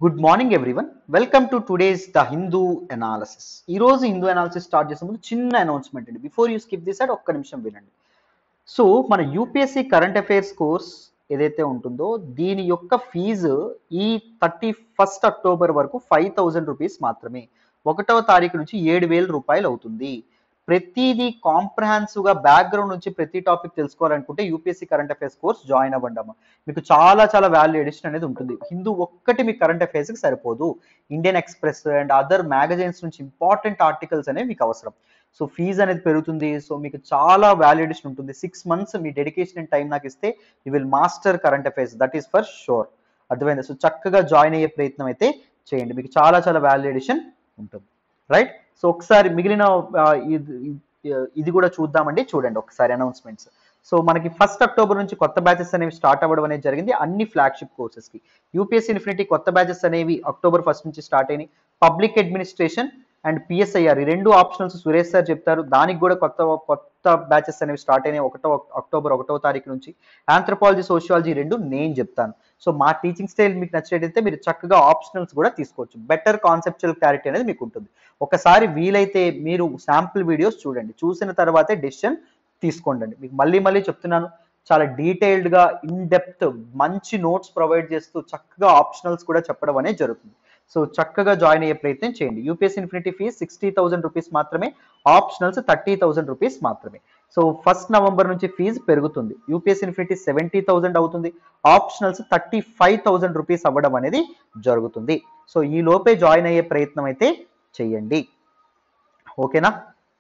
Good morning everyone. Welcome to today's the Hindu analysis. ఈ రోజు Hindu analysis start చేసే ముందు చిన్న అనౌన్స్మెంట్ అండి. Before you skip this at ఒక్క నిమిషం వినండి. సో మన యూపీఎస్సీ కరెంట్ అఫైర్స్ కోర్స్ ఏదైతే ఉంటుందో దీని యొక్క ఫీజు ఈ 31 అక్టోబర్ వరకు 5,000 రూపీస్ మాత్రమే. 1వ తారీఖు నుంచి 7,000 రూపాయలు అవుతుంది. ప్రతిదీ కాంప్రహెన్సివ్గా బ్యాక్గ్రౌండ్ నుంచి ప్రతి టాపిక్ తెలుసుకోవాలనుకుంటే UPSC current affairs course join అవ్వండి అమ్మ. మీకు చాలా వాల్యూ ఎడిషన్ అనేది ఉంటుంది. హిందూ ఒక్కటి మీకు కరెంట్ అఫైర్స్కి సరిపోదు. Indian express and other magazines నుంచి ఇంపార్టెంట్ ఆర్టికల్స్ అనేవి మీకు అవసరం. సో ఫీజు అనేది పెరుగుతుంది. సో మీకు చాలా వాల్యుడేషన్ ఉంటుంది. 6 months me dedication and time నాకు ఇస్తే you will master current affairs, that is for sure. అర్థమైంది. సో చక్కగా జాయిన్ అయ్యే ప్రయత్నం అయితే చేయండి. మీకు చాలా వాల్యుడేషన్ ఉంటుంది, రైట్? సో ఒకసారి మిగిలిన ఇది కూడా చూద్దామండి. చూడండి ఒకసారి అనౌన్స్మెంట్స్. సో మనకి 1 అక్టోబర్ నుంచి కొత్త బ్యాచెస్ అనేవి స్టార్ట్ అవ్వడం అనేది జరిగింది అన్ని ఫ్లాగ్షిప్ కోర్సెస్కి. యూపీఎస్సీ ఇన్ఫినిటీ కొత్త బ్యాచెస్ అనేవి October 1 నుంచి స్టార్ట్ అయినాయి. పబ్లిక్ అడ్మినిస్ట్రేషన్ అండ్ పిఎస్ఐఆర్ ఈ రెండు ఆప్షనల్స్ సురేష్ సార్ చెప్తారు. దానికి కూడా కొత్త బ్యాచెస్ అనేవి స్టార్ట్ అయినాయి October 1వ తారీఖు నుంచి. ఆంథ్రోపాలజీ, సోషియాలజీ రెండు నేను చెప్తాను. సో మా టీచింగ్ స్టైల్ మీకు నచ్చినట్టయితే మీరు చక్కగా ఆప్షనల్స్ కూడా తీసుకోవచ్చు. బెటర్ కాన్సెప్చువల్ క్లారిటీ అనేది మీకు ఉంటుంది. ఒకసారి వీలైతే మీరు శాంపుల్ వీడియోస్ చూడండి, చూసిన తర్వాతే డెసిషన్ తీసుకోండి. మీకు మళ్ళీ చెప్తున్నాను, చాలా డీటెయిల్డ్గా ఇన్ డెప్త్ మంచి నోట్స్ ప్రొవైడ్ చేస్తూ చక్కగా ఆప్షనల్స్ కూడా చెప్పడం అనేది జరుగుతుంది. సో చక్కగా జాయిన్ అయ్యే ప్రయత్నం చేయండి. యూపీఎస్సీ ఇన్ఫినిటీ ఫీజ్ 60,000 రూపీస్ మాత్రమే, ఆప్షనల్స్ 30,000 రూపీస్ మాత్రమే. సో 1 నవంబర్ నుంచి ఫీజు పెరుగుతుంది. యూపీఎస్సీ ఇన్ఫినిటీ 70,000 అవుతుంది, ఆప్షనల్స్ 35,000 రూపీస్ అవ్వడం అనేది జరుగుతుంది. సో ఈ లోపే జాయిన్ అయ్యే ప్రయత్నం అయితే చేయండి, ఓకేనా?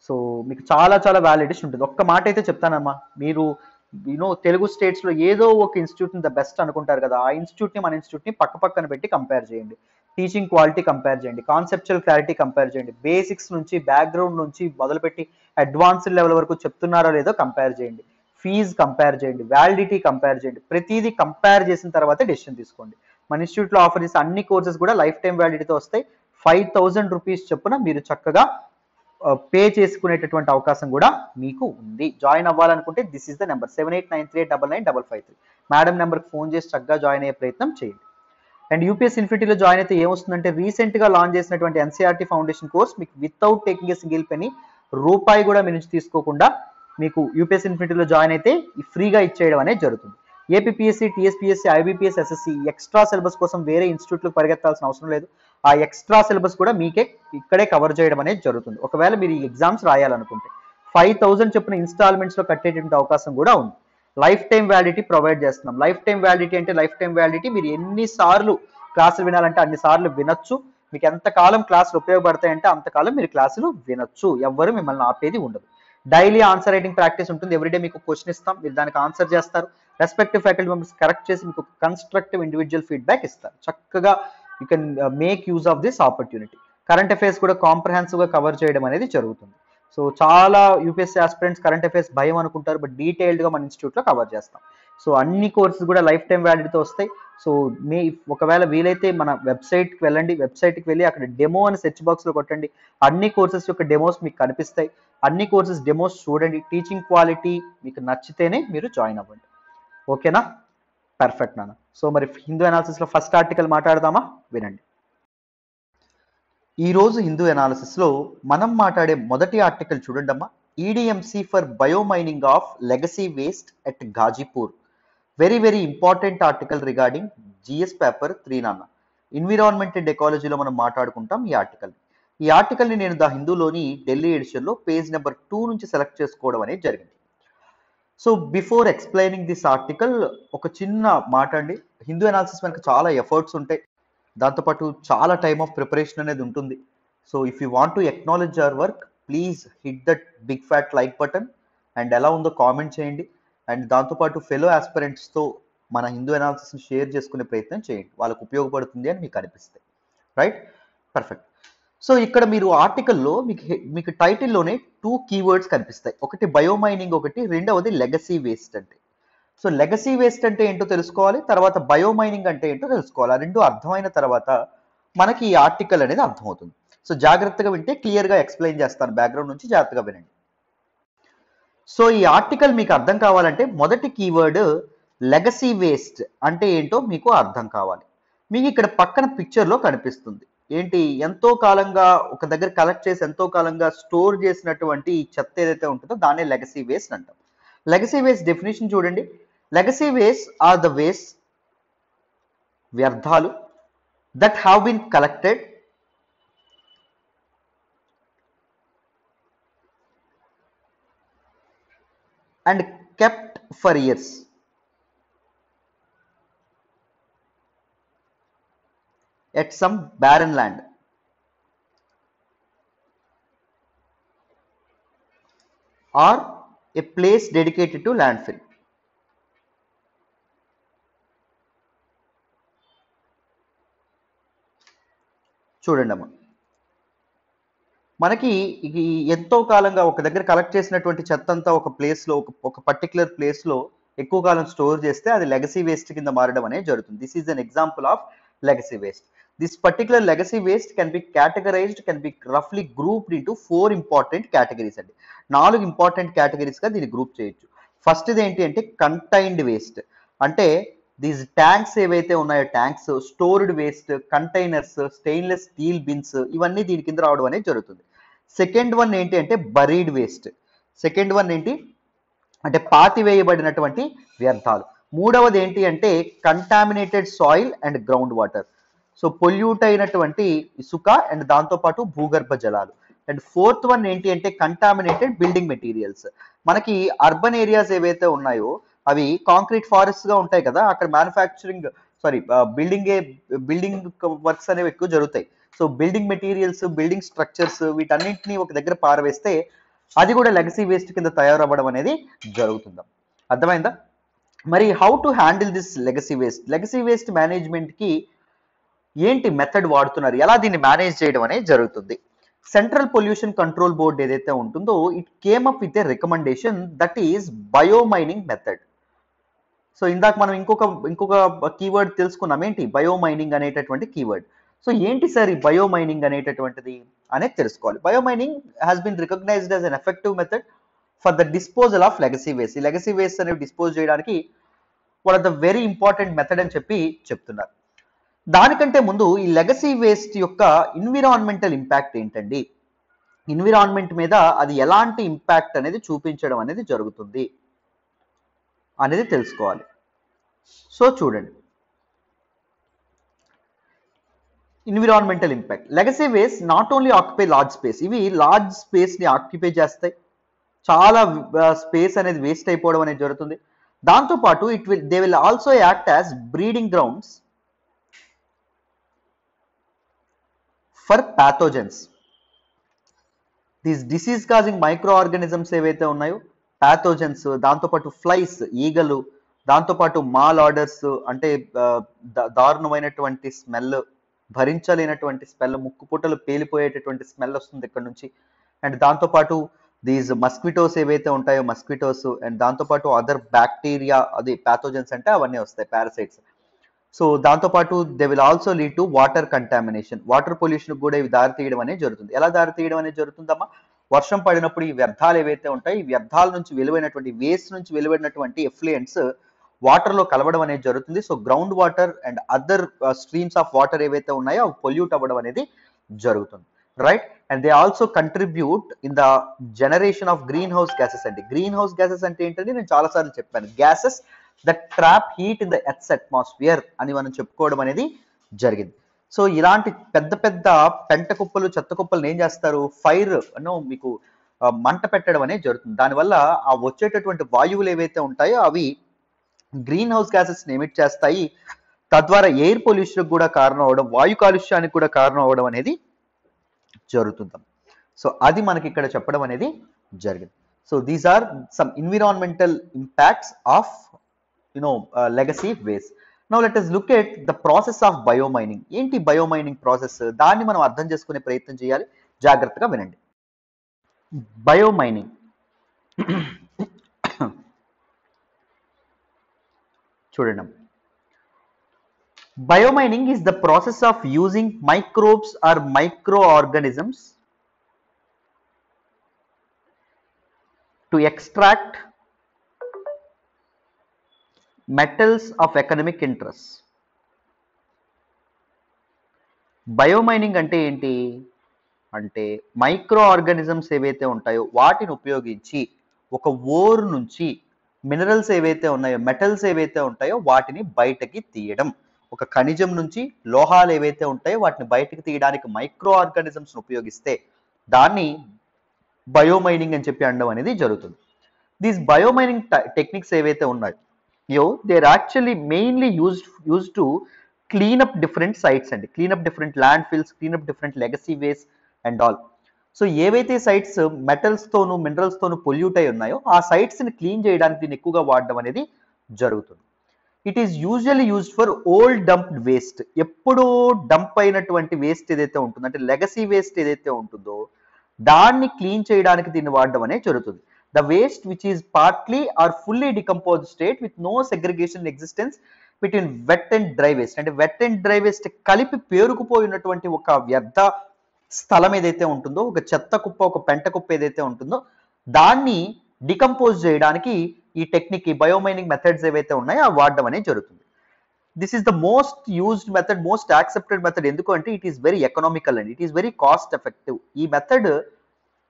సో మీకు చాలా వ్యాలిడేషన్ ఉంటుంది. ఒక్క మాట అయితే చెప్తానమ్మా, మీరు తెలుగు స్టేట్స్లో ఏదో ఒక ఇన్స్టిట్యూట్ని ద బెస్ట్ అనుకుంటారు కదా, ఆ ఇన్స్టిట్యూట్ని మన ఇన్స్టిట్యూట్ని పక్కన పెట్టి కంపేర్ చేయండి. టీచింగ్ క్వాలిటీ కంపేర్ చేయండి, కాన్సెప్చువల్ క్లారిటీ కంపేర్ చేయండి, బేసిక్స్ నుంచి బ్యాక్గ్రౌండ్ నుంచి మొదలుపెట్టి అడ్వాన్స్డ్ లెవెల్ వరకు చెప్తున్నారో లేదో కంపేర్ చేయండి, ఫీజ్ కంపేర్ చేయండి, వ్యాలిడిటీ కంపేర్ చేయండి. ప్రతిదీ కంపేర్ చేసిన తర్వాత డెసిషన్ తీసుకోండి. మన ఇన్స్టిట్యూట్లో ఆఫర్ చేసే అన్ని కోర్సెస్ కూడా లైఫ్ టైం వ్యాలిడిటీతో వస్తాయి. 5,000 రూపీస్ చొప్పున మీరు చక్కగా పే చేసుకునేటటువంటి అవకాశం కూడా మీకు ఉంది. జాయిన్ అవ్వాలనుకుంటే this is the number 7893899553. Madam నెంబర్కి ఫోన్ చేసి చక్కగా జాయిన్ అయ్యే ప్రయత్నం చేయండి. అండ్ యూపీఎస్సీ ఇన్ఫినిటీలో జాయిన్ అయితే ఏమొస్తుందంటే రీసెంట్గా లాంచ్ చేసినటువంటి ఎన్సీఆర్టీ ఫౌండేషన్ కోర్స్ మీకు without taking a single penny, రూపాయి కూడా మీ నుంచి తీసుకోకుండా మీకు యూపీఎస్సీ ఇన్ఫినిటీలో జాయిన్ అయితే ఫ్రీగా ఇచ్చేయడం అనేది జరుగుతుంది. APPSC, TSPSC, IBPS, SSC extra syllabus కోసం వేరే ఇన్స్టిట్యూట్లకు పరిగెత్తాల్సిన అవసరం లేదు. ఆ ఎక్స్ట్రా సిలబస్ కూడా మీకే ఇక్కడే కవర్ చేయడం అనేది జరుగుతుంది. ఒకవేళ మీరు ఈ ఎగ్జామ్స్ రాయాలనుకుంటే 5,000 చొప్పున ఇన్స్టాల్మెంట్స్లో కట్టేటువంటి అవకాశం కూడా ఉంది. లైఫ్ టైం వ్యాలిడిటీ ప్రొవైడ్ చేస్తున్నాం. లైఫ్ టైం వ్యాలిడిటీ అంటే లైఫ్ టైం వ్యాలిడిటీ మీరు ఎన్నిసార్లు క్లాసులు వినాలంటే అన్నిసార్లు వినొచ్చు. మీకు ఎంతకాలం క్లాసులు ఉపయోగపడతాయంటే అంతకాలం మీరు క్లాసులు వినొచ్చు. ఎవ్వరు మిమ్మల్ని ఆపేది ఉండదు. డైలీ ఆన్సర్ రైటింగ్ ప్రాక్టీస్ ఉంటుంది. ఎవ్రీడే మీకు క్వశ్చన్ ఇస్తాం, మీరు దానికి ఆన్సర్ చేస్తారు. రెస్పెక్టివ్ ఫ్యాకల్టీ మెంబర్స్ కరెక్ట్ చేసి మీకు కన్స్ట్రక్టివ్ ఇండివిజువల్ ఫీడ్బ్యాక్ ఇస్తారు. చక్కగా you can make use of this opportunity. Current affairs కూడా కాంప్రహెన్సివ్గా కవర్ చేయడం అనేది జరుగుతుంది. సో చాలా యూపీఎస్సీ ఆస్పిరెంట్స్ కరెంట్ అఫైర్స్ భయం అనుకుంటారు, బట్ డీటెయిల్డ్గా మన ఇన్స్టిట్యూట్లో కవర్ చేస్తాం. సో అన్ని కోర్సెస్ కూడా లైఫ్ టైం వ్యాలిడిటీతో వస్తాయి. సో ఒకవేళ వీలైతే మన వెబ్సైట్కి వెళ్ళండి. వెబ్సైట్కి వెళ్ళి అక్కడ డెమో అని సెర్చ్ బాక్స్లో కొట్టండి. అన్ని కోర్సెస్ యొక్క డెమోస్ మీకు కనిపిస్తాయి. అన్ని కోర్సెస్ డెమోస్ చూడండి. టీచింగ్ క్వాలిటీ మీకు నచ్చితేనే మీరు జాయిన్ అవ్వండి, ఓకేనా? పర్ఫెక్ట్ నాన్న. సో మరి హిందూ అనాలిసిస్లో ఫస్ట్ ఆర్టికల్ మాట్లాడదామా? వినండి. ఈరోజు హిందూ అనాలిసిస్లో మనం మాట్లాడే మొదటి ఆర్టికల్ చూడండి అమ్మా. EDMC for biomining of legacy waste at Ghazipur. Very important article regarding GS paper 3 నాన్న. ఎన్విరాన్మెంట్ అండ్ ఎకాలజీలో మనం మాట్లాడుకుంటాం ఈ ఆర్టికల్. ఈ ఆర్టికల్ని నేను ద హిందూలోని ఢిల్లీ ఎడిషన్లో పేజ్ నెంబర్ 2 నుంచి సెలెక్ట్ చేసుకోవడం అనేది జరిగింది. So before explaining this article ఒక చిన్న మాట అండి. హిందూ అనాలిసిస్ మనకు చాలా ఎఫర్ట్స్ ఉంటాయి, దాంతోపాటు చాలా టైమ్ ఆఫ్ ప్రిపరేషన్ అనేది ఉంటుంది. So if you want to acknowledge our work, please hit that big fat like button and ఎలా ఉందో కామెంట్ చేయండి. అండ్ దాంతోపాటు ఫెలో ఆస్పిరెంట్స్తో మన హిందూ అనాలిసిస్ని షేర్ చేసుకునే ప్రయత్నం చేయండి, వాళ్ళకు ఉపయోగపడుతుంది అని మీకు అనిపిస్తాయి, రైట్? పర్ఫెక్ట్. సో ఇక్కడ మీరు ఆర్టికల్లో మీకు టైటిల్లోనే 2 కీవర్డ్స్ కనిపిస్తాయి. ఒకటి బయోమైనింగ్, ఒకటి రెండవది లెగసీ వేస్ట్. అంటే సో లెగసీ వేస్ట్ అంటే ఏంటో తెలుసుకోవాలి, తర్వాత బయోమైనింగ్ అంటే ఏంటో తెలుసుకోవాలి. ఆ రెండు అర్థమైన తర్వాత మనకి ఈ ఆర్టికల్ అనేది అర్థమవుతుంది. సో జాగ్రత్తగా వింటే క్లియర్గా ఎక్స్ప్లెయిన్ చేస్తాను, బ్యాక్గ్రౌండ్ నుంచి జాగ్రత్తగా వినండి. సో ఈ ఆర్టికల్ మీకు అర్థం కావాలంటే మొదటి కీవర్డ్ లెగసీ వేస్ట్ అంటే ఏంటో మీకు అర్థం కావాలి. మీకు ఇక్కడ పక్కన పిక్చర్లో కనిపిస్తుంది. ఏంటి, ఎంతో కాలంగా ఒక దగ్గర కలెక్ట్ చేసి ఎంతో కాలంగా స్టోర్ చేసినటువంటి ఈ చెత్త ఏదైతే ఉంటుందో దాన్నే లెగసీ వేస్ట్ అంటాం. లెగసీ వేస్ట్ డెఫినేషన్ చూడండి. Legacy waste are the waste, వ్యర్థాలు, that have been collected and kept for years at some barren land or a place dedicated to landfill. చూడండి అమ్మా, మనకి ఇది ఎంతో కాలంగా ఒక దగ్గర కలెక్ట్ చేసినటువంటి చెత్త అంతా ఒక ప్లేస్లో ఒక పర్టికులర్ ప్లేస్లో ఎక్కువ కాలం స్టోర్ చేస్తే అది లెగసీ వేస్ట్ కింద మారడం అనేది జరుగుతుంది. This is an example of legacy waste. This particular legacy waste can be categorised, can be రఫ్లీ గ్రూప్డ్ ఇంటూ 4 ఇంపార్టెంట్ కేటగిరీస్ అండి. 4 ఇంపార్టెంట్ కేటగిరీస్గా దీన్ని గ్రూప్ చేయొచ్చు. ఫస్ట్ ఇది ఏంటి అంటే కంటైన్డ్ వేస్ట్, అంటే దీస్ ట్యాంక్స్ ఏవైతే ఉన్నాయో tanks, stored waste, containers, stainless steel bins, ఇవన్నీ దీని కింద రావడం అనేది జరుగుతుంది. సెకండ్ వన్ ఏంటి అంటే బరీడ్ వేస్ట్. సెకండ్ వన్ ఏంటి అంటే పాతివేయబడినటువంటి వ్యర్థాలు. మూడవది ఏంటి అంటే contaminated soil and ground water, so pollute అయినటువంటి ఇసుక అండ్ దాంతోపాటు భూగర్భ జలాలు. అండ్ ఫోర్త్ వన్ ఏంటి అంటే కంటామినేటెడ్ బిల్డింగ్ మెటీరియల్స్. మనకి అర్బన్ ఏరియాస్ ఏవైతే ఉన్నాయో అవి కాంక్రీట్ ఫారెస్ట్ గా ఉంటాయి కదా, అక్కడ మ్యానుఫ్యాక్చరింగ్ బిల్డింగ్ వర్క్స్ అనేవి ఎక్కువ జరుగుతాయి. So building materials, building structures, వీటన్నింటినీ ఒక దగ్గర పారవేస్తే అది కూడా లెగసీ వేస్ట్ కింద తయారవ్వడం అనేది జరుగుతుంది. అర్థమైందా? మరి how to handle this legacy waste? Legacy waste management కి ఏంటి మెథడ్ వాడుతున్నారు, ఎలా దీన్ని మేనేజ్ చేయడం అనేది జరుగుతుంది? సెంట్రల్ పొల్యూషన్ కంట్రోల్ బోర్డ్ ఏదైతే ఉంటుందో it came up with a recommendation, that is biomining method. So ఇందాక మనం ఇంకొక కీవర్డ్ తెలుసుకున్నాం, ఏంటి బయోమైనింగ్ అనేటటువంటి కీవర్డ్. సో ఏంటి సార్ ఈ బయోమైనింగ్ అనేటటువంటిది అనేది తెలుసుకోవాలి. Biomining has been recognized as an effective method for the disposal of legacy waste. ఈ లెగసీ వేస్ట్ అనేవి డిస్పోజ్ చేయడానికి one of the very important method అని చెప్తున్నారు. దానికంటే ముందు ఈ లెగసీ వేస్ట్ యొక్క ఎన్విరాన్మెంటల్ ఇంపాక్ట్ ఏంటండి, ఎన్విరాన్మెంట్ మీద అది ఎలాంటి ఇంపాక్ట్ అనేది చూపించడం అనేది జరుగుతుంది అనేది తెలుసుకోవాలి. సో చూడండి, environmental impact. Legacy waste not only occupy large space, ఇవి లార్జ్ స్పేస్ ని ఆక్యుపై చేస్తాయి, చాలా స్పేస్ అనేది వేస్ట్ అయిపోవడం అనేది జరుగుతుంది. దాంతోపాటు they will also act as breeding grounds for pathogens. These disease causing micro organisms ఏవైతే ఉన్నాయో ప్యాథోజన్స్, దాంతోపాటు ఫ్లైస్, ఈగలు, దాంతోపాటు మాల్ ఆర్డర్స్, అంటే దారుణమైనటువంటి స్మెల్, భరించలేనటువంటి స్మెల్, ముక్కుపుటలు పేలిపోయేటటువంటి స్మెల్ వస్తుంది ఇక్కడ నుంచి. అండ్ దాంతోపాటు దీస్ మస్కిటోస్ ఏవైతే ఉంటాయో మస్కిటోస్, అండ్ దాంతోపాటు అదర్ బ్యాక్టీరియా, అది ప్యాథోజన్స్ అంటే అవన్నీ వస్తాయి, పారాసైట్స్. సో దాంతోపాటు they will also lead to water contamination, water pollution కూడా ఇవి దారి తీయడం అనేది జరుగుతుంది. ఎలా దారి తీయడం అనేది జరుగుతుందమ్మా, వర్షం పడినప్పుడు ఈ వ్యర్థాలు ఏవైతే ఉంటాయి, ఈ వ్యర్థాల నుంచి వెలువడినటువంటి వేస్ట్ నుంచి వెలువడినటువంటి ఎఫ్లుయెంట్స్ వాటర్ లో కలవడం అనేది జరుగుతుంది. So ground water and other streams of water ఏవైతే ఉన్నాయో అవి పొల్యూట్ అవ్వడం అనేది జరుగుతుంది, right? And they also contribute in the generation of green house gases అండి. గ్రీన్ హౌస్ గ్యాసెస్ అంటే ఏంటంటే నేను చాలాసార్లు చెప్పాను, gases that trap heat in the earth's atmosphere అని మనం చెప్పుకోవడం అనేది జరిగింది. సో ఇలాంటి పెద్ద పెద్ద పెంట కుప్పలు, చెత్త కుప్పలు ఏం చేస్తారు, ఫైర్ అను మీకు మంట పెట్టడం అనేది జరుగుతుంది. దానివల్ల ఆ వచ్చేటటువంటి వాయువులు ఏవైతే ఉంటాయో అవి గ్రీన్ హౌస్ గ్యాసెస్ ఎమిట్ చేస్తాయి, తద్వారా ఎయిర్ పొల్యూషన్ కూడా కారణం అవడం, వాయు కాలుష్యానికి కూడా కారణం అవడం అనేది జరుగుతుంది. సో అది మనకి ఇక్కడ చెప్పడం అనేది జరిగింది. So these are some environmental impacts of legacy waste. Now let us look at the process of biomining. ఏంటి బయోమైనింగ్ ప్రాసెస్, దాన్ని మనం అర్థం చేసుకునే ప్రయత్నం చేయాలి, జాగ్రత్తగా వినండి. బయోమైనింగ్ చూడండి, biomining is the process of using microbes or microorganisms to extract metals of economic interest. Biomining అంటే ఏంటి అంటే మైక్రో ఆర్గానిజమ్స్ ఏవైతే ఉంటాయో వాటిని ఉపయోగించి ఒక ఓర్ నుంచి మినరల్స్ ఏవైతే ఉన్నాయో మెటల్స్ ఏవైతే ఉంటాయో వాటిని బయటకి తీయడం. ఒక ఖనిజం నుంచి లోహాలు ఏవైతే ఉంటాయో వాటిని బయటకి తీయడానికి మైక్రో ఆర్గానిజమ్స్ ఉపయోగిస్తే దాన్ని బయోమైనింగ్ అని చెప్పి అనడం అనేది జరుగుతుంది. దీస్ బయోమైనింగ్ టెక్నిక్స్ ఏవైతే ఉన్నాయో they are actually mainly used to clean up different sites అండి, clean up different land fills, clean up different legacy waste and all. So ఏవైతే సైట్స్ మెటల్స్ తోను మినరల్స్ తోను పొల్యూట్ అయి ఉన్నాయో ఆ సైట్స్ ని క్లీన్ చేయడానికి దీన్ని ఎక్కువగా వాడడం అనేది జరుగుతుంది. It is usually used for old dumped waste. ఎప్పుడూ డంప్ అయినటువంటి వేస్ట్ ఏదైతే ఉంటుందో అంటే లెగసీ వేస్ట్ ఏదైతే ఉంటుందో దాన్ని క్లీన్ చేయడానికి దీన్ని వాడడం అనేది జరుగుతుంది. The waste which is partly or fully decompose state with no segregation existence between wet and dry waste. అంటే వెట్ అండ్ డ్రై వేస్ట్ కలిపి పేరుకుపోయినటువంటి ఒక వ్యర్థ స్థలం ఏదైతే ఉంటుందో, ఒక చెత్త కుప్ప, ఒక పెంట కుప్ప ఏదైతే ఉంటుందో దాన్ని డికంపోజ్ చేయడానికి ఈ టెక్నిక్, ఈ బయోమైనింగ్ మెథడ్స్ ఏవైతే ఉన్నాయో అవి వాడడం అనేది జరుగుతుంది. This is the most used method, most accepted method. ఎందుకు అంటే it is very economical and it is very cost effective. ఈ మెథడ్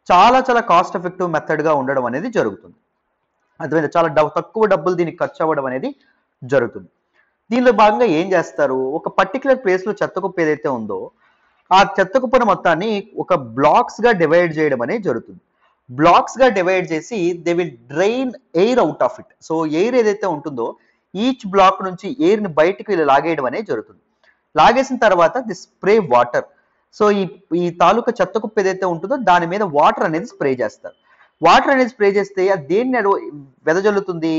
చాలా చాలా కాస్ట్ ఎఫెక్టివ్ మెథడ్ గా ఉండడం అనేది జరుగుతుంది. అర్థమైంది, చాలా తక్కువ డబ్బులు దీనికి ఖర్చు అవ్వడం అనేది జరుగుతుంది. దీనిలో భాగంగా ఏం చేస్తారు, ఒక పర్టికులర్ ప్లేస్ లో చెత్త కుప్ప ఏదైతే ఉందో ఆ చెత్త కుప్పను మొత్తాన్ని ఒక బ్లాక్స్ గా డివైడ్ చేయడం అనేది జరుగుతుంది. బ్లాక్స్ గా డివైడ్ చేసి they will drain air out of it. So air ఏదైతే ఉంటుందో ఈచ్ బ్లాక్ నుంచి ఎయిర్ ని బయటికి వీళ్ళు లాగేయడం అనేది జరుగుతుంది. లాగేసిన తర్వాత ది స్ప్రే వాటర్. సో ఈ తాలూకా చెత్త కుప్ప ఏదైతే ఉంటుందో దాని మీద వాటర్ అనేది స్ప్రే చేస్తారు. వాటర్ అనేది స్ప్రే చేస్తే అది దేన్ని వెదజల్లుతుంది,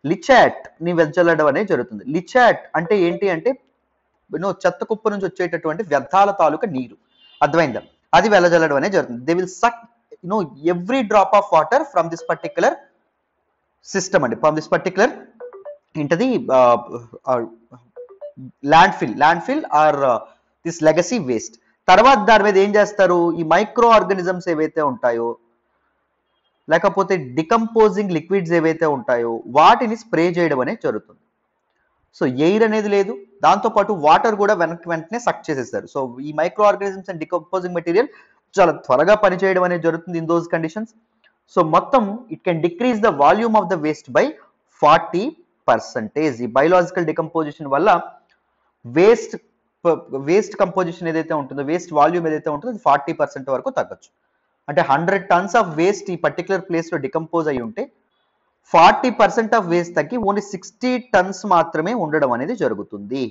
లిచాట్ ని వెదజల్లడం అనేది జరుగుతుంది. లిచాట్ అంటే ఏంటి అంటే చెత్త కుప్ప నుంచి వచ్చేటటువంటి వ్యర్థాల తాలూకా నీరు. అర్థమైందా, అది వెదజల్లడం అనేది జరుగుతుంది. They will suck every drop of water from this particular system అండి, ఫ్రమ్ దిస్ పర్టికులర్ ఏంటది landfill or this legacy waste. తర్వాత దాని మీద ఏం చేస్తారు, ఈ మైక్రో ఆర్గానిజమ్స్ ఏవైతే ఉంటాయో లేకపోతే డికంపోజింగ్ లిక్విడ్స్ ఏవైతే ఉంటాయో వాటిని స్ప్రే చేయడం అనేది జరుగుతుంది. సో ఎయిర్ అనేది లేదు, దాంతోపాటు వాటర్ కూడా వెంటనే సక్ చేసేస్తారు. సో ఈ micro organisms and decomposing material చాలా త్వరగా పనిచేయడం అనేది జరుగుతుంది ఇన్ దోస్ కండిషన్స్. సో మొత్తం it can decrease the volume of the waste by 40%. ఈ బయోలాజికల్ డికంపోజిషన్ వల్ల వేస్ట్ కంపోజిషన్ ఏదైతే ఉంటుందో, వేస్ట్ వాల్యూమ్ ఏదైతే ఉంటుందో 40% వరకు తగ్గచ్చు. అంటే 100 tons ఆఫ్ వేస్ట్ ఈ పర్టికులర్ ప్లేస్ లో డికంపోజ్ అయి ఉంటే 40% ఆఫ్ వేస్ట్ తగ్గి ఓన్లీ 60 tons మాత్రమే ఉండడం అనేది జరుగుతుంది.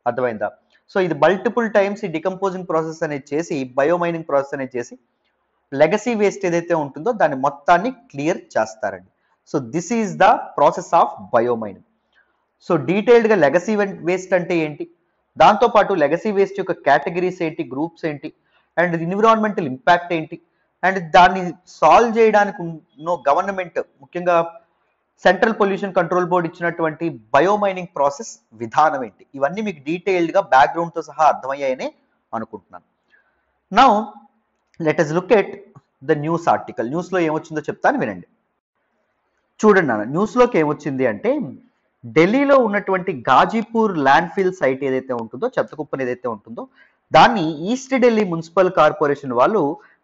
అర్థమైందా? సో ఇది మల్టిపుల్ టైమ్స్ ఈ డికంపోజింగ్ ప్రాసెస్ అనేది చేసి, బయోమైనింగ్ ప్రాసెస్ అనేది చేసి లెగసీ వేస్ట్ ఏదైతే ఉంటుందో దాన్ని మొత్తాన్ని క్లియర్ చేస్తారండి. So this is the process of biomining. So డీటెయిల్డ్గా లెగసీ వేస్ట్ అంటే ఏంటి, దాంతోపాటు లెగసీ వేస్ట్ యొక్క కేటగిరీస్ ఏంటి, గ్రూప్స్ ఏంటి, అండ్ ఎన్విరాన్మెంటల్ ఇంపాక్ట్ ఏంటి, అండ్ దాన్ని సాల్వ్ చేయడానికి గవర్నమెంట్ ముఖ్యంగా సెంట్రల్ పొల్యూషన్ కంట్రోల్ బోర్డ్ ఇచ్చినటువంటి బయోమైనింగ్ ప్రాసెస్ విధానం ఏంటి, ఇవన్నీ మీకు డీటెయిల్డ్గా బ్యాక్గ్రౌండ్తో సహా అర్థమయ్యాయని అనుకుంటున్నాను. Now let us look at the news article. న్యూస్లో ఏమొచ్చిందో చెప్తాను, వినండి. చూడండి నాన్న, న్యూస్లోకి ఏమొచ్చింది అంటే ఢిల్లీలో ఉన్నటువంటి గాజీపూర్ ల్యాండ్ ఫిల్ సైట్ ఏదైతే ఉంటుందో, చెత్త కుప్పని ఏదైతే ఉంటుందో దాన్ని ఈస్ట్ ఢిల్లీ మున్సిపల్ కార్పొరేషన్ వాళ్ళు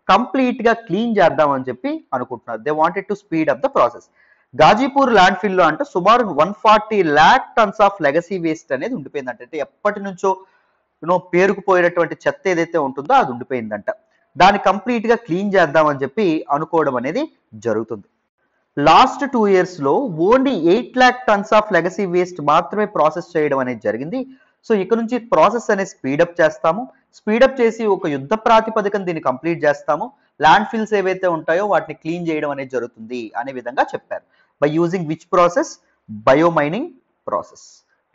కంప్లీట్ గా క్లీన్ చేద్దామని చెప్పి అనుకుంటున్నారు. They wanted to speed up the process. Ghazipur landfill లో అంటే సుమారు 140 lakh tons of legacy waste అనేది ఉండిపోయిందంట. అంటే ఎప్పటి నుంచో పేరుకుపోయినటువంటి చెత్త ఏదైతే ఉంటుందో అది ఉండిపోయిందంట. దాన్ని కంప్లీట్ గా క్లీన్ చేద్దామని చెప్పి అనుకోవడం అనేది జరుగుతుంది. లాస్ట్ 2 years లో only 8 lakh tons of legacy waste మాత్రమే ప్రాసెస్ చేయడం అనేది జరిగింది. సో ఇక్కడ నుంచి ప్రాసెస్ అనేది స్పీడప్ చేస్తాము, స్పీడప్ చేసి ఒక యుద్ధ ప్రాతిపదికన దీన్ని కంప్లీట్ చేస్తాము, ల్యాండ్ ఫిల్స్ ఏవైతే ఉంటాయో వాటిని క్లీన్ చేయడం అనేది జరుగుతుంది అనే విధంగా చెప్పారు. By using which process, biomining process.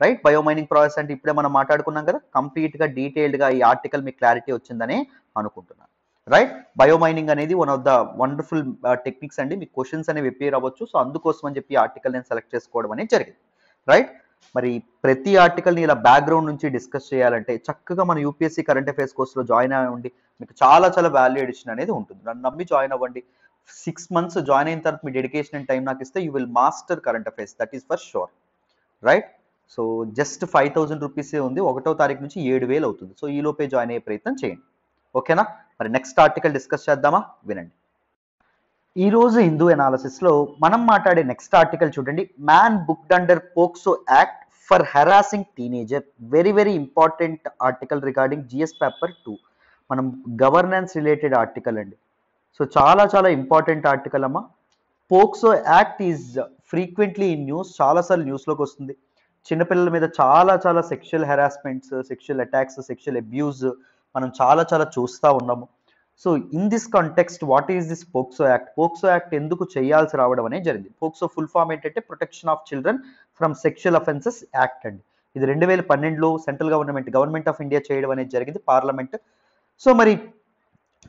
Right, biomining process అంటే ఇప్పుడే మనం మాట్లాడుకున్నాం కదా, కంప్లీట్ గా డీటెయిల్డ్ గా ఈ ఆర్టికల్ మీకు క్లారిటీ వచ్చిందని అనుకుంటున్నాను. రైట్, బయోమైనింగ్ అనేది one of the wonderful techniques అండి. మీకు క్వశ్చన్స్ అనేవి అపియర్ అవ్వచ్చు. సో అందుకోసం అని చెప్పి ఆర్టికల్ నేను సెలెక్ట్ చేసుకోవడం అనేది జరిగింది. రైట్, మరి ప్రతి ఆర్టికల్ని ఇలా బ్యాక్గ్రౌండ్ నుంచి డిస్కస్ చేయాలంటే చక్కగా మన యూపీఎస్సీ కరెంట్ అఫైర్స్ కోర్సులో జాయిన్ అవ్వండి. మీకు చాలా చాలా వాల్యూ ఎడిషన్ అనేది ఉంటుంది. నన్ను నమ్మి జాయిన్ అవ్వండి. 6 months జాయిన్ అయిన తర్వాత మీ డెడికేషన్ అండ్ టైం నాకు ఇస్తే you will master current affairs, that is for sure. Right, so just 5,000 రూపీసే ఉంది, 1వ తారీఖు నుంచి 7,000 అవుతుంది. సో ఈ లోపే జాయిన్ అయ్యే ప్రయత్నం చేయండి. ఓకేనా? మరి నెక్స్ట్ ఆర్టికల్ డిస్కస్ చేద్దామా? వినండి. ఈ రోజు హిందూ ఎనాలిసిస్లో మనం మాట్లాడే నెక్స్ట్ ఆర్టికల్ చూడండి. Man booked under POCSO act for harassing teenager. Very very important article regarding GS paper 2. మనం గవర్నెన్స్ రిలేటెడ్ ఆర్టికల్ అండి. సో చాలా చాలా ఇంపార్టెంట్ ఆర్టికల్ అమ్మా. POCSO act is frequently in news, చాలాసార్లు న్యూస్లోకి వస్తుంది. చిన్నపిల్లల మీద చాలా చాలా sexual harassments, sexual attacks, sexual abuse మనం చాలా చాలా చూస్తూ ఉన్నాము. So in this context what is this POCSO act? POCSO act ఎందుకు చేయాల్సి రావడం అనేది జరిగింది. పోక్సో ఫుల్ ఫామ్ ఏంటంటే protection of children from sexual offences act అండి. ఇది 2012లో సెంట్రల్ గవర్నమెంట్ ఆఫ్ ఇండియా చేయడం అనేది జరిగింది, పార్లమెంట్. సో మరి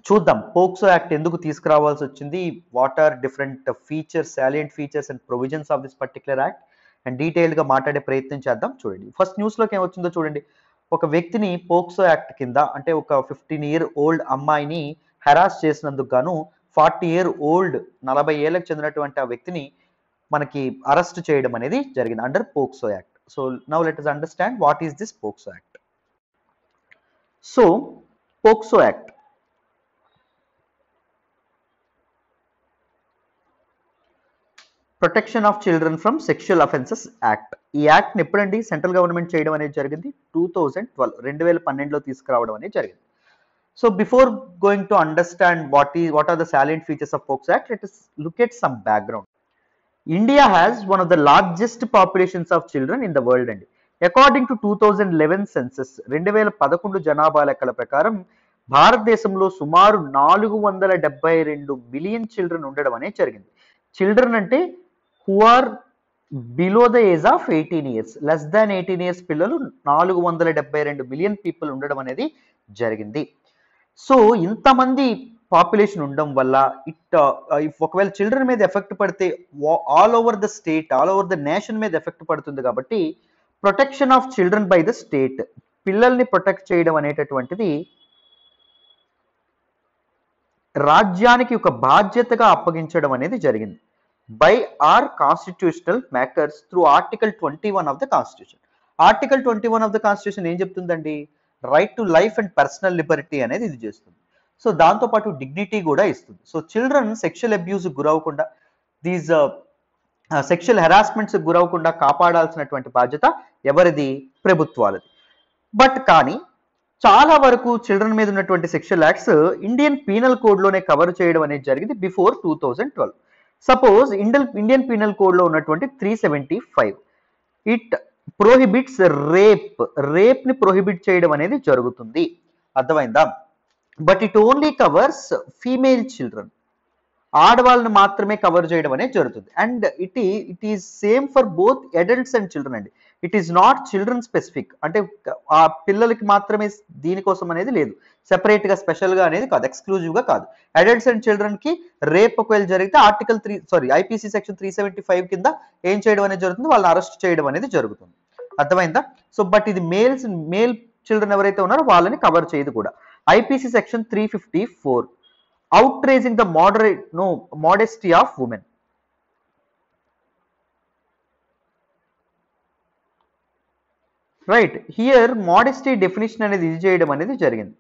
చూద్దాం పోక్సో యాక్ట్ ఎందుకు తీసుకురావాల్సి వచ్చింది, what are different features, salient features and provisions of this particular act and డీటెయిల్గా మాట్లాడే ప్రయత్నం చేద్దాం. చూడండి ఫస్ట్ న్యూస్లోకి ఏమొచ్చిందో చూడండి. ఒక వ్యక్తిని పోక్సో యాక్ట్ కింద, అంటే ఒక 15-year-old అమ్మాయిని హెరాస్ చేసినందుకు గాను 40-year-old 40 ఏళ్ళకి చెందినటువంటి ఆ వ్యక్తిని మనకి అరెస్ట్ చేయడం అనేది జరిగింది under POCSO act. So now let us understand what is this POCSO act. So POCSO act protection of children from sexual offences act. ఈ యాక్ట్ని ఎప్పుడండి సెంట్రల్ గవర్నమెంట్ చేయడం అనేది జరిగింది? 2012లో తీసుకురావడం అనేది జరిగింది. So before going to understand what are the salient features of POCSO act, let us look at some background. India has one of the largest populations of children in the world అండి. According to 2011 census, 2011 జనాభా లెక్కల ప్రకారం భారతదేశంలో సుమారు 472 million children ఉండడం అనేది జరిగింది. Children అంటే who are below the age of 18 years, less than 18 years పిల్లలు 472 మిలియన్ పీపుల్ ఉండడం అనేది జరిగింది. సో ఇంతమంది పాపులేషన్ ఉండడం వల్ల ఒకవేళ చిల్డ్రన్ మీద ఎఫెక్ట్ పడితే all over the state, all over the nation మీద ఎఫెక్ట్ పడుతుంది. కాబట్టి protection of children by the state, పిల్లల్ని ప్రొటెక్ట్ చేయడం అనేటటువంటిది రాజ్యానికి ఒక బాధ్యతగా అప్పగించడం అనేది జరిగింది by our constitutional makers through Article 21 of the Constitution. Article 21 of the Constitution ఏం చెప్తుందండి? Right to life and personal liberty అనేది ఇది చేస్తుంది. సో దాంతోపాటు డిగ్నిటీ కూడా ఇస్తుంది. సో చిల్డ్రన్ సెక్షువల్ అబ్యూస్ గురవకుండా, దీస్ సెక్షువల్ హెరాస్మెంట్స్ గురవకుండా కాపాడాల్సినటువంటి బాధ్యత ఎవరిది? ప్రభుత్వాలది. బట్ కానీ చాలా వరకు చిల్డ్రన్ మీద ఉన్నటువంటి సెక్షువల్ యాక్ట్స్ ఇండియన్ పీనల్ కోడ్లోనే కవర్ చేయడం అనేది జరిగింది బిఫోర్ 2012. సపోజ్ ఇండియన్ పీనల్ కోడ్లో ఉన్నటువంటి 375 ఇట్ ప్రొహిబిట్స్ రేప్ని ప్రొహిబిట్ చేయడం అనేది జరుగుతుంది. అర్థమైందా? But it only covers female children, ఆడవాళ్ళని మాత్రమే కవర్ చేయడం అనేది జరుగుతుంది. And it is same for both adults and children అండి. It is not children specific, అంటే ఆ పిల్లలకి మాత్రమే దీనికోసం అనేది లేదు, సెపరేట్గా స్పెషల్గా అనేది కాదు, ఎక్స్క్లూజివ్గా కాదు. అడల్ట్స్ అండ్ చిల్డ్రన్కి రేప్ ఒకవేళ జరిగితే ఐపీసీ సెక్షన్ 375 కింద ఏం చేయడం అనేది జరుగుతుంది? వాళ్ళని అరెస్ట్ చేయడం అనేది జరుగుతుంది. అర్థమైందా? సో బట్ ఇది మేల్ చిల్డ్రన్ ఎవరైతే ఉన్నారో వాళ్ళని కవర్ చేయదు కూడా. IPC section 354 outraging the modesty of women. Right, here modesty definition అనేది ఇది చేయడం అనేది జరిగింది.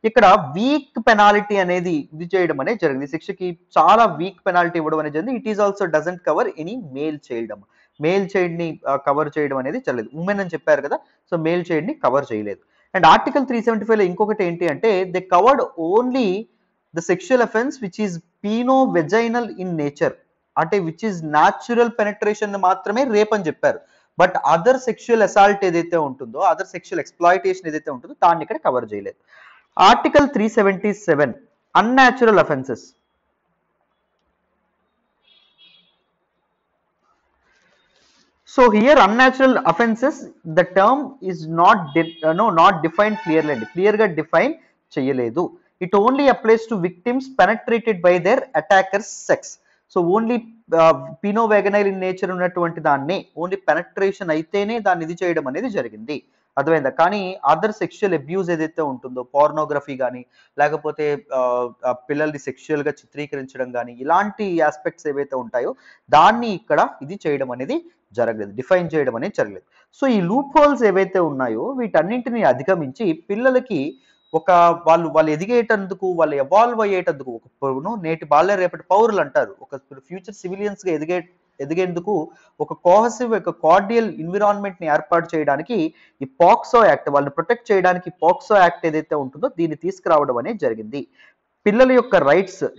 ఇక్కడ వీక్ పెనాల్టీ అనేది ఇది చేయడం అనేది జరిగింది. శిక్షకి చాలా వీక్ పెనాల్టీ ఇవ్వడం అనేది జరిగింది. It is also doesn't cover any male child. Male child ని కవర్ చేయడం అనేది జరగలేదు. ఉమెన్ అని చెప్పారు కదా, సో మేల్ చైల్డ్ ని కవర్ చేయలేదు. అండ్ ఆర్టికల్ 375 లో ఇంకొకటి ఏంటి అంటే they covered only the sexual offence which is penovaginal in nature, అంటే విచ్ ఈస్ న్యాచురల్ పెనట్రేషన్ మాత్రమే రేప్ అని చెప్పారు. బట్ అదర్ సెక్షువల్ అసాల్ట్ ఏదైతే ఉంటుందో, అదర్ సెక్షువల్ ఎక్స్ప్లాయిటేషన్ ఏదైతే ఉంటుందో దాన్ని ఇక్కడ కవర్ చేయలేదు. Article 377 unnatural offences. So here unnatural offenses, the term is not defined clearly. Clear గా define చేయలేదు. It only applies to victims penetrated by their attacker's sex. So only pinovaginal in nature ఉన్నటువంటి దాన్ని only penetration అయితేనే దాన్ని ఇది చేయడం అనేది జరిగింది. అర్థమైందా? కానీ అదర్ సెక్షువల్ అబ్యూజ్ ఏదైతే ఉంటుందో, పోర్నోగ్రఫీ కానీ, లేకపోతే పిల్లల్ని సెక్షువల్ గా చిత్రీకరించడం కానీ, ఇలాంటి ఆస్పెక్ట్స్ ఏవైతే ఉంటాయో దాన్ని ఇక్కడ ఇది చేయడం అనేది జరగలేదు, డిఫైన్ చేయడం అనేది జరగలేదు. సో ఈ లూప్ హోల్స్ ఏవైతే ఉన్నాయో వీటన్నింటిని అధిగమించి పిల్లలకి ఒక వాళ్ళు ఎదిగేటందుకు, వాళ్ళు ఎవాల్వ్ అయ్యేటందుకు, ఒక నేటి బాల్య రేపటి పౌరులు అంటారు, ఒక ఫ్యూచర్ సివిలియన్స్ గా ఎదిగేందుకు ఒక కోహసివ్, ఒక కార్డియల్ ఎన్విరాన్మెంట్ ని ఏర్పాటు చేయడానికి ఈ పాక్సో యాక్ట్, వాళ్ళని ప్రొటెక్ట్ చేయడానికి పాక్సో యాక్ట్ ఏదైతే ఉంటుందో దీన్ని తీసుకురావడం అనేది జరిగింది. పిల్లల యొక్క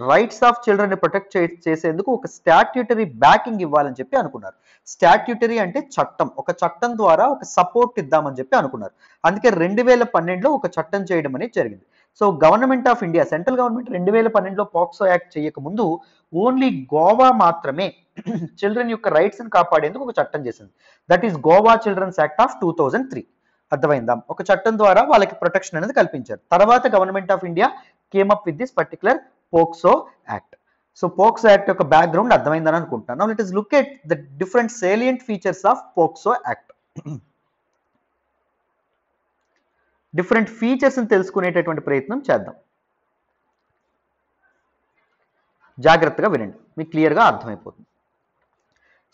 రైట్స్ ఆఫ్ చిల్డ్రన్ ని ప్రొటెక్ట్ చేసేందుకు ఒక స్టాట్యూటరీ బ్యాకింగ్ ఇవ్వాలని చెప్పి అనుకున్నారు. స్టాట్యూటరీ అంటే చట్టం, ఒక చట్టం ద్వారా ఒక సపోర్ట్ ఇద్దామని చెప్పి అనుకున్నారు. అందుకే 2012లో ఒక చట్టం చేయడం అనేది జరిగింది. So government of India, central government 2012లో పాక్సో యాక్ట్ చేయక ముందు ఓన్లీ గోవా మాత్రమే చిల్డ్రన్ యొక్క రైట్స్ ని కాపాడేందుకు ఒక చట్టం చేసింది. That is Goa children's act of 2003. అర్థమైందా? ఒక చట్టం ద్వారా వాళ్ళకి ప్రొటెక్షన్ అనేది కల్పించారు. తర్వాత government of India came up with this particular POCSO act. So POCSO act యొక్క బ్యాక్గ్రౌండ్ అర్థమైందని అనుకుంటున్నాను. Now let us look at the different salient features of POCSO act. Different features ని తెలుసుకునేటటువంటి ప్రయత్నం చేద్దాం. జాగ్రత్తగా వినండి, మీకు క్లియర్ గా అర్థమైపోతుంది.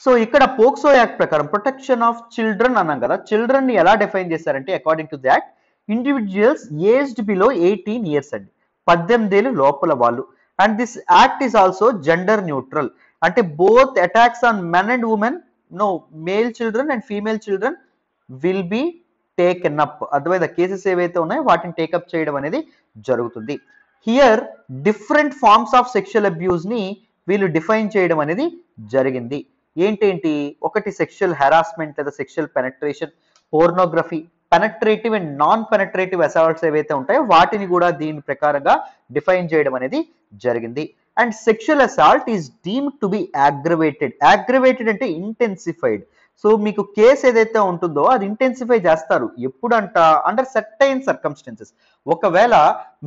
సో ఇక్కడ పోక్సో యాక్ట్ ప్రకారం ప్రొటెక్షన్ ఆఫ్ చిల్డ్రన్ అన్నాం కదా, చిల్డ్రన్ ని ఎలా డిఫైన్ చేశారంటే according to the act, individuals aged below 18 years అండి, 18 ఏళ్ళు లోపల వాళ్ళు. And this act is also gender neutral, అంటే both attacks on men and women, no male children and female children will be taken up. అర్థమైందా? Cases ఏవైతే ఉన్నాయో వాటిని take up చేయడం అనేది జరుగుతుంది. Here different forms of sexual abuse ని వీళ్ళు డిఫైన్ చేయడం అనేది జరిగింది. ఏంటేంటి? ఒకటి సెక్షువల్ హెరాస్మెంట్ లేదా sexual penetration, pornography, penetrative and non penetrative assaults ఏవైతే ఉంటాయో వాటిని కూడా దీని ప్రకారంగా డిఫైన్ చేయడం అనేది జరిగింది. And sexual assault is deemed to be aggravated. Aggravated అంటే ఇంటెన్సిఫైడ్. సో మీకు కేసు ఏదైతే ఉంటుందో అది ఇంటెన్సిఫై చేస్తారు. ఎప్పుడంట? Under certain circumstances. ఒకవేళ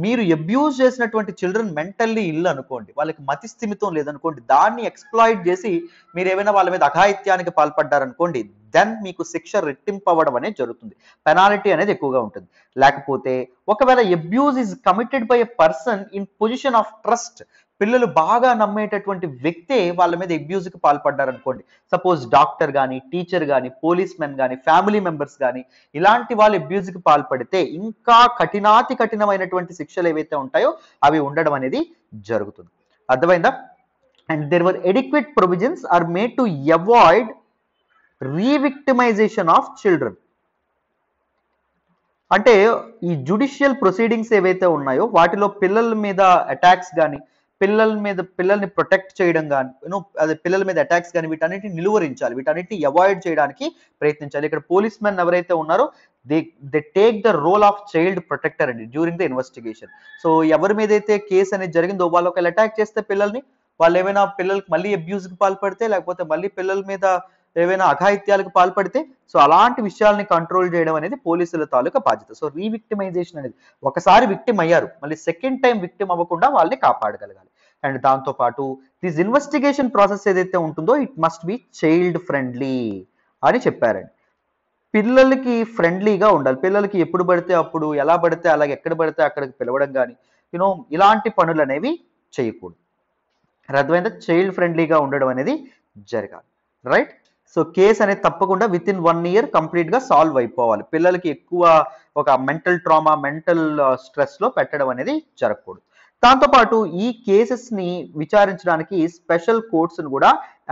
మీరు అబ్యూజ్ చేసినటువంటి చిల్డ్రన్ మెంటల్లీ ఇల్లు అనుకోండి, వాళ్ళకి మతి స్థిమితం లేదనుకోండి, దాన్ని ఎక్స్ప్లాయిట్ చేసి మీరు ఏమైనా వాళ్ళ మీద అఘాయిత్యానికి పాల్పడ్డారనుకోండి, దెన్ మీకు శిక్ష రెట్టింపవడం అనేది జరుగుతుంది, పెనాల్టీ అనేది ఎక్కువగా ఉంటుంది. లేకపోతే ఒకవేళ abuse is committed by a person in position of trust, పిల్లలు బాగా నమ్మేటటువంటి వ్యక్తే వాళ్ళ మీద అబ్యూజ్కి పాల్పడ్డారనుకోండి, సపోజ్ డాక్టర్ కానీ, టీచర్ కానీ, పోలీస్ మెన్ కానీ, ఫ్యామిలీ మెంబర్స్ కానీ, ఇలాంటి వాళ్ళు అబ్యూజ్కి పాల్పడితే ఇంకా కఠినమైనటువంటి శిక్షలు ఏవైతే ఉంటాయో అవి ఉండడం అనేది జరుగుతుంది. అర్థమైందా? And there were adequate provisions are made to avoid revictimization of children. అంటే ఈ జ్యుడిషియల్ ప్రొసీడింగ్స్ ఏవైతే ఉన్నాయో వాటిలో పిల్లల మీద అటాక్స్ కానీ, పిల్లల్ని ప్రొటెక్ట్ చేయడం కానీ, అదే పిల్లల మీద అటాక్స్ కానీ వీటన్నిటిని నిలువరించాలి, వీటన్నిటిని అవాయిడ్ చేయడానికి ప్రయత్నించాలి. ఇక్కడ పోలీస్ మెన్ ఎవరైతే ఉన్నారో they take the role of child protector అండి డ్యూరింగ్ ద ఇన్వెస్టిగేషన్. సో ఎవరి మీద అయితే కేసు అనేది జరిగిందో వాళ్ళు ఒకవేళ అటాక్ చేస్తే పిల్లల్ని, వాళ్ళు ఏమైనా పిల్లలకి మళ్ళీ అబ్యూజ్కి పాల్పడితే, లేకపోతే మళ్ళీ పిల్లల మీద ఏవైనా అఘాయిత్యాలకు పాల్పడితే, సో అలాంటి విషయాల్ని కంట్రోల్ చేయడం అనేది పోలీసుల తాలూకా బాధ్యత. సో రీవిక్టిమైజేషన్ అనేది, ఒకసారి విక్టిమ్ అయ్యారు, మళ్ళీ సెకండ్ టైం విక్టిమ్ అవ్వకుండా వాళ్ళని కాపాడగలగాలి. అండ్ దాంతో పాటు దిస్ ఇన్వెస్టిగేషన్ ప్రాసెస్ ఏదైతే ఉంటుందో it must be child friendly అని చెప్పారండి. పిల్లలకి ఫ్రెండ్లీగా ఉండాలి. పిల్లలకి ఎప్పుడు పడితే అప్పుడు, ఎలా పడితే అలాగే, ఎక్కడ పడితే అక్కడికి పిలవడం కానీ, ఇలాంటి పనులు అనేవి చేయకూడదు. అర్థమైందా? చైల్డ్ ఫ్రెండ్లీగా ఉండడం అనేది జరగాలి. రైట్? సో కేసు అనేది తప్పకుండా విత్ ఇన్ 1 year కంప్లీట్ గా సాల్వ్ అయిపోవాలి. పిల్లలకి ఎక్కువ ఒక మెంటల్ ట్రామా, మెంటల్ స్ట్రెస్ లో పెట్టడం అనేది జరగకూడదు. దాంతోపాటు ఈ కేసెస్ ని విచారించడానికి స్పెషల్ కోర్ట్స్ ను కూడా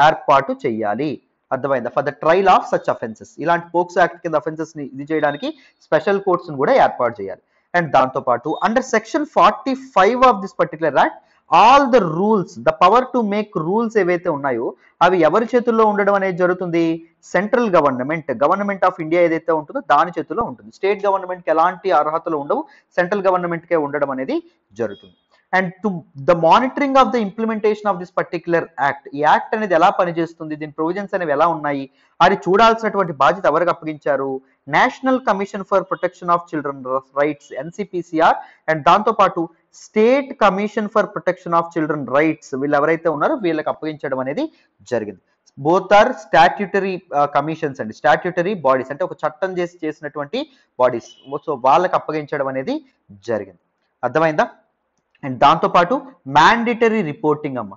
ఏర్పాటు చేయాలి. అర్థమైందా? For the trial of such offences, ఇలాంటి పోక్సో యాక్ట్ కింద అఫెన్సెస్ ని ఇది చేయడానికి స్పెషల్ కోర్ట్స్ ను కూడా ఏర్పాటు చేయాలి. అండ్ దాంతోపాటు under section 45 of this particular act, all the rules, the power to make rules ఏవైతే ఉన్నాయో అవి ఎవరి చేతుల్లో ఉండడం అనేది జరుగుతుంది? సెంట్రల్ గవర్నమెంట్ ఆఫ్ ఇండియా ఏదైతే ఉంటుందో దాని చేతుల్లో ఉంటుంది. స్టేట్ గవర్నమెంట్కి ఎలాంటి అర్హతలు ఉండవు, సెంట్రల్ గవర్నమెంట్కే ఉండడం అనేది జరుగుతుంది. And to the monitoring of the implementation of this particular act, ఈ యాక్ట్ అనేది ఎలా పనిచేస్తుంది, దీని ప్రొవిజన్స్ అనేవి ఎలా ఉన్నాయి అది చూడాల్సినటువంటి బాధ్యత ఎవరికి అప్పగించారు? National commission for protection of children rights, NCPCR, and దాంతోపాటు state commission for protection of children rights, వీళ్ళు ఎవరైతే ఉన్నారో వీళ్ళకి అప్పగించడం అనేది జరిగింది. బోత్ ఆర్ స్టాట్యూటరీ కమిషన్స్ అండి, స్టాట్యూటరీ బాడీస్ అంటే ఒక చట్టం చేసినటువంటి బాడీస్. సో వాళ్ళకి అప్పగించడం అనేది జరిగింది. అర్థమైందా? అండ్ దాంతోపాటు మ్యాండేటరీ రిపోర్టింగ్ అమ్మ.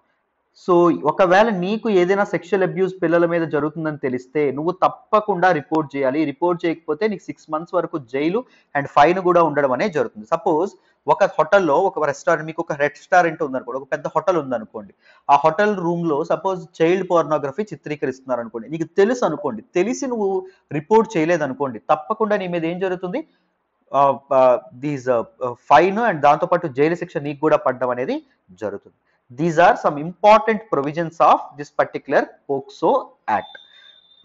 సో ఒకవేళ నీకు ఏదైనా సెక్షువల్ అబ్యూస్ పిల్లల మీద జరుగుతుందని తెలిస్తే నువ్వు తప్పకుండా రిపోర్ట్ చేయాలి. రిపోర్ట్ చేయకపోతే నీకు 6 months వరకు జైలు అండ్ ఫైన్ కూడా ఉండడం అనేది జరుగుతుంది. సపోజ్ ఒక హోటల్లో, ఒక రెస్టారెంట్, మీకు ఒక రెస్టారెంట్ ఉందనుకోండి, ఒక పెద్ద హోటల్ ఉందనుకోండి, ఆ హోటల్ రూమ్ లో సపోజ్ చైల్డ్ పోర్నోగ్రఫీ చిత్రీకరిస్తున్నారు అనుకోండి, నీకు తెలుసు అనుకోండి, తెలిసి నువ్వు రిపోర్ట్ చేయలేదు అనుకోండి, తప్పకుండా నీ మీద ఏం జరుగుతుంది, దీస్ ఫైన్ అండ్ దాంతోపాటు జైలు శిక్ష నీకు కూడా పడడం అనేది జరుగుతుంది. These are some important provisions of this particular POCSO Act.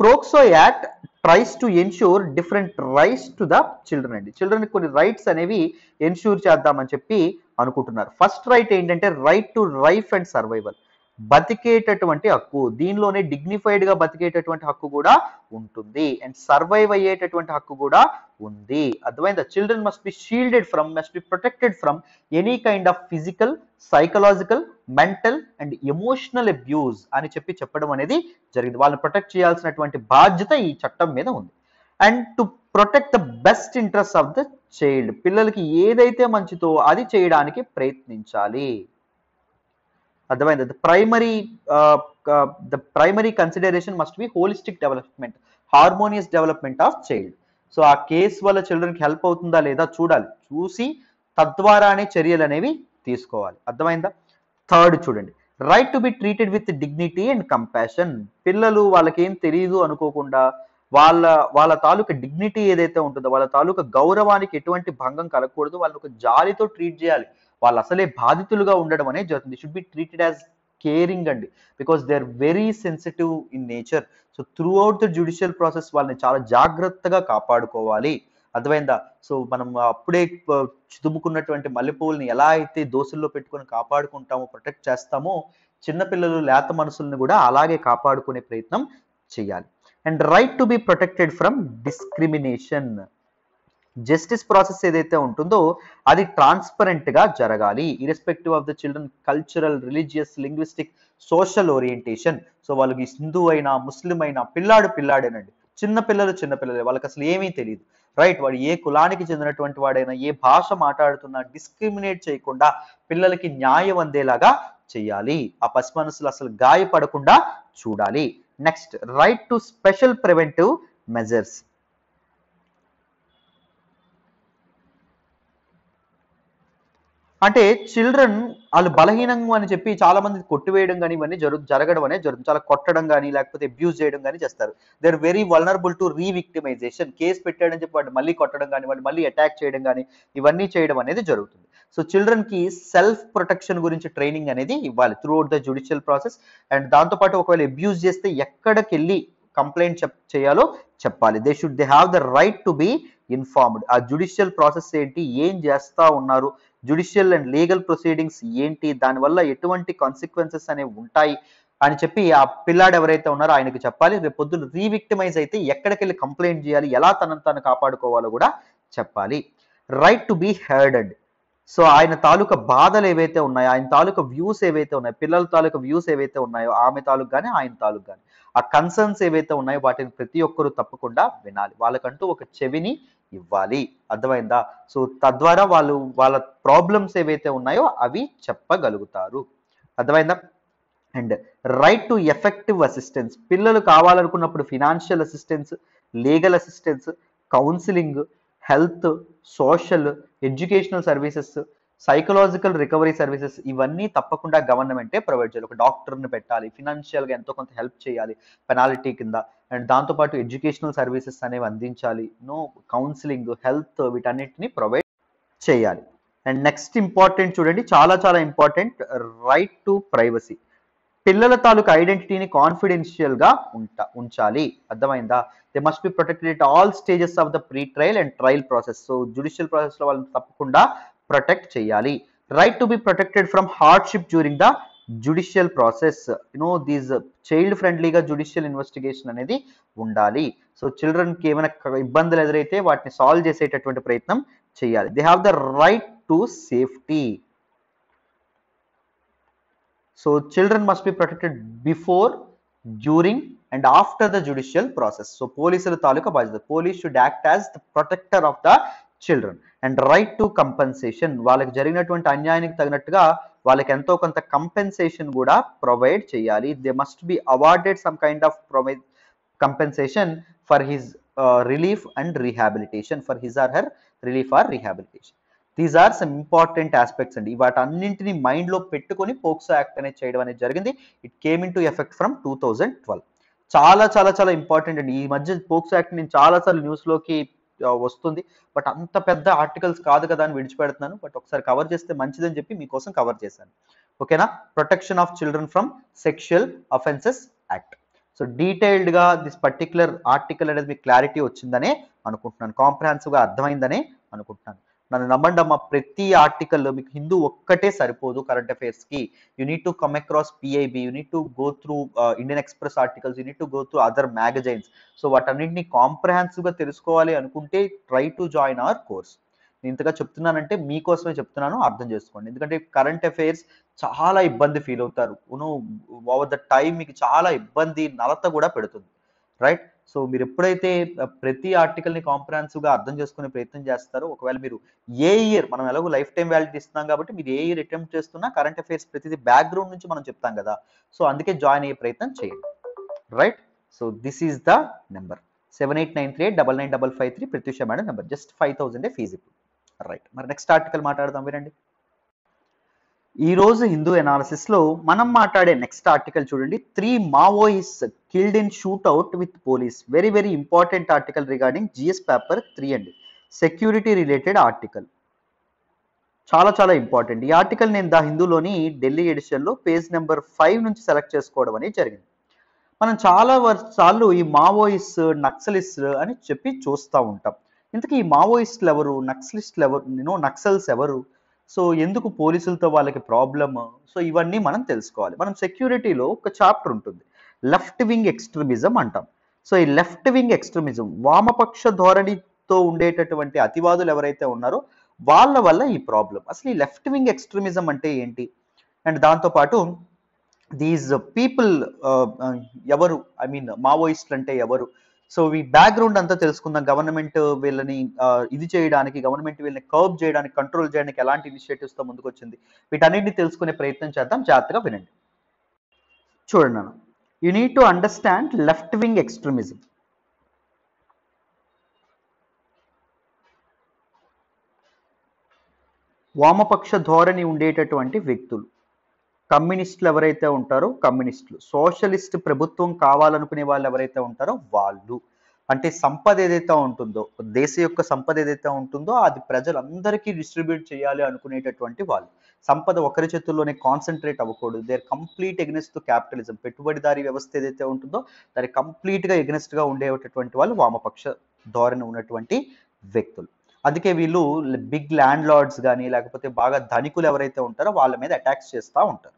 POCSO Act tries to ensure different rights to the children అండి. చిల్డ్రన్ కొన్ని రైట్స్ అనేవి ఎన్ష్యూర్ చేద్దామని చెప్పి అనుకుంటున్నారు. ఫస్ట్ రైట్ ఏంటంటే right to life and survival, బతికేటటువంటి హక్కు. దీనిలోనే డిగ్నిఫైడ్ గా బతికేటటువంటి హక్కు కూడా ఉంటుంది అండ్ సర్వైవ్ అయ్యేటటువంటి హక్కు కూడా ఉంది. అర్థమైందా? Children must be shielded from, must be protected from any kind of physical, psychological, mental and emotional abuse అని చెప్పడం అనేది జరిగింది. వాళ్ళని ప్రొటెక్ట్ చేయాల్సినటువంటి బాధ్యత ఈ చట్టం మీద ఉంది. And to protect the best interest of the child, పిల్లలకి ఏదైతే మంచితో అది చేయడానికి ప్రయత్నించాలి. అర్థమైంది? The primary consideration must be holistic development, harmonious development of child. So ఆ కేసు వల్ల చిల్డ్రన్కి హెల్ప్ అవుతుందా లేదా చూడాలి, చూసి తద్వారానే చర్యలు అనేవి తీసుకోవాలి. అర్థమైందా? థర్డ్ చూడండి, right to be treated with dignity and compassion. పిల్లలు వాళ్ళకి ఏం తెలియదు అనుకోకుండా వాళ్ళ తాలూకా డిగ్నిటీ ఏదైతే ఉంటుందో, వాళ్ళ తాలూకా గౌరవానికి ఎటువంటి భంగం కలగకూడదు, వాళ్ళని ఒక జాలితో ట్రీట్ చేయాలి. వాళ్ళు అసలే బాధితులుగా ఉండడం అనేది జరుగుతుంది. Should be treated as caring అండి, because they are very sensitive in nature. So throughout the judicial process వాళ్ళని చాలా జాగ్రత్తగా కాపాడుకోవాలి. అర్థమైందా? సో మనం అప్పుడే చిదుముకున్నటువంటి మల్లెపూలని ఎలా అయితే దోసుల్లో పెట్టుకొని కాపాడుకుంటామో, ప్రొటెక్ట్ చేస్తామో, చిన్నపిల్లలు లేత మనసుల్ని కూడా అలాగే కాపాడుకునే ప్రయత్నం చేయాలి. And right to be protected from discrimination. Justice process ఏదైతే ఉంటుందో అది ట్రాన్స్పరెంట్ గా జరగాలి, irrespective of the children cultural, religious, linguistic, social orientation. So వాళ్ళకి హిందూ అయినా ముస్లిం అయినా పిల్లాడేనండి, చిన్నపిల్లలే, వాళ్ళకి అసలు ఏమీ తెలియదు. రైట్, వాడు ఏ కులానికి చెందినటువంటి వాడైనా, ఏ భాష మాట్లాడుతున్నా డిస్క్రిమినేట్ చేయకుండా పిల్లలకి న్యాయం అందేలాగా చేయాలి. ఆ పసి మనసులు అసలు గాయపడకుండా చూడాలి. Next, right to special preventive measures. అంటే చిల్డ్రన్ వాళ్ళు బలహీనంగా అని చెప్పి చాలా మంది కొట్టివేయడం కానీ ఇవన్నీ జరగడం అనేది జరుగుతుంది. చాలా కొట్టడం కానీ లేకపోతే అబ్యూజ్ చేయడం కానీ చేస్తారు. They are very vulnerable to revictimization. Case పెట్టాడని చెప్పి వాడు మళ్ళీ కొట్టడం కానీ, వాడు మళ్ళీ అటాక్ చేయడం కానీ ఇవన్నీ చేయడం అనేది జరుగుతుంది. సో చిల్డ్రన్ కి సెల్ఫ్ ప్రొటెక్షన్ గురించి ట్రైనింగ్ అనేది ఇవ్వాలి through out the judicial process. And దాంతోపాటు ఒకవేళ అబ్యూజ్ చేస్తే ఎక్కడికి వెళ్ళి కంప్లైంట్ చేయాలో చెప్పాలి. They have the right to be informed. ఆ జ్యుడిషియల్ ప్రాసెస్ ఏంటి, ఏం చేస్తా ఉన్నారు, జ్యుడిషియల్ అండ్ లీగల్ ప్రొసీడింగ్స్ ఏంటి, దానివల్ల ఎటువంటి కాన్సిక్వెన్సెస్ అనేవి ఉంటాయి అని చెప్పి ఆ పిల్లాడు ఎవరైతే ఉన్నారో ఆయనకి చెప్పాలి. రేపు పొద్దున్న రీవిక్టిమైజ్ అయితే ఎక్కడికి వెళ్ళి కంప్లైంట్ చేయాలి, ఎలా తను కాపాడుకోవాలో కూడా చెప్పాలి. Right to be heard. So ఆయన తాలూకా బాధలు ఏవైతే ఉన్నాయో, ఆయన తాలూకా వ్యూస్ ఏవైతే ఉన్నాయో, పిల్లల తాలూకా వ్యూస్ ఏవైతే ఉన్నాయో, ఆమె తాలూకు కానీ ఆయన తాలూకు కానీ ఆ కన్సర్న్స్ ఏవైతే ఉన్నాయో వాటిని ప్రతి ఒక్కరూ తప్పకుండా వినాలి. వాళ్ళకంటూ ఒక చెవిని ఇవ్వాలి. అర్థమైందా? సో తద్వారా వాళ్ళ ప్రాబ్లమ్స్ ఏవైతే ఉన్నాయో అవి చెప్పగలుగుతారు. అర్థమైందా? And right to effective assistance. పిల్లలు కావాలనుకున్నప్పుడు financial assistance, legal assistance, counselling, health, social, educational services, psychological recovery services ఇవన్నీ తప్పకుండా గవర్నమెంటే ప్రొవైడ్ చేయాలి. ఒక డాక్టర్ని పెట్టాలి, ఫినాన్షియల్గా ఎంతో కొంత హెల్ప్ చేయాలి పెనాల్టీ కింద. అండ్ దాంతోపాటు ఎడ్యుకేషనల్ సర్వీసెస్ అనేవి అందించాలి. కౌన్సిలింగ్, హెల్త్ వీటన్నిటిని ప్రొవైడ్ చేయాలి. అండ్ నెక్స్ట్ ఇంపార్టెంట్ చూడండి, చాలా చాలా ఇంపార్టెంట్, రైట్ టు ప్రైవసీ. పిల్లల తాలూకు ఐడెంటిటీని కాన్ఫిడెన్షియల్ గా ఉంచాలి. అర్థమైందా? They must be protected at all stages of the pre trial and trial process. So judicial process లో వాళ్ళని తప్పకుండా ప్రొటెక్ట్ చేయాలి. Right to be protected from hardship during the judicial process. These child ఫ్రెండ్లీగా judicial investigation అనేది ఉండాలి. So children కి ఏమైనా ఇబ్బందులు ఎదురైతే వాటిని సాల్వ్ చేసేటటువంటి ప్రయత్నం చేయాలి. They have the right to safety. So children must be protected before, during and after the judicial process. So పోలీసుల తాలూకా బాధ్యత. Police should act as the protector of the children and right to compensation. వాళ్ళకి జరిగినటువంటి అన్యాయానికి తగినట్టుగా వాళ్ళకి ఎంతో కొంత compensation కూడా ప్రొవైడ్ చేయాలి. They must be awarded some kind of compensation for his relief and rehabilitation, for his or her relief or rehabilitation. These are some important aspects అండి. వాటన్నింటిని మైండ్లో పెట్టుకొని పోక్సో యాక్ట్ అనేది చేయడం అనేది జరిగింది. It came in to effect from 2012. చాలా చాలా చాలా ఇంపార్టెంట్ అండి. ఈ మధ్య పోక్సో యాక్ట్ నేను చాలాసార్లు న్యూస్లోకి వస్తుంది, బట్ అంత పెద్ద ఆర్టికల్స్ కాదు కదా అని విడిచిపెడుతున్నాను. బట్ ఒకసారి కవర్ చేస్తే మంచిదని చెప్పి మీకోసం కవర్ చేశాను. ఓకేనా? Protection of children from sexual offences act. So డీటెయిల్డ్గా దిస్ పర్టికులర్ ఆర్టికల్ అనేది మీకు క్లారిటీ వచ్చిందనే అనుకుంటున్నాను, కాంప్రహెన్సివ్గా అర్థమైందనే అనుకుంటున్నాను. నన్ను నమ్మండి అమ్మా, ప్రతి ఆర్టికల్లో మీకు హిందూ ఒక్కటే సరిపోదు కరెంట్ అఫైర్స్కి. You need to come across PIB, you need to go through Indian Express articles, you need to go through other magazines. So వాటన్నింటినీ కాంప్రహెన్సివ్గా తెలుసుకోవాలి అనుకుంటే try to join our course. నేను ఇంతగా చెప్తున్నానంటే మీకోసమే చెప్తున్నాను, అర్థం చేసుకోండి. ఎందుకంటే కరెంట్ అఫైర్స్ చాలా ఇబ్బంది ఫీల్ అవుతారు. ఓవర్ ద టైం మీకు చాలా ఇబ్బంది నలత కూడా పెడుతుంది, రైట్? సో మీరు ఎప్పుడైతే ప్రతి ఆర్టికల్ని కాంప్రహెన్సివ్గా అర్థం చేసుకునే ప్రయత్నం చేస్తారో, ఒకవేళ మీరు ఏ ఇయర్, మనం ఎలాగో లైఫ్ టైం వ్యాలిడిటీ ఇస్తున్నాం కాబట్టి మీరు ఏ ఇయర్ అటెంప్ట్ చేస్తున్నా కరెంట్ అఫైర్స్ ప్రతిదీ బ్యాక్గ్రౌండ్ నుంచి మనం చెప్తాం కదా, సో అందుకే జాయిన్ అయ్యే ప్రయత్నం చేయండి, right? So this is the number 7893899553 Pratyusha madam number. Just 5000 fees ఇప్పుడు, రైట్? మరి నెక్స్ట్ ఆర్టికల్ మాట్లాడదాం వినండి. ఈ రోజు హిందూ ఎనాలిసిస్ లో మనం మాట్లాడే నెక్స్ట్ ఆర్టికల్ చూడండి. 3 Maoist killed in shoot out with police. Very very important article regarding GS paper 3 అండి. సెక్యూరిటీ రిలేటెడ్ ఆర్టికల్, చాలా చాలా ఇంపార్టెంట్. ఈ ఆర్టికల్ నేను ద హిందూలోని ఢిల్లీ ఎడిషన్లో పేజ్ నెంబర్ 5 నుంచి సెలెక్ట్ చేసుకోవడం అనేది జరిగింది. మనం చాలా సార్లు ఈ మావోయిస్ట్ నక్సలిస్ట్ అని చెప్పి చూస్తూ ఉంటాం. ఇంతకీ ఈ మావోయిస్టులు ఎవరు, నక్సలిస్టులు ఎవరు, నక్సల్స్ ఎవరు, సో ఎందుకు పోలీసులతో వాళ్ళకి ప్రాబ్లమ్, సో ఇవన్నీ మనం తెలుసుకోవాలి. మనం సెక్యూరిటీలో ఒక చాప్టర్ ఉంటుంది, లెఫ్ట్ వింగ్ ఎక్స్ట్రీమిజం అంటాం. సో ఈ లెఫ్ట్ వింగ్ ఎక్స్ట్రీమిజం, వామపక్ష ధోరణితో ఉండేటటువంటి అతివాదులు ఎవరైతే ఉన్నారో వాళ్ళ వల్ల ఈ ప్రాబ్లం. అసలు ఈ లెఫ్ట్ వింగ్ ఎక్స్ట్రీమిజం అంటే ఏంటి, అండ్ దాంతోపాటు దీస్ పీపుల్ ఎవరు, ఐ మీన్ మావోయిస్టులు అంటే ఎవరు, సో ఈ బ్యాక్గ్రౌండ్ అంతా తెలుసుకుందాం. గవర్నమెంట్ వీళ్ళని ఇది చేయడానికి, గవర్నమెంట్ వీళ్ళని కర్బ్ చేయడానికి, కంట్రోల్ చేయడానికి ఎలాంటి ఇనిషియేటివ్స్తో ముందుకు వచ్చింది, వీటన్నిటిని తెలుసుకునే ప్రయత్నం చేద్దాం. జాగ్రత్తగా వినండి. చూడండి అన్న, you need to understand left wing extremism. వామపక్ష ధోరణి ఉండేటటువంటి వ్యక్తులు, కమ్యూనిస్టులు ఎవరైతే ఉంటారో కమ్యూనిస్టులు, సోషలిస్ట్ ప్రభుత్వం కావాలనుకునే వాళ్ళు ఎవరైతే ఉంటారో వాళ్ళు, అంటే సంపద ఏదైతే ఉంటుందో, దేశ యొక్క సంపద ఏదైతే ఉంటుందో అది ప్రజలందరికీ డిస్ట్రిబ్యూట్ చేయాలి అనుకునేటటువంటి వాళ్ళు. సంపద ఒకరి చేతుల్లోనే కాన్సన్ట్రేట్ అవ్వకూడదు. They are complete against to capitalism. పెట్టుబడిదారీ వ్యవస్థ ఏదైతే ఉంటుందో దానికి కంప్లీట్గా ఎగ్నెస్ట్గా ఉండేటటువంటి వాళ్ళు వామపక్ష ధోరణి ఉన్నటువంటి వ్యక్తులు. అందుకే వీళ్ళు బిగ్ ల్యాండ్ లార్డ్స్ కానీ లేకపోతే బాగా ధనికులు ఎవరైతే ఉంటారో వాళ్ళ మీద అటాక్స్ చేస్తూ ఉంటారు,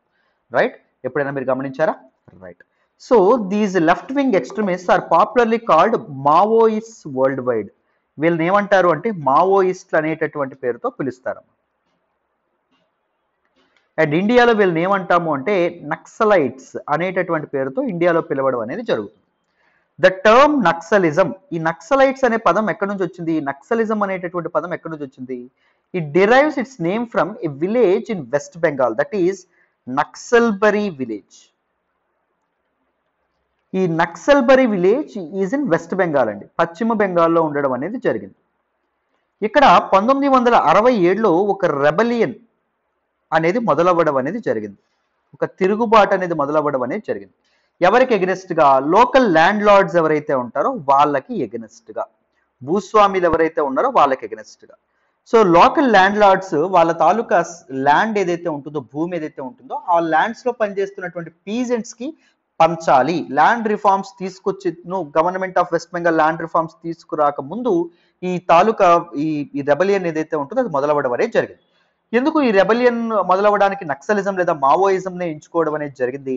రైట్? ఎప్పుడైనా మీరు గమనించారా? Right. So these left wing extremists are popularly called Maoist world wide. వీళ్ళని ఏమంటారు అంటే మావోయిస్టులు అనేటటువంటి పేరుతో పిలుస్తారు. అండ్ ఇండియాలో వీళ్ళని ఏమంటాము అంటే నక్సలైట్స్ అనేటటువంటి పేరుతో ఇండియాలో పిలవడం అనేది జరుగుతుంది. ద టర్మ్ నక్సలిజం, ఈ నక్సలైట్స్ అనే పదం ఎక్కడి నుంచి వచ్చింది, నక్సలిజం అనేటటువంటి పదం ఎక్కడి నుంచి వచ్చింది? It derives its name from a village in West Bengal, that is Naxalbari village. ఈ Naxalbari village is in West Bengal అండి, పశ్చిమ బెంగాల్లో ఉండడం అనేది జరిగింది. ఇక్కడ 1967లో ఒక రెబలియన్ అనేది మొదలవ్వడం అనేది జరిగింది, ఒక తిరుగుబాటు అనేది మొదలవ్వడం అనేది జరిగింది. ఎవరికి ఎగనెస్ట్గా? లోకల్ ల్యాండ్ లార్డ్స్ ఎవరైతే ఉంటారో వాళ్ళకి ఎగనెస్ట్గా, భూస్వాములు ఎవరైతే ఉన్నారో వాళ్ళకి ఎగనెస్ట్గా. సో లోకల్ ల్యాండ్ లార్డ్స్ వాళ్ళ తాలూకా ల్యాండ్ ఏదైతే ఉంటుందో, భూమి ఏదైతే ఉంటుందో ఆ ల్యాండ్స్లో పనిచేస్తున్నటువంటి పీజెంట్స్కి పంచాలి. ల్యాండ్ రిఫార్మ్స్ తీసుకొచ్చి, government of West Bengal land reforms తీసుకురాక ముందు ఈ తాలూకా ఈ రెబలియన్ ఏదైతే ఉంటుందో అది మొదలవ్వడం అనేది జరిగింది. ఎందుకు ఈ రెబలియన్ మొదలవ్వడానికి నక్సలిజం లేదా మావోయిజంనే ఎంచుకోవడం అనేది జరిగింది?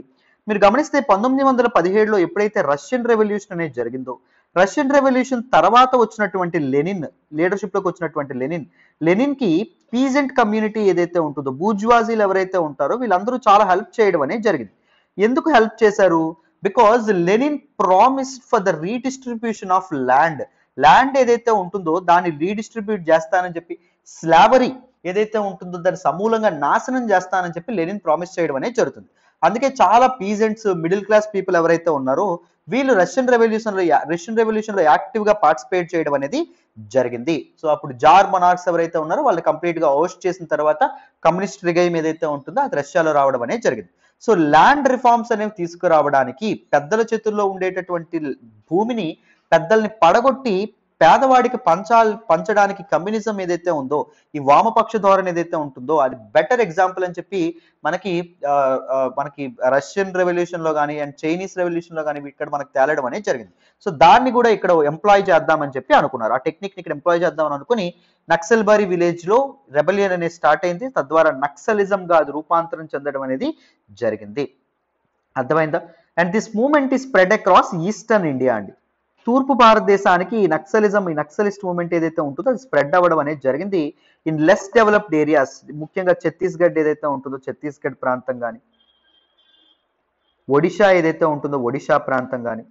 మీరు గమనిస్తే 1917లో ఎప్పుడైతే రష్యన్ రెవల్యూషన్ అనేది జరిగిందో, రష్యన్ రెవల్యూషన్ తర్వాత వచ్చినటువంటి లెనిన్, లీడర్షిప్లోకి వచ్చినటువంటి లెనిన్కి పీజెంట్ కమ్యూనిటీ ఏదైతే ఉంటుందో, బూర్జువాజీలు ఎవరైతే ఉంటారో వీళ్ళందరూ చాలా హెల్ప్ చేయడం అనేది జరిగింది. ఎందుకు హెల్ప్ చేశారు? Because Lenin promised for the redistribution of land ఏదైతే ఉంటుందో దాన్ని రీడిస్ట్రిబ్యూట్ చేస్తానని చెప్పి, స్లావరీ ఏదైతే ఉంటుందో దాన్ని సమూలంగా నాశనం చేస్తానని చెప్పి లెనిన్ ప్రామిస్ చేయడం అనేది జరుగుతుంది. అందుకే చాలా పీజెంట్స్, మిడిల్ క్లాస్ పీపుల్ ఎవరైతే ఉన్నారో వీళ్ళు రష్యన్ రెవల్యూషన్ లో యాక్టివ్ గా పార్టిసిపేట్ చేయడం అనేది జరిగింది. సో అప్పుడు జార్ మొనార్క్స్ ఎవరైతే ఉన్నారో వాళ్ళు కంప్లీట్ గా ఓస్ట్ చేసిన తర్వాత కమ్యూనిస్ట్ రిగైమ్ ఏదైతే ఉంటుందో అది రష్యాలో రావడం అనేది జరిగింది. సో ల్యాండ్ రిఫార్మ్స్ అనేవి తీసుకురావడానికి పెద్దల చేతుల్లో ఉండేటటువంటి భూమిని పెద్దల్ని పడగొట్టి పేదవాడికి పంచడానికి కమ్యూనిజం ఏదైతే ఉందో, ఈ వామపక్ష ధోరణి ఏదైతే ఉంటుందో అది బెటర్ ఎగ్జాంపుల్ అని చెప్పి మనకి రష్యన్ రెవల్యూషన్ లో కానీ అండ్ చైనీస్ రెవల్యూషన్ లో కానీ ఇక్కడ మనకు తేలడం అనేది జరిగింది. సో దాన్ని కూడా ఇక్కడ ఎంప్లాయ్ చేద్దామని చెప్పి అనుకున్నారు. ఆ టెక్నిక్ ని ఇక్కడ ఎంప్లాయ్ చేద్దామని అనుకుని నక్సల్బారీ విలేజ్ లో రెబలియన్ అనేది స్టార్ట్ అయింది. తద్వారా నక్సలిజం గా అది రూపాంతరం చెందడం అనేది జరిగింది. అర్థమైందా? అండ్ దిస్ మూవ్మెంట్ ఈ స్ప్రెడ్ అక్రాస్ ఈస్టర్న్ ఇండియా అండి. తూర్పు భారతదేశానికి ఈ నక్సలిస్ట్ మూవ్మెంట్ ఏదైతే ఉంటుందో అది స్ప్రెడ్ అవ్వడం అనేది జరిగింది ఇన్ లెస్ డెవలప్డ్ ఏరియాస్. ముఖ్యంగా ఛత్తీస్గఢ్ ఏదైతే ఉంటుందో ఛత్తీస్గఢ్ ప్రాంతం కానీ, ఒడిషా ఏదైతే ఉంటుందో ఒడిషా ప్రాంతం కానీ,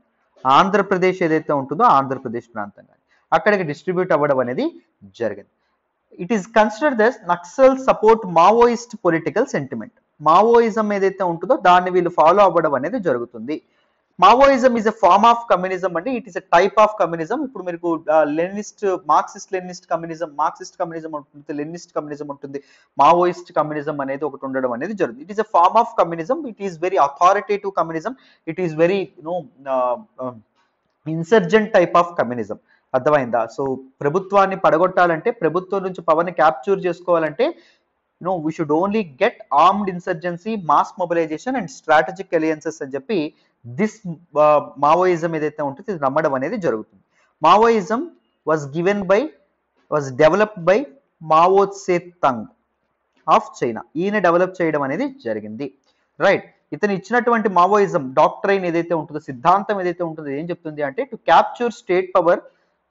ఆంధ్రప్రదేశ్ ఏదైతే ఉంటుందో ఆంధ్రప్రదేశ్ ప్రాంతం కానీ అక్కడికి డిస్ట్రిబ్యూట్ అవ్వడం అనేది జరిగింది. It is considered thus Naxal support Maoist political sentiment. Maoism ఏదైతే ఉంటుందో దాన్ని వీళ్ళు ఫాలో అవ్వడం అనేది జరుగుతుంది. Maoism is a form of communism అండి. It is a type of communism. ఇప్పుడు మీకు మార్క్సిస్ట్ లెనినిస్ట్ కమ్యూనిజం ఉంటుంది, లెనినిస్ట్ కమ్యూనిజం ఉంటుంది, మావోయిస్ట్ కమ్యూనిజం అనేది ఒకటి ఉండడం అనేది జరుగుతుంది. It is a form of communism. It is very authoritative communism. It is very insurgent type of communism. అర్థమైందా? సో ప్రభుత్వాన్ని పడగొట్టాలంటే, ప్రభుత్వం నుంచి పవర్ ని క్యాప్చర్ చేసుకోవాలంటే we should only get armed insurgency, mass mobilization and strategic alliances అని చెప్పి this Maoism ఏదైతే ఉంటుందో ఇది నమ్మడం అనేది జరుగుతుంది. Maoism was developed by Mao Tse Tung of China. ఈయన డెవలప్ చేయడం అనేది జరిగింది. రైట్. ఇతను ఇచ్చినటువంటి మావోయిజం డాక్ట్రైన్ ఏదైతే ఉంటుందో, సిద్ధాంతం ఏదైతే ఉంటుందో ఏం చెప్తుంది అంటే to capture state power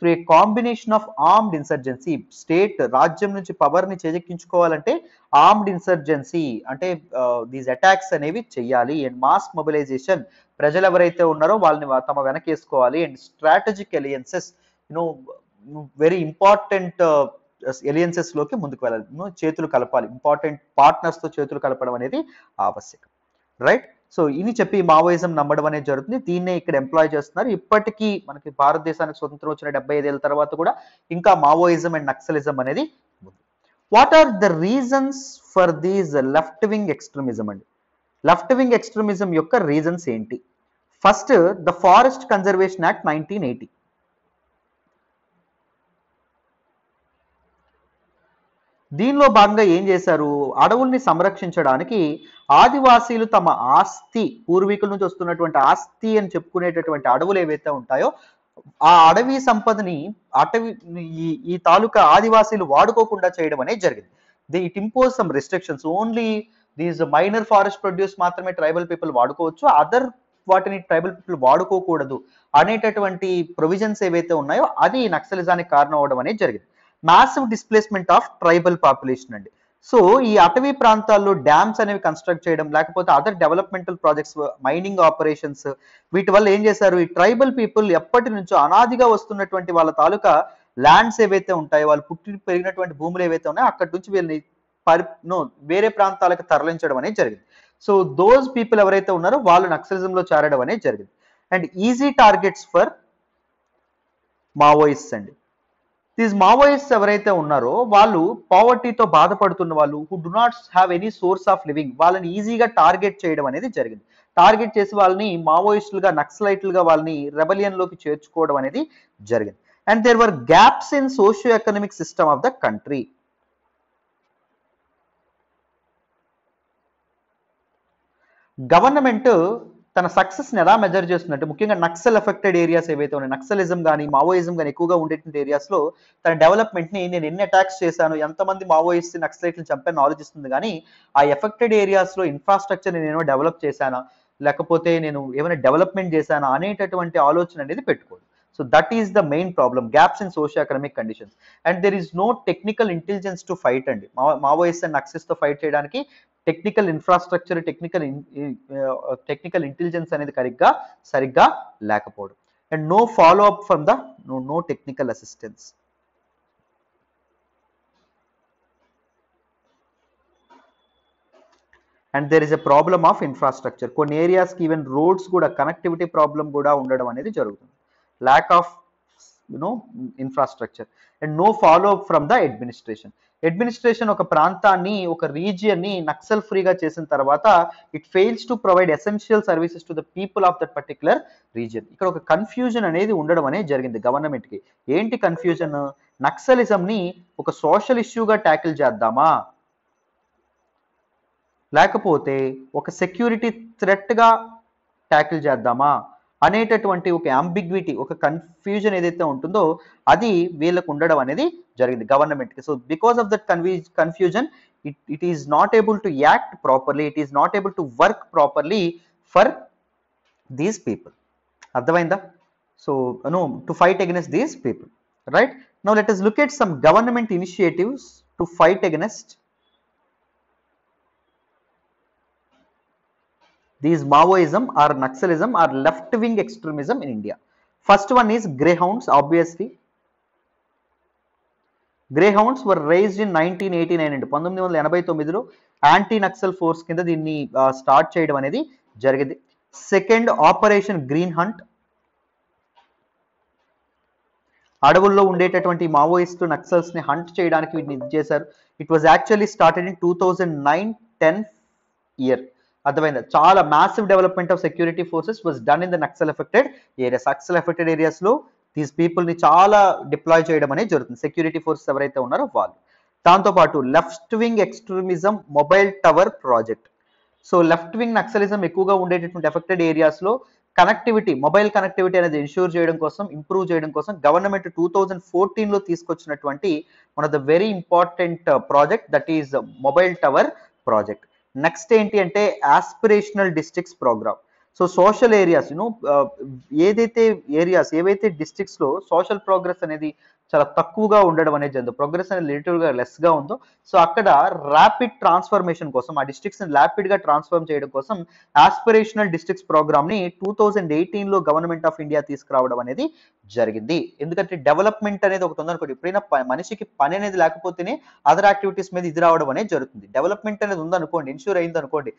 through a combination of armed insurgency. State రాజ్యం నుంచి పవర్ ని చేజెక్కించుకోవాలంటే ఆర్మ్డ్ ఇన్సర్జెన్సీ అంటే దీస్ అటాక్స్ అనేవి చెయ్యాలి. అండ్ మాస్ మొబిలైజేషన్, ప్రజలు ఎవరైతే ఉన్నారో వాళ్ళని తమ వెనకేసుకోవాలి. And strategic alliances, very important alliances లోకి ముందుకు వెళ్ళాలి, చేతులు కలపాలి. ఇంపార్టెంట్ పార్ట్నర్స్ తో చేతులు కలపడం అనేది ఆవశ్యకం. రైట్. సో ఇది చెప్పి మావోయిజం నమ్మడం అనేది జరుగుతుంది. దీన్నే ఇక్కడ ఎంప్లాయ్ చేస్తున్నారు. ఇప్పటికీ మనకి భారతదేశానికి స్వతంత్రం వచ్చిన 75 ఏళ్ళ తర్వాత కూడా ఇంకా మావోయిజం అండ్ నక్సలిజం అనేది ఉంది. What are the reasons for these left wing extremism అండి? లెఫ్ట్ వింగ్ ఎక్స్ట్రీమిజం యొక్క రీజన్స్ ఏంటి? First, the forest conservation act 1980. దీనిలో భాగంగా ఏం చేశారు? అడవుల్ని సంరక్షించడానికి ఆదివాసీలు తమ ఆస్తి, పూర్వీకుల నుంచి వస్తున్నటువంటి ఆస్తి అని చెప్పుకునేటటువంటి అడవులు ఏవైతే ఉంటాయో ఆ అడవి సంపదని ఈ తాలూకా ఆదివాసీలు వాడుకోకుండా చేయడం అనేది జరిగింది. It impose some restrictions. Only these minor forest produce మాత్రమే ట్రైబల్ పీపుల్ వాడుకోవచ్చు, అదర్ వాటిని ట్రైబల్ పీపుల్ వాడుకోకూడదు అనేటటువంటి ప్రొవిజన్స్ ఏవైతే ఉన్నాయో అది నక్సలిజానికి కారణం అవడం అనేది జరిగింది. Massive displacement of tribal population అండి. సో ఈ అటవీ ప్రాంతాల్లో డ్యామ్స్ అనేవి కన్స్ట్రక్ట్ చేయడం, లేకపోతే other developmental projects, mining operations, వీటి వల్ల ఏం చేశారు? ఈ ట్రైబల్ పీపుల్ ఎప్పటి నుంచో అనాదిగా వస్తున్నటువంటి వాళ్ళ తాలూకా ల్యాండ్స్ ఏవైతే ఉంటాయో, వాళ్ళు పుట్టి పెరిగినటువంటి భూములు ఏవైతే ఉన్నాయో అక్కడి నుంచి వీళ్ళని వేరే ప్రాంతాలకు తరలించడం అనేది జరిగింది. సో దోస్ పీపుల్ ఎవరైతే ఉన్నారో వాళ్ళు నక్సలిజంలో చేరడం అనేది జరిగింది. And easy targets for Maoist అండి. దీస్ మావోయిస్ట్ ఎవరైతే ఉన్నారో వాళ్ళు పావర్టీతో బాధపడుతున్న వాళ్ళు, హు do not have any source of living, వాళ్ళని ఈజీగా టార్గెట్ చేయడం అనేది జరిగింది. టార్గెట్ చేసి వాళ్ళని మావోయిస్టులుగా, నక్సలైట్లుగా వాళ్ళని రెబలియన్ లోకి చేర్చుకోవడం అనేది జరిగింది. And there were gaps in socio economic system of the country. Government తన సక్సెస్ ని ఎలా మెజర్ చేస్తుందంటే, ముఖ్యంగా నక్సల్ ఎఫెక్టెడ్ ఏరియాస్ ఏవైతే ఉన్నాయి, నక్సలిజం కానీ మావోయిజం కానీ ఎక్కువగా ఉండేటువంటి ఏరియాస్ లో తన డెవలప్మెంట్ ని నేను ఎన్ని అటాక్స్ చేశాను, ఎంతమంది మావోయిస్ట్ నక్సలైట్లు చంపాను ఆలోచిస్తుంది. కానీ ఆ ఎఫెక్టెడ్ ఏరియాస్ లో ఇన్ఫ్రాస్ట్రక్చర్ నేను డెవలప్ చేశానా, లేకపోతే నేను ఏమైనా డెవలప్మెంట్ చేశానా అనేటటువంటి ఆలోచన అనేది పెట్టుకోదు. So that is the main problem, gaps in socio-economic conditions. And there is no technical intelligence to fight and Maoists and Naxalists to fight cheyadaniki technical infrastructure technical intelligence అనేది సరిగ్గా లేకపోవడం and no follow up from the no technical assistance. And there is a problem of infrastructure, కొన్ని ఏరియాస్కి even roads కూడా connectivity problem కూడా ఉండడం అనేది జరుగుతుంది. Lack of infrastructure and no follow up from the administration ఒక ప్రాంతాన్ని ఒక రీజియన్ని నక్సల్ ఫ్రీగా చేసిన తర్వాత it fails to provide essential services to the people of that particular region. ఇక్కడ ఒక కన్ఫ్యూజన్ అనేది ఉండడం అనేది జరిగింది గవర్నమెంట్కి. ఏంటి కన్ఫ్యూజన్? నక్సలిజంని ఒక సోషల్ ఇష్యూగా ట్యాకిల్ చేద్దామా, లేకపోతే ఒక సెక్యూరిటీ థ్రెట్గా ట్యాకిల్ చేద్దామా అనేటటువంటి ఒక అంబిగ్విటీ, ఒక కన్ఫ్యూజన్ ఏదైతే ఉంటుందో అది వీళ్ళకు ఉండడం అనేది జరిగింది గవర్నమెంట్కి. So because of that confusion it is not able to act properly, it is not able to work properly for these people. అర్థమైందా? So to fight against these people, right? Now let us look at some government initiatives to fight against these Maoism or Naxalism or left-wing extremism in India. First one is Greyhounds, obviously. Greyhounds were raised in 1989 and 1989లో anti Naxal force కింద దీన్ని start చేయడం అనేది జరిగింది. Second, operation green hunt, అడవుల్లో ఉండేటటువంటి Maoist Naxals ని hunt చేయడానికి వీటిని ఇది చేశారు. It was actually started in 2009-10 year. అర్థమైందా? చాలా massive development of security forces was done in the Naxal affected areas. Naxal affected areas లో దీస్ పీపుల్ ని చాలా డిప్లాయ్ చేయడం అనేది జరుగుతుంది, సెక్యూరిటీ ఫోర్సెస్ ఎవరైతే ఉన్నారో వాళ్ళు. దాంతోపాటు left wing extremism mobile tower project. So left wing Naxalism ఎక్కువగా ఉండేటటువంటి ఎఫెక్టెడ్ ఏరియాస్ లో కనెక్టివిటీ, మొబైల్ కనెక్టివిటీ అనేది ఇన్షూర్ చేయడం కోసం, ఇంప్రూవ్ చేయడం కోసం గవర్నమెంట్ 2014లో తీసుకొచ్చినటువంటి one of the very important project that is mobile tower project. Next ఏంటి అంటే aspirational districts programme. So social areas ఏవైతే డిస్ట్రిక్ట్స్ లో సోషల్ ప్రోగ్రెస్ అనేది చాలా తక్కువగా ఉండడం అనేది జరిగింది, ప్రోగ్రెస్ అనేది రిలేటివ్గా లెస్ గా ఉందో, సో అక్కడ ర్యాపిడ్ ట్రాన్స్ఫర్మేషన్ కోసం, ఆ డిస్ట్రిక్ట్స్ ని ర్యాపిడ్ గా ట్రాన్స్ఫర్మ్ చేయడం కోసం ఆస్పిరేషనల్ డిస్ట్రిక్ట్స్ ప్రోగ్రామ్ ని 2018లో గవర్నమెంట్ ఆఫ్ ఇండియా తీసుకురావడం అనేది జరిగింది. ఎందుకంటే డెవలప్మెంట్ అనేది ఒకటి ఉందనుకోండి, ఎప్పుడైనా మనిషికి పని అనేది లేకపోతేనే అదర్ యాక్టివిటీస్ మీద ఇది రావడం అనేది జరుగుతుంది. డెవలప్మెంట్ అనేది ఉందనుకోండి, ఇన్షూర్ అయింది అనుకోండి,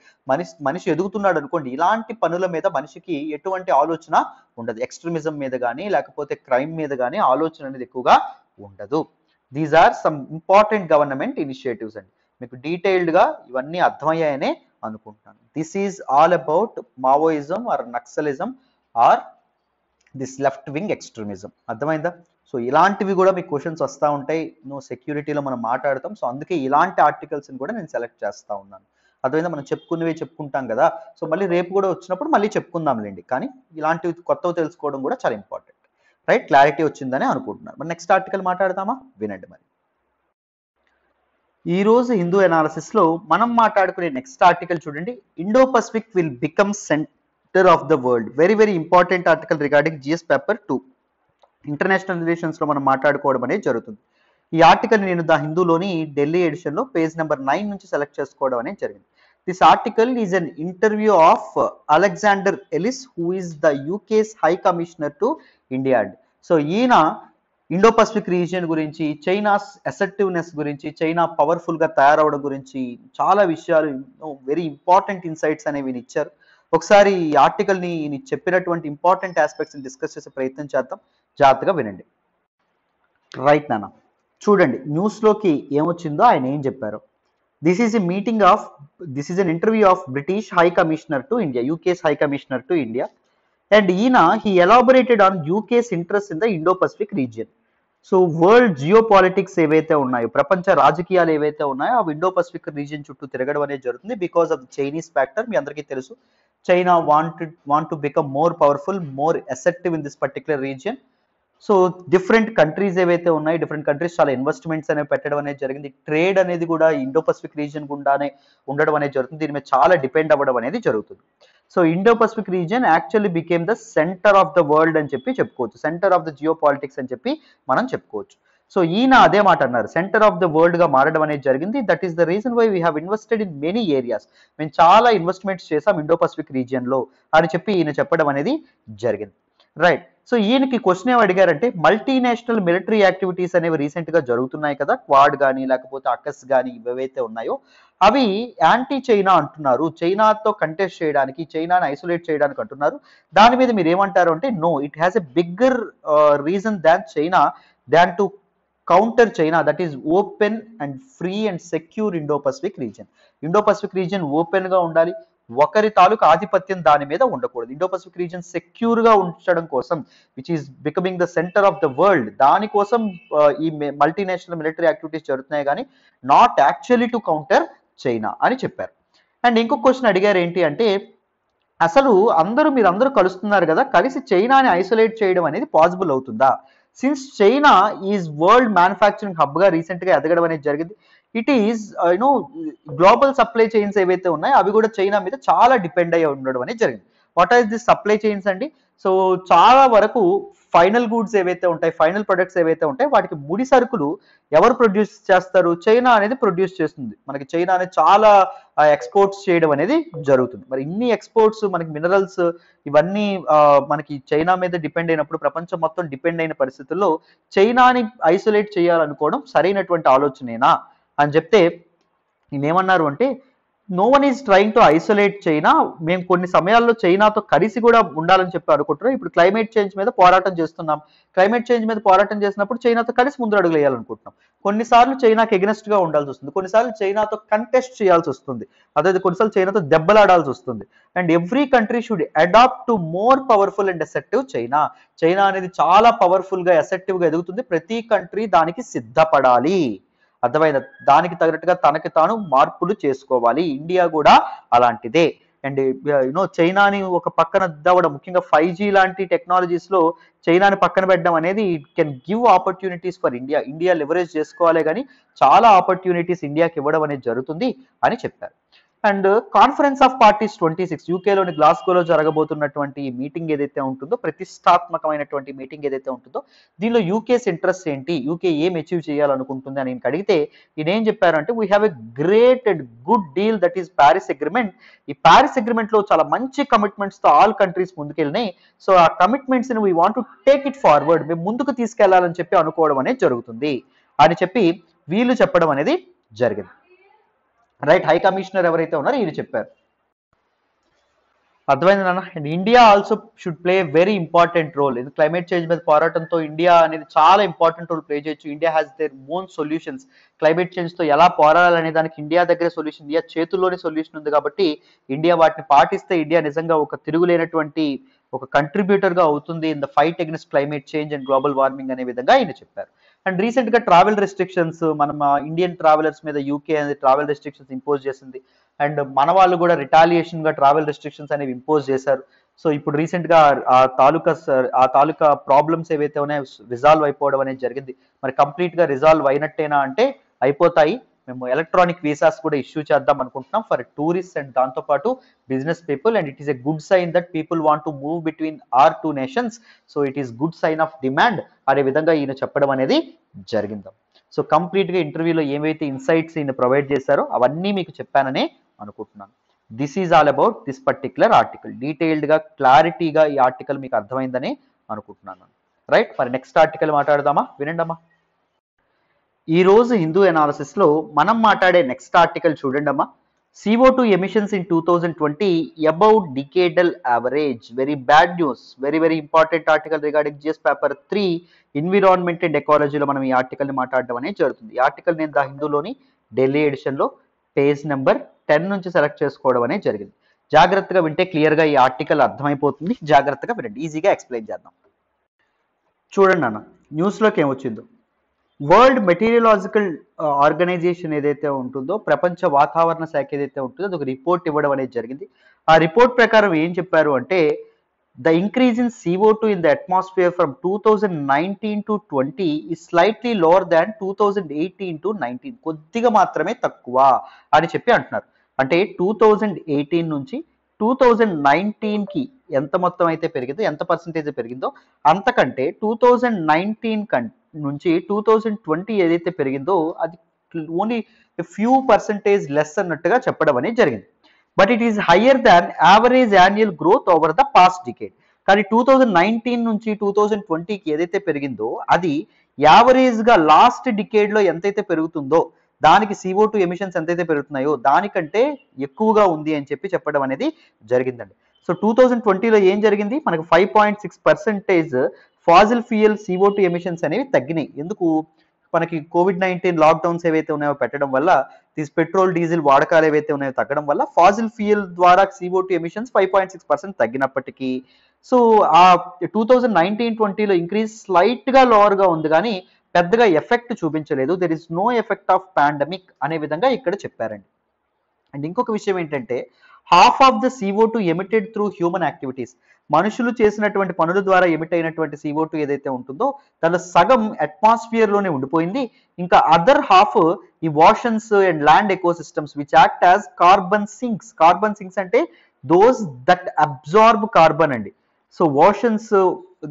మనిషి ఎదుగుతున్నాడు అనుకోండి, ఇలాంటి పనుల మీద మనిషికి ఎటువంటి ఆలోచన ఉండదు. ఎక్స్ట్రీమిజం మీద కానీ లేకపోతే క్రైమ్ మీద కానీ ఆలోచన అనేది ఎక్కువగా ఉండదు. These are some important government initiatives అండి. మీకు డీటెయిల్డ్ గా ఇవన్నీ అర్థమయ్యాయనే అనుకుంటున్నాను. This is all about Maoism or Naxalism or this left wing extremism. అర్థమైందా? సో ఇలాంటివి కూడా మీకు క్వశ్చన్స్ వస్తూ ఉంటాయి, సెక్యూరిటీలో మనం మాట్లాడతాం. సో అందుకే ఇలాంటి ఆర్టికల్స్ని కూడా నేను సెలెక్ట్ చేస్తూ ఉన్నాను. అర్థమైందా? మనం చెప్పుకునేవి చెప్పుకుంటాం కదా, సో మళ్ళీ రేపు కూడా వచ్చినప్పుడు మళ్ళీ చెప్పుకుందాంలేండి. కానీ ఇలాంటివి కొత్తవి తెలుసుకోవడం కూడా చాలా ఇంపార్టెంట్, రైట్? క్లారిటీ వచ్చిందని అనుకుంటున్నాను. మరి నెక్స్ట్ ఆర్టికల్ మాట్లాడదామా? వినండి. మరి ఈ రోజు హిందూ అనాలిసిస్ లో మనం మాట్లాడుకునే నెక్స్ట్ ఆర్టికల్ చూడండి, Indo Pacific will become centre of the world. Very very important article regarding GS paper 2. International relations లో మనం మాట్లాడుకోవడం అనేది జరుగుతుంది. ఈ ఆర్టికల్ నేను ద హిందూలోని ఢిల్లీ ఎడిషన్ లో పేజ్ నెంబర్ 9 నుంచి సెలెక్ట్ చేసుకోవడం అనేది జరిగింది. This article is an interview of Alexander Ellis, who is the UK's high commissioner to India. So ఈయన ఇండో పసిఫిక్ రీజియన్ గురించి, చైనాస్ అసర్టివ్నెస్ గురించి, చైనా పవర్ఫుల్ గా తయారవడం గురించి చాలా విషయాలు, వెరీ ఇంపార్టెంట్ ఇన్సైట్స్ అనేవి ఇచ్చారు. ఒకసారి ఈ ఆర్టికల్ ని చెప్పినటువంటి ఇంపార్టెంట్ ఆస్పెక్ట్స్ ని డిస్కస్ చేసే ప్రయత్నం చేద్దాం. జాగ్రత్తగా వినండి. రైట్ నాన్న, చూడండి న్యూస్ లోకి ఏమొచ్చిందో, ఆయన ఏం చెప్పారు. This is an interview of British high commissioner to India, UK's high commissioner to India. And ఈయన he elaborated on UK's interest in the Indo Pacific region. So world geopolitics ఏవైతే ఉన్నాయో, ప్రపంచ రాజకీయాలు ఏవైతే ఉన్నాయో అవి ఇండో పసిఫిక్ రీజియన్ చుట్టూ తిరగడం అనేది జరుగుతుంది. Because of the Chinese factor. మీ అందరికీ తెలుసు, China want to become more powerful, more assertive in this particular region. So different countries ఏవైతే ఉన్నాయి, డిఫరెంట్ కంట్రీస్ చాలా ఇన్వెస్ట్మెంట్స్ అనేవి పెట్టడం అనేది జరిగింది. ట్రేడ్ అనేది కూడా ఇండో పసిఫిక్ రీజియన్ గుండానే ఉండడం అనేది జరుగుతుంది. దీని మీద చాలా డిపెండ్ అవ్వడం అనేది జరుగుతుంది. So Indo Pacific region actually became the centre of the world అని చెప్పి చెప్పుకోవచ్చు, centre of the geo politics అని చెప్పి మనం చెప్పుకోవచ్చు. సో ఈయన అదే మాట అన్నారు, సెంటర్ ఆఫ్ ద వరల్డ్ గా మారడం అనేది జరిగింది. That is the reason why we have invested in many areas, మేము చాలా ఇన్వెస్ట్మెంట్స్ చేసాం ఇండో పసిఫిక్ రీజియన్ లో అని చెప్పి ఈయన చెప్పడం అనేది జరిగింది. రైట్. సో ఈయనకి క్వశ్చన్ ఏమి అడిగారంటే, మల్టీనేషనల్ మిలిటరీ యాక్టివిటీస్ అనేవి రీసెంట్ గా జరుగుతున్నాయి కదా, క్వాడ్ కానీ లేకపోతే అకస్ కానీ ఇవైతే ఉన్నాయో అవి యాంటీ చైనా అంటున్నారు, చైనాతో కంటెస్ట్ చేయడానికి, చైనాని ఐసోలేట్ చేయడానికి అంటున్నారు. దాని మీద మీరు ఏమంటారు అంటే, no, it has a bigger reason than China, than to counter China, that is open and free and secure Indo Pacific region. Indo Pacific region open గా ఉండాలి, ఒకరి తాలూకు ఆధిపత్యం దాని మీద ఉండకూడదు. ఇండో పసిఫిక్ రీజియన్ సెక్యూర్ గా ఉంచడం కోసం, which is becoming the centre of the world, దానికోసం ఈ మల్టీనేషనల్ మిలిటరీ యాక్టివిటీస్ జరుగుతున్నాయి కానీ not actually to counter China అని చెప్పారు. అండ్ ఇంకొక క్వశ్చన్ అడిగారు ఏంటి అంటే, అసలు మీరందరూ కలుస్తున్నారు కదా, కలిసి చైనాని ఐసోలేట్ చేయడం అనేది పాసిబుల్ అవుతుందా? Since China is world manufacturing hub గా రీసెంట్ గా ఎదగడం అనేది జరిగింది. It is you know global supply chains ఏవైతే ఉన్నాయో అవి కూడా చైనా మీద చాలా డిపెండ్ అయ్యి ఉండడం అనేది జరిగింది. What are this supply chains అండి? సో చాలా వరకు ఫైనల్ గూడ్స్ ఏవైతే ఉంటాయి, ఫైనల్ ప్రొడక్ట్స్ ఏవైతే ఉంటాయి, వాటికి ముడి సరుకులు ఎవరు ప్రొడ్యూస్ చేస్తారు? చైనా అనేది ప్రొడ్యూస్ చేస్తుంది. మనకి చైనా అనేది చాలా ఎక్స్పోర్ట్స్ చేయడం అనేది జరుగుతుంది. మరి ఇన్ని ఎక్స్పోర్ట్స్, మనకి మినరల్స్ ఇవన్నీ మనకి చైనా మీద డిపెండ్ అయినప్పుడు, ప్రపంచం మొత్తం డిపెండ్ అయిన పరిస్థితుల్లో చైనాని ఐసోలేట్ చేయాలనుకోవడం సరైనటువంటి ఆలోచనేనా అని చెప్తే, నేనేమన్నారు అంటే, no one is trying to isolate China, మేము కొన్ని సమయాల్లో చైనాతో కలిసి కూడా ఉండాలని చెప్పి అనుకుంటున్నాం. ఇప్పుడు క్లైమేట్ చేంజ్ మీద పోరాటం చేస్తున్నాం, క్లైమేట్ చేంజ్ మీద పోరాటం చేసినప్పుడు చైనాతో కలిసి ముందు అడుగులు వేయాలనుకుంటున్నాం. కొన్నిసార్లు చైనాకి ఎగనెస్ట్ గా ఉండాల్సి వస్తుంది, కొన్నిసార్లు చైనాతో కంటెస్ట్ చేయాల్సి వస్తుంది, అదే కొన్నిసార్లు చైనాతో దెబ్బలాడాల్సి వస్తుంది. And every country should adapt to more powerful and assertive China. China అనేది చాలా పవర్ఫుల్ గా అసెప్టివ్ గా ఎదుగుతుంది, ప్రతి కంట్రీ దానికి సిద్ధపడాలి. అర్థమైన, దానికి తగ్గట్టుగా తనకి తాను మార్పులు చేసుకోవాలి. ఇండియా కూడా అలాంటిదే. అండ్ చైనాని ఒక పక్కన దవ్వడం, ముఖ్యంగా 5G లాంటి టెక్నాలజీస్ లో చైనాని పక్కన పెట్టడం అనేది it can give opportunities for India. India leverage చేసుకోవాలి కానీ చాలా ఆపర్చునిటీస్ ఇండియాకి ఇవ్వడం అనేది జరుగుతుంది అని చెప్పారు. అండ్ కాన్ఫరెన్స్ ఆఫ్ పార్టీస్ 26 యూకేలోని గ్లాస్గోలో జరగబోతున్నటువంటి మీటింగ్ ఏదైతే ఉంటుందో, ప్రతిష్టాత్మకమైనటువంటి మీటింగ్ ఏదైతే ఉంటుందో, దీనిలో యూకేస్ ఇంట్రెస్ట్ ఏంటి, యూకే ఏం అచీవ్ చేయాలనుకుంటుంది అని నేను అడిగితే ఈయన ఏం చెప్పారంటే, we have a great and good deal, that is Paris agreement. ఈ ప్యారిస్ అగ్రిమెంట్ లో చాలా మంచి కమిట్మెంట్స్ తో ఆల్ కంట్రీస్ ముందుకెళ్ళినాయి. సో ఆ కమిట్మెంట్స్ ని we want to take it forward, మేము ముందుకు తీసుకెళ్లాలని చెప్పి అనుకోవడం అనేది జరుగుతుంది అని చెప్పి వీళ్ళు చెప్పడం అనేది జరిగింది. రైట్. హై కమిషనర్ ఎవరైతే ఉన్నారో ఈయన చెప్పారు. అర్థమైంది నాన్న. And India also should play very important role. ఇది క్లైమేట్ చేంజ్ మీద పోరాటంతో ఇండియా అనేది చాలా ఇంపార్టెంట్ రోల్ ప్లే చేయొచ్చు. India has their own solutions. Climate change తో ఎలా పోరాడాలనే దానికి ఇండియా దగ్గర సొల్యూషన్, ఇండియా చేతుల్లోనే సొల్యూషన్ ఉంది కాబట్టి ఇండియా వాటిని పాటిస్తే ఇండియా నిజంగా ఒక తిరుగులేనటువంటి ఒక కంట్రిబ్యూటర్ గా అవుతుంది in the fight against climate change and global warming అనే విధంగా ఆయన చెప్పారు. అండ్ రీసెంట్ గా ట్రావెల్ రెస్ట్రిక్షన్స్, మనం ఇండియన్ ట్రావెలర్స్ మీద యూకే అనేది ట్రావెల్ రెస్ట్రిక్షన్స్ ఇంపోజ్ చేసింది. అండ్ మన వాళ్ళు కూడా రిటాలియేషన్ గా ట్రావెల్ రెస్ట్రిక్షన్స్ అనేవి ఇంపోజ్ చేశారు. సో ఇప్పుడు రీసెంట్ గా ఆ తాలూకా ప్రాబ్లమ్స్ ఏవైతే ఉన్నాయో రిజాల్వ్ అయిపోవడం అనేది జరిగింది. మరి కంప్లీట్ గా రిజాల్వ్ అయినట్టేనా అంటే అయిపోతాయి. మేము ఎలక్ట్రానిక్ వీసాస్ కూడా ఇష్యూ చేద్దాం అనుకుంటున్నాం ఫర్ టూరిస్ట్ అండ్ దాంతో పాటు business people. And it is a good sign that people want to move between our two nations. So it is good sign of demand అనే విధంగా ఈయన చెప్పడం అనేది జరిగింది. సో కంప్లీట్ గా ఇంటర్వ్యూలో ఏవైతే ఇన్సైట్స్ ఈయన ప్రొవైడ్ చేశారో అవన్నీ మీకు చెప్పాననే అనుకుంటున్నాను. This is all about this particular article. Detailed గా క్లారిటీగా ఈ ఆర్టికల్ మీకు అర్థమైందని అనుకుంటున్నాను. రైట్. మరి నెక్స్ట్ ఆర్టికల్ మాట్లాడదామా? వినండమ్మా. ఈ రోజు హిందూ ఎనాలిసిస్ లో మనం మాట్లాడే నెక్స్ట్ ఆర్టికల్ చూడండి అమ్మా. CO2 emissions in 2020 about decadal average. Very bad news. Very important article regarding GS paper 3 environment and ఎకాలజీలో మనం ఈ ఆర్టికల్ ని మాట్లాడడం అనేది జరుగుతుంది. ఈ ఆర్టికల్ నేను ద హిందూలోని ఢిల్లీ ఎడిషన్ లో పేజ్ నెంబర్ 10 నుంచి సెలెక్ట్ చేసుకోవడం అనేది జరిగింది. జాగ్రత్తగా వింటే క్లియర్ గా ఈ ఆర్టికల్ అర్థమైపోతుంది. జాగ్రత్తగా వినండి, ఈజీగా ఎక్స్ప్లెయిన్ చేద్దాం. చూడండి అన్న, న్యూస్ లోకి ఏమొచ్చిందో. వరల్డ్ మెటీరియలాజికల్ ఆర్గనైజేషన్ ఏదైతే ఉంటుందో, ప్రపంచ వాతావరణ శాఖ ఏదైతే ఉంటుందో అది ఒక రిపోర్ట్ ఇవ్వడం అనేది జరిగింది. ఆ రిపోర్ట్ ప్రకారం ఏం చెప్పారు అంటే, the increase in CO2 in the atmosphere from 2019 to 20 is slightly lower than 2018 to 19. కొద్దిగా మాత్రమే తక్కువ అని చెప్పి అంటున్నారు. అంటే 2018 నుంచి 2019కి ఎంత మొత్తం అయితే పెరిగిందో, ఎంత పర్సెంటేజ్ పెరిగిందో అంతకంటే 2019 నుంచి 2020 ఏదైతే పెరిగిందో అది ఓన్లీ ఫ్యూ పర్సెంటేజ్ లెస్ అన్నట్టుగా చెప్పడం అనేది జరిగింది. But it is higher than average annual growth over the past decade. కానీ 2019 నుంచి 2020కి ఏదైతే పెరిగిందో అది యావరేజ్ గా లాస్ట్ డికేడ్ లో ఎంతైతే పెరుగుతుందో, దానికి CO2 ఎమిషన్స్ ఎంతైతే పెరుగుతున్నాయో దానికంటే ఎక్కువగా ఉంది అని చెప్పడం అనేది జరిగిందండి. సో 2020లో ఏం జరిగింది, మనకు 5.6% ఫాజిల్ ఫ్యూయల్ CO2 ఎమిషన్స్ అనేవి తగ్గినాయి. ఎందుకు, మనకి COVID-19 లాక్డౌన్స్ ఏవైతే ఉన్నాయో పెట్టడం వల్ల, పెట్రోల్ డీజిల్ వాడకాలు ఏవైతే ఉన్నాయో తగ్గడం వల్ల ఫాజిల్ ఫ్యూయల్ ద్వారా CO2 ఎమిషన్స్ 5.6% తగ్గినప్పటికీ, సో ఆ 2019-20లో ఇంక్రీజ్ స్లైట్ గా లోవర్ గా ఉంది కానీ పెద్దగా ఎఫెక్ట్ చూపించలేదు. There is no effect of pandemic అనే విధంగా ఇక్కడ చెప్పారండి. అండ్ ఇంకొక విషయం ఏంటంటే, half of the CO2 emitted through human activities, మనుషులు చేసినటువంటి పనుల ద్వారా ఎమిట్ అయినటువంటి CO2 ఏదైతే ఉంటుందో దానిలో సగం అట్మాస్ఫియర్ లోనే ఉండిపోయింది. ఇంకా అదర్ హాఫ్ ఈ oceans and land ecosystems which act as carbon sinks. Carbon sinks అంటే దోస్ దట్ అబ్జార్బ్ కార్బన్ అండి. సో ఓషన్స్,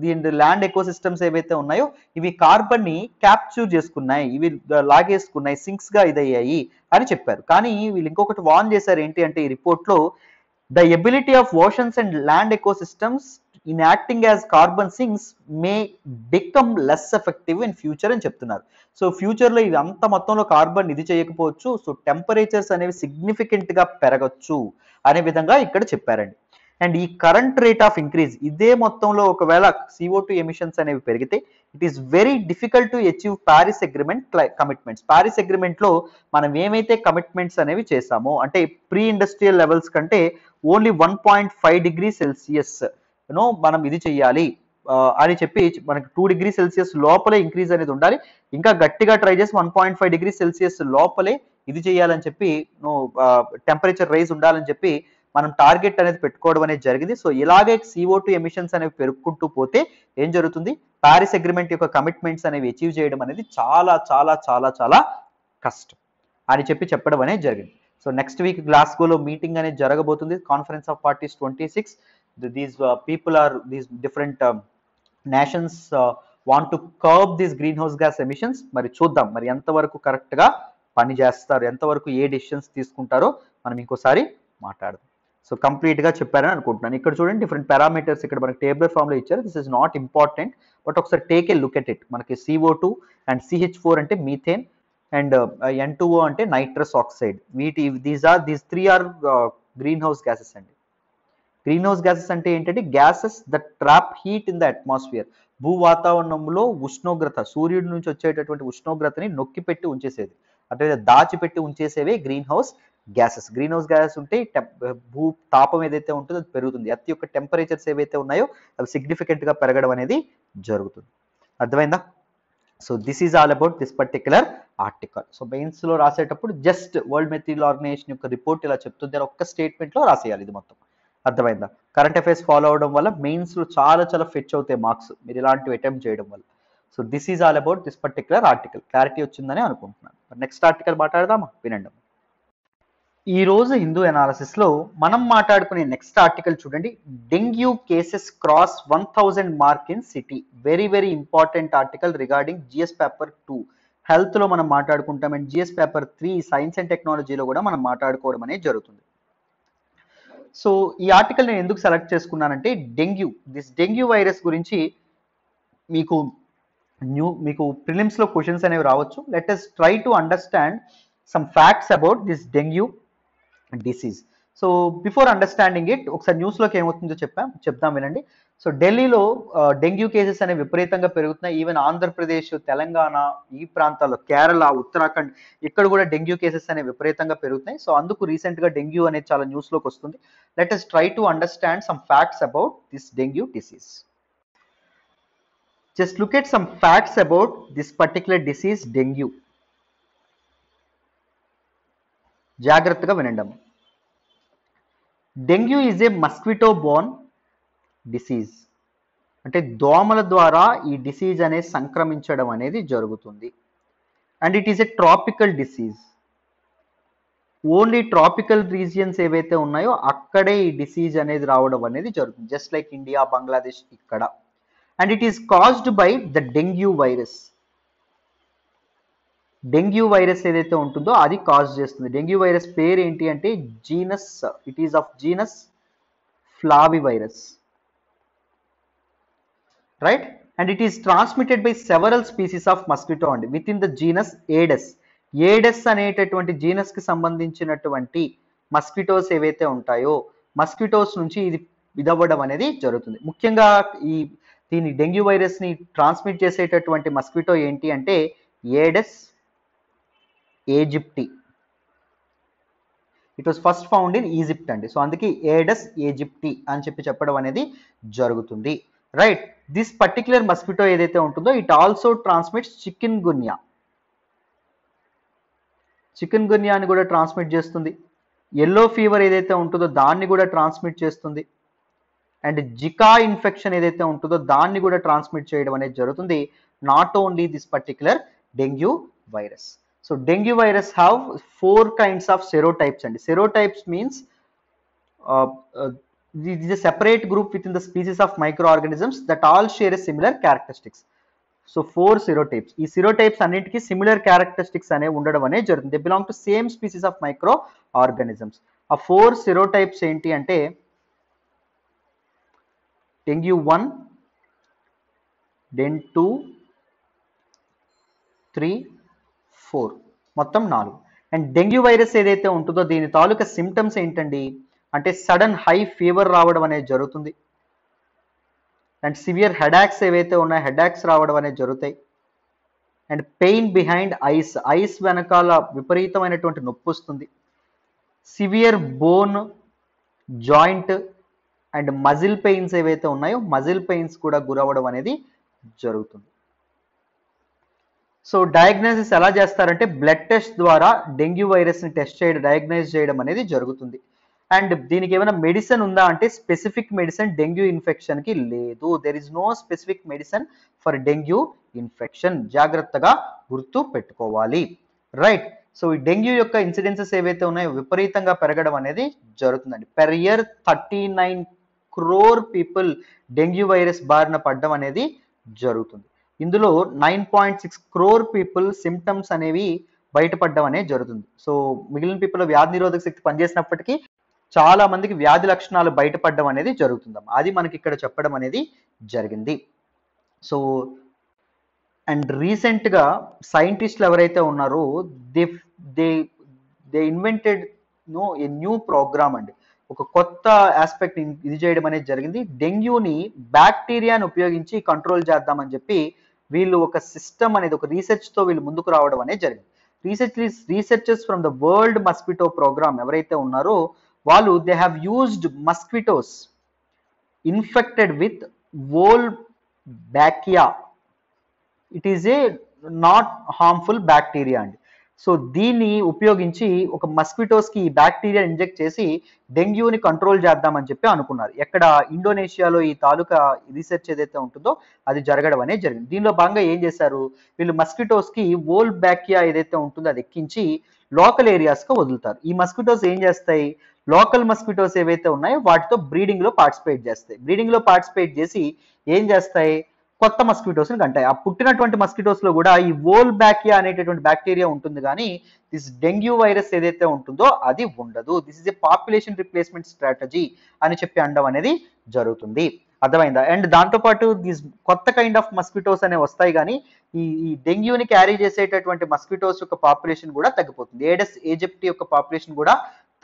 దీని ల్యాండ్ ఎకోసిస్టమ్స్ ఏవైతే ఉన్నాయో ఇవి కార్బన్ ని క్యాప్చర్ చేసుకున్నాయి, ఇవి లాగేసుకున్నాయి, సింక్స్ గా ఇదయ్యాయి అని చెప్పారు. కానీ వీళ్ళు ఇంకొకటి వార్న్ చేశారు, ఏంటి అంటే ఈ రిపోర్ట్ లో the ability of oceans and land ecosystems in acting as carbon sinks may become less effective in future అని చెప్తున్నారు. సో ఫ్యూచర్ లో ఇది అంత మొత్తంలో కార్బన్ ఇది చేయకపోవచ్చు, సో టెంపరేచర్స్ అనేవి సిగ్నిఫికెంట్ గా పెరగచ్చు అనే విధంగా ఇక్కడ చెప్పారండి. అండ్ ఈ కరెంట్ రేట్ ఆఫ్ ఇంక్రీజ్ ఇదే మొత్తంలో ఒకవేళ CO2 ఎమిషన్స్ అనేవి పెరిగితే it is very difficult to achieve Paris agreement commitments. Paris agreement లో మనం ఏమైతే కమిట్మెంట్స్ అనేవి చేసామో, అంటే ప్రీ ఇండస్ట్రియల్ లెవెల్స్ కంటే ఓన్లీ 1.5 డిగ్రీ సెల్సియస్ మనం ఇది చెయ్యాలి అని చెప్పి, మనకి 2 డిగ్రీ సెల్సియస్ లోపలే ఇంక్రీజ్ అనేది ఉండాలి. ఇంకా గట్టిగా ట్రై చేసి 1.5 డిగ్రీ సెల్సియస్ లోపలే ఇది చేయాలని చెప్పి, టెంపరేచర్ రైజ్ ఉండాలని చెప్పి మనం టార్గెట్ అనేది పెట్టుకోవడం అనేది జరిగింది. సో ఇలాగే CO2 ఎమిషన్స్ అనేవి పెరుగుకుంటూ పోతే ఏం జరుగుతుంది, ప్యారిస్ అగ్రిమెంట్ యొక్క కమిట్మెంట్స్ అనేవి అచీవ్ చేయడం అనేది చాలా చాలా చాలా చాలా కష్టం అని చెప్పడం అనేది జరిగింది. సో నెక్స్ట్ వీక్ గ్లాస్గోలో మీటింగ్ అనేది జరగబోతుంది, conference of parties 26. These people are these different nations want to curb these green house gas emissions. మరి చూద్దాం మరి ఎంతవరకు కరెక్ట్ గా పని చేస్తారు, ఎంతవరకు ఏ డెసిషన్స్ తీసుకుంటారో మనం ఇంకోసారి మాట్లాడదాం. సో కంప్లీట్ గా చెప్పారని అనుకుంటున్నాను. ఇక్కడ చూడండి డిఫరెంట్ పారామీటర్స్ ఇక్కడ మనకి టేబులర్ ఫామ్ లో ఇచ్చారు. This is not important, but ఒకసారి take a look at it. మనకి CO2 అండ్ CH4 అంటే మీథేన్ అండ్ N2O అంటే nitrous oxide. These three are green house gases అండి. గ్రీన్ హౌస్ గ్యాసెస్ అంటే ఏంటంటే gases that trap heat in the atmosphere. భూ వాతావరణంలో ఉష్ణోగ్రత, సూర్యుడి నుంచి వచ్చేటటువంటి ఉష్ణోగ్రతని నొక్కిపెట్టి ఉంచేసేది, అంటే దాచిపెట్టి ఉంచేసేవే green house gases. Green house gases ఉంటే భూ తాపం ఏదైతే ఉంటుందో అది పెరుగుతుంది, ఎర్త్ యొక్క టెంపరేచర్స్ ఏవైతే ఉన్నాయో అవి సిగ్నిఫికెంట్ గా పెరగడం అనేది జరుగుతుంది. అర్థమైందా? So this is all about this particular article. So mains లో రాసేటప్పుడు జస్ట్ వరల్డ్ మెటీరియల్ ఆర్గనైజేషన్ యొక్క రిపోర్ట్ ఇలా చెప్తుంది అని ఒక్క స్టేట్మెంట్ లో రాసేయాలి ఇది మొత్తం. అర్థమైందా? కరెంట్ అఫైర్స్ ఫాలో అవడం వల్ల మెయిన్స్ లో చాలా చాలా ఫెచ్ అవుతాయి మార్క్స్ మీరు ఇలాంటివి అటెంప్ట్ చేయడం వల్ల. So this is all about this particular article. Clarity వచ్చిందని అనుకుంటున్నాను. నెక్స్ట్ ఆర్టికల్ మాట్లాడదామా? వినండి. ఈ రోజు హిందూ అనాలిసిస్ లో మనం మాట్లాడుకునే నెక్స్ట్ ఆర్టికల్ చూడండి, dengue cases cross 1000 mark in city. Very very important article regarding GS paper 2 health లో మనం మాట్లాడుకుంటాం, and GS paper 3 science and టెక్నాలజీలో కూడా మనం మాట్లాడుకోవడం అనేది జరుగుతుంది. సో ఈ ఆర్టికల్ నేను ఎందుకు సెలెక్ట్ చేసుకున్నానంటే డెంగ్యూ వైరస్ గురించి మీకు ప్రిలిమ్స్ లో క్వశ్చన్స్ అనేవి రావచ్చు. Let us try to understand some facts about this dengue disease. So before understanding it ఒకసారి న్యూస్ లోకి ఏమవుతుందో చెప్దాం వినండి. సో ఢిల్లీలో డెంగ్యూ కేసెస్ అనేవి విపరీతంగా పెరుగుతున్నాయి. ఈవెన్ ఆంధ్రప్రదేశ్, తెలంగాణ ఈ ప్రాంతాల్లో, కేరళ, ఉత్తరాఖండ్ ఇక్కడ కూడా డెంగ్యూ కేసెస్ అనేవి విపరీతంగా పెరుగుతున్నాయి. సో అందుకు రీసెంట్ గా డెంగ్యూ అనేది చాలా న్యూస్ లోకి వస్తుంది. Let us try to understand some facts about this dengue disease. Just look at some facts about this particular disease, dengue. జాగ్రత్తగా వినండి. Dengue is a mosquito borne disease. అంటే దోమల ద్వారా ఈ డిసీజ్ అనేది సంక్రమించడం అనేది జరుగుతుంది. And it is a tropical disease. Only tropical regions ఏవైతే ఉన్నాయో అక్కడే ఈ డిసీజ్ అనేది రావడం అనేది జరుగుతుంది, జస్ట్ లైక్ ఇండియా, బంగ్లాదేశ్ ఇక్కడ. And it is caused by the dengue virus. Dengue virus ఏదైతే ఉంటుందో అది కాజ్ చేస్తుంది. డెంగ్యూ వైరస్ పేరు ఏంటి అంటే genus, it is of genus flavivirus, right. And it is transmitted by several species of mosquito అండి within the genus Aedes. Aedes అనేటటువంటి genus కి సంబంధించినటువంటి మస్కిటోస్ ఏవైతే ఉంటాయో మస్కిటోస్ నుంచి ఇది ఇదవ్వడం అనేది జరుగుతుంది. ముఖ్యంగా దీని డెంగ్యూ వైరస్ ని ట్రాన్స్మిట్ చేసేటటువంటి మస్కిటో ఏంటి అంటే Aedes aegypti. It was first found in Egypt అండి. సో అందుకే ఏడెస్ ఈజిప్టి అని చెప్పడం అనేది జరుగుతుంది, రైట్. దిస్ పర్టిక్యులర్ మస్కిటో ఏదైతే ఉంటుందో it also transmits chikungunya. చికెన్ గున్యాని కూడా ట్రాన్స్మిట్ చేస్తుంది. ఎల్లో ఫీవర్ ఏదైతే ఉంటుందో దాన్ని కూడా ట్రాన్స్మిట్ చేస్తుంది. అండ్ జికా ఇన్ఫెక్షన్ ఏదైతే ఉంటుందో దాన్ని కూడా ట్రాన్స్మిట్ చేయడం అనేది జరుగుతుంది. Not only this particular dengue virus. So dengue virus have 4 kinds of serotypes అండి. Serotypes means it is a separate group within the species of microorganisms that all share a similar characteristics. So 4 serotypes. ఈ serotypes అన్నిటికీ similar characteristics అనేవి ఉండడం అనేది జరుగుతుంది. They belong to same species of micro organisms. ఆ 4 serotypes ఏంటి అంటే dengue 1, den 2, 3, 4 మొత్తం 4. అండ్ డెంగ్యూ వైరస్ ఏదైతే ఉంటుందో దీని తాలూకా సిమ్టమ్స్ ఏంటండి అంటే సడన్ హై ఫీవర్ రావడం అనేది జరుగుతుంది. అండ్ సివియర్ హెడాక్స్ ఏవైతే ఉన్నాయో హెడాక్స్ రావడం అనేది జరుగుతాయి. And pain behind ice, ice వెనకాల విపరీతమైనటువంటి నొప్పి వస్తుంది. Severe bone, joint and muscle pains ఏవైతే ఉన్నాయో మజిల్ పెయిన్స్ కూడా గురవడం అనేది జరుగుతుంది. సో డయాగ్నోసిస్ ఎలా చేస్తారంటే బ్లడ్ టెస్ట్ ద్వారా డెంగ్యూ వైరస్ని టెస్ట్ చేయడం, డయాగ్నైజ్ చేయడం అనేది జరుగుతుంది. అండ్ దీనికి ఏమైనా మెడిసిన్ ఉందా అంటే స్పెసిఫిక్ మెడిసిన్ డెంగ్యూ ఇన్ఫెక్షన్కి లేదు. There is no specific medicine for dengue infection. జాగ్రత్తగా గుర్తు పెట్టుకోవాలి, రైట్. సో ఈ డెంగ్యూ యొక్క ఇన్సిడెన్సెస్ ఏవైతే ఉన్నాయో విపరీతంగా పెరగడం అనేది జరుగుతుందండి. Per year 39 crore people dengue virus బారిన పడడం అనేది జరుగుతుంది. ఇందులో 9.6 crore పీపుల్ సిమ్టమ్స్ అనేవి బయటపడడం అనేది జరుగుతుంది. సో మిగిలిన పీపుల్ వ్యాధి నిరోధక శక్తి పనిచేసినప్పటికీ చాలా మందికి వ్యాధి లక్షణాలు బయటపడడం అనేది జరుగుతుందమ్మా. అది మనకి ఇక్కడ చెప్పడం అనేది జరిగింది. సో అండ్ రీసెంట్గా సైంటిస్టులు ఎవరైతే ఉన్నారో they invented a new program అండి. ఒక కొత్త ఆస్పెక్ట్ ఇది చేయడం అనేది జరిగింది. డెంగ్యూని బ్యాక్టీరియాని ఉపయోగించి కంట్రోల్ చేద్దామని చెప్పి వీళ్ళు ఒక సిస్టమ్ అనేది ఒక రీసెర్చ్తో వీళ్ళు ముందుకు రావడం అనేది జరిగింది. Researchers from the world mosquito program ఎవరైతే ఉన్నారో వాళ్ళు they have used mosquitoes infected with Wolbachia. It is a not harmful bacteria అండి. సో దీన్ని ఉపయోగించి ఒక మస్కిటోస్కి ఈ బ్యాక్టీరియా ఇంజెక్ట్ చేసి డెంగ్యూని కంట్రోల్ చేద్దామని చెప్పి అనుకున్నారు. ఎక్కడ ఇండోనేషియాలో ఈ తాలూకా రీసెర్చ్ ఏదైతే ఉంటుందో అది జరగడం అనేది జరిగింది. దీనిలో భాగంగా ఏం చేశారు వీళ్ళు మస్కిటోస్కి వోల్బ్యాకియా ఏదైతే ఉంటుందో అది ఎక్కించి లోకల్ ఏరియాస్కి వదులుతారు. ఈ మస్కిటోస్ ఏం చేస్తాయి లోకల్ మస్కిటోస్ ఏవైతే ఉన్నాయో వాటితో బ్రీడింగ్లో పార్టిసిపేట్ చేస్తాయి. బ్రీడింగ్లో పార్టిసిపేట్ చేసి ఏం చేస్తాయి కొత్త మస్కిటోస్ని కంటాయి. ఆ పుట్టినటువంటి మస్కిటోస్లో కూడా ఈ వోల్బ్యాకియా అనేటటువంటి బ్యాక్టీరియా ఉంటుంది కానీ దిస్ డెంగ్యూ వైరస్ ఏదైతే ఉంటుందో అది ఉండదు. This is a population replacement strategy అని చెప్పి అనడం అనేది జరుగుతుంది. అర్థమైందా? అండ్ దాంతోపాటు దీస్ కొత్త కైండ్ ఆఫ్ మస్కిటోస్ అనేవి వస్తాయి కానీ ఈ డెంగ్యూని క్యారీ చేసేటటువంటి మస్కిటోస్ యొక్క పాపులేషన్ కూడా తగ్గిపోతుంది. ఏడెస్ ఈజిప్టి యొక్క పాపులేషన్ కూడా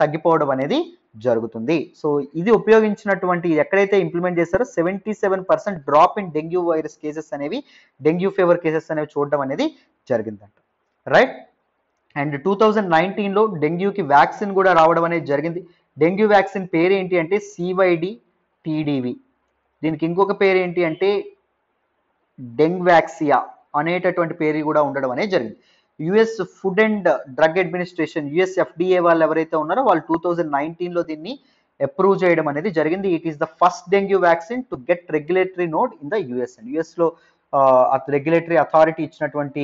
తగ్గిపోవడం అనేది జరుగుతుంది. సో ఇది ఉపయోగించినటువంటి ఎక్కడైతే ఇంప్లిమెంట్ చేస్తారో 77% drop in dengue virus cases అనేవి డెంగ్యూ ఫీవర్ కేసెస్ అనేవి చూడడం అనేది జరిగిందంట, రైట్. అండ్ 2019లో డెంగ్యూకి వ్యాక్సిన్ కూడా రావడం అనేది జరిగింది. డెంగ్యూ వ్యాక్సిన్ పేరు ఏంటి అంటే CYD TDV. దీనికి ఇంకొక పేరు ఏంటి అంటే డెంగ్వాక్సియా అనేటటువంటి పేరు కూడా ఉండడం అనేది జరిగింది. US food and drug administration US FDA వాళ్ళు ఎవరైతే ఉన్నారో వాళ్ళు 2019లో దీన్ని అప్రూవ్ చేయడం అనేది జరిగింది. It is the first dengue vaccine to get regulatory node in the US. And యుఎస్లో రెగ్యులేటరీ అథారిటీ ఇచ్చినటువంటి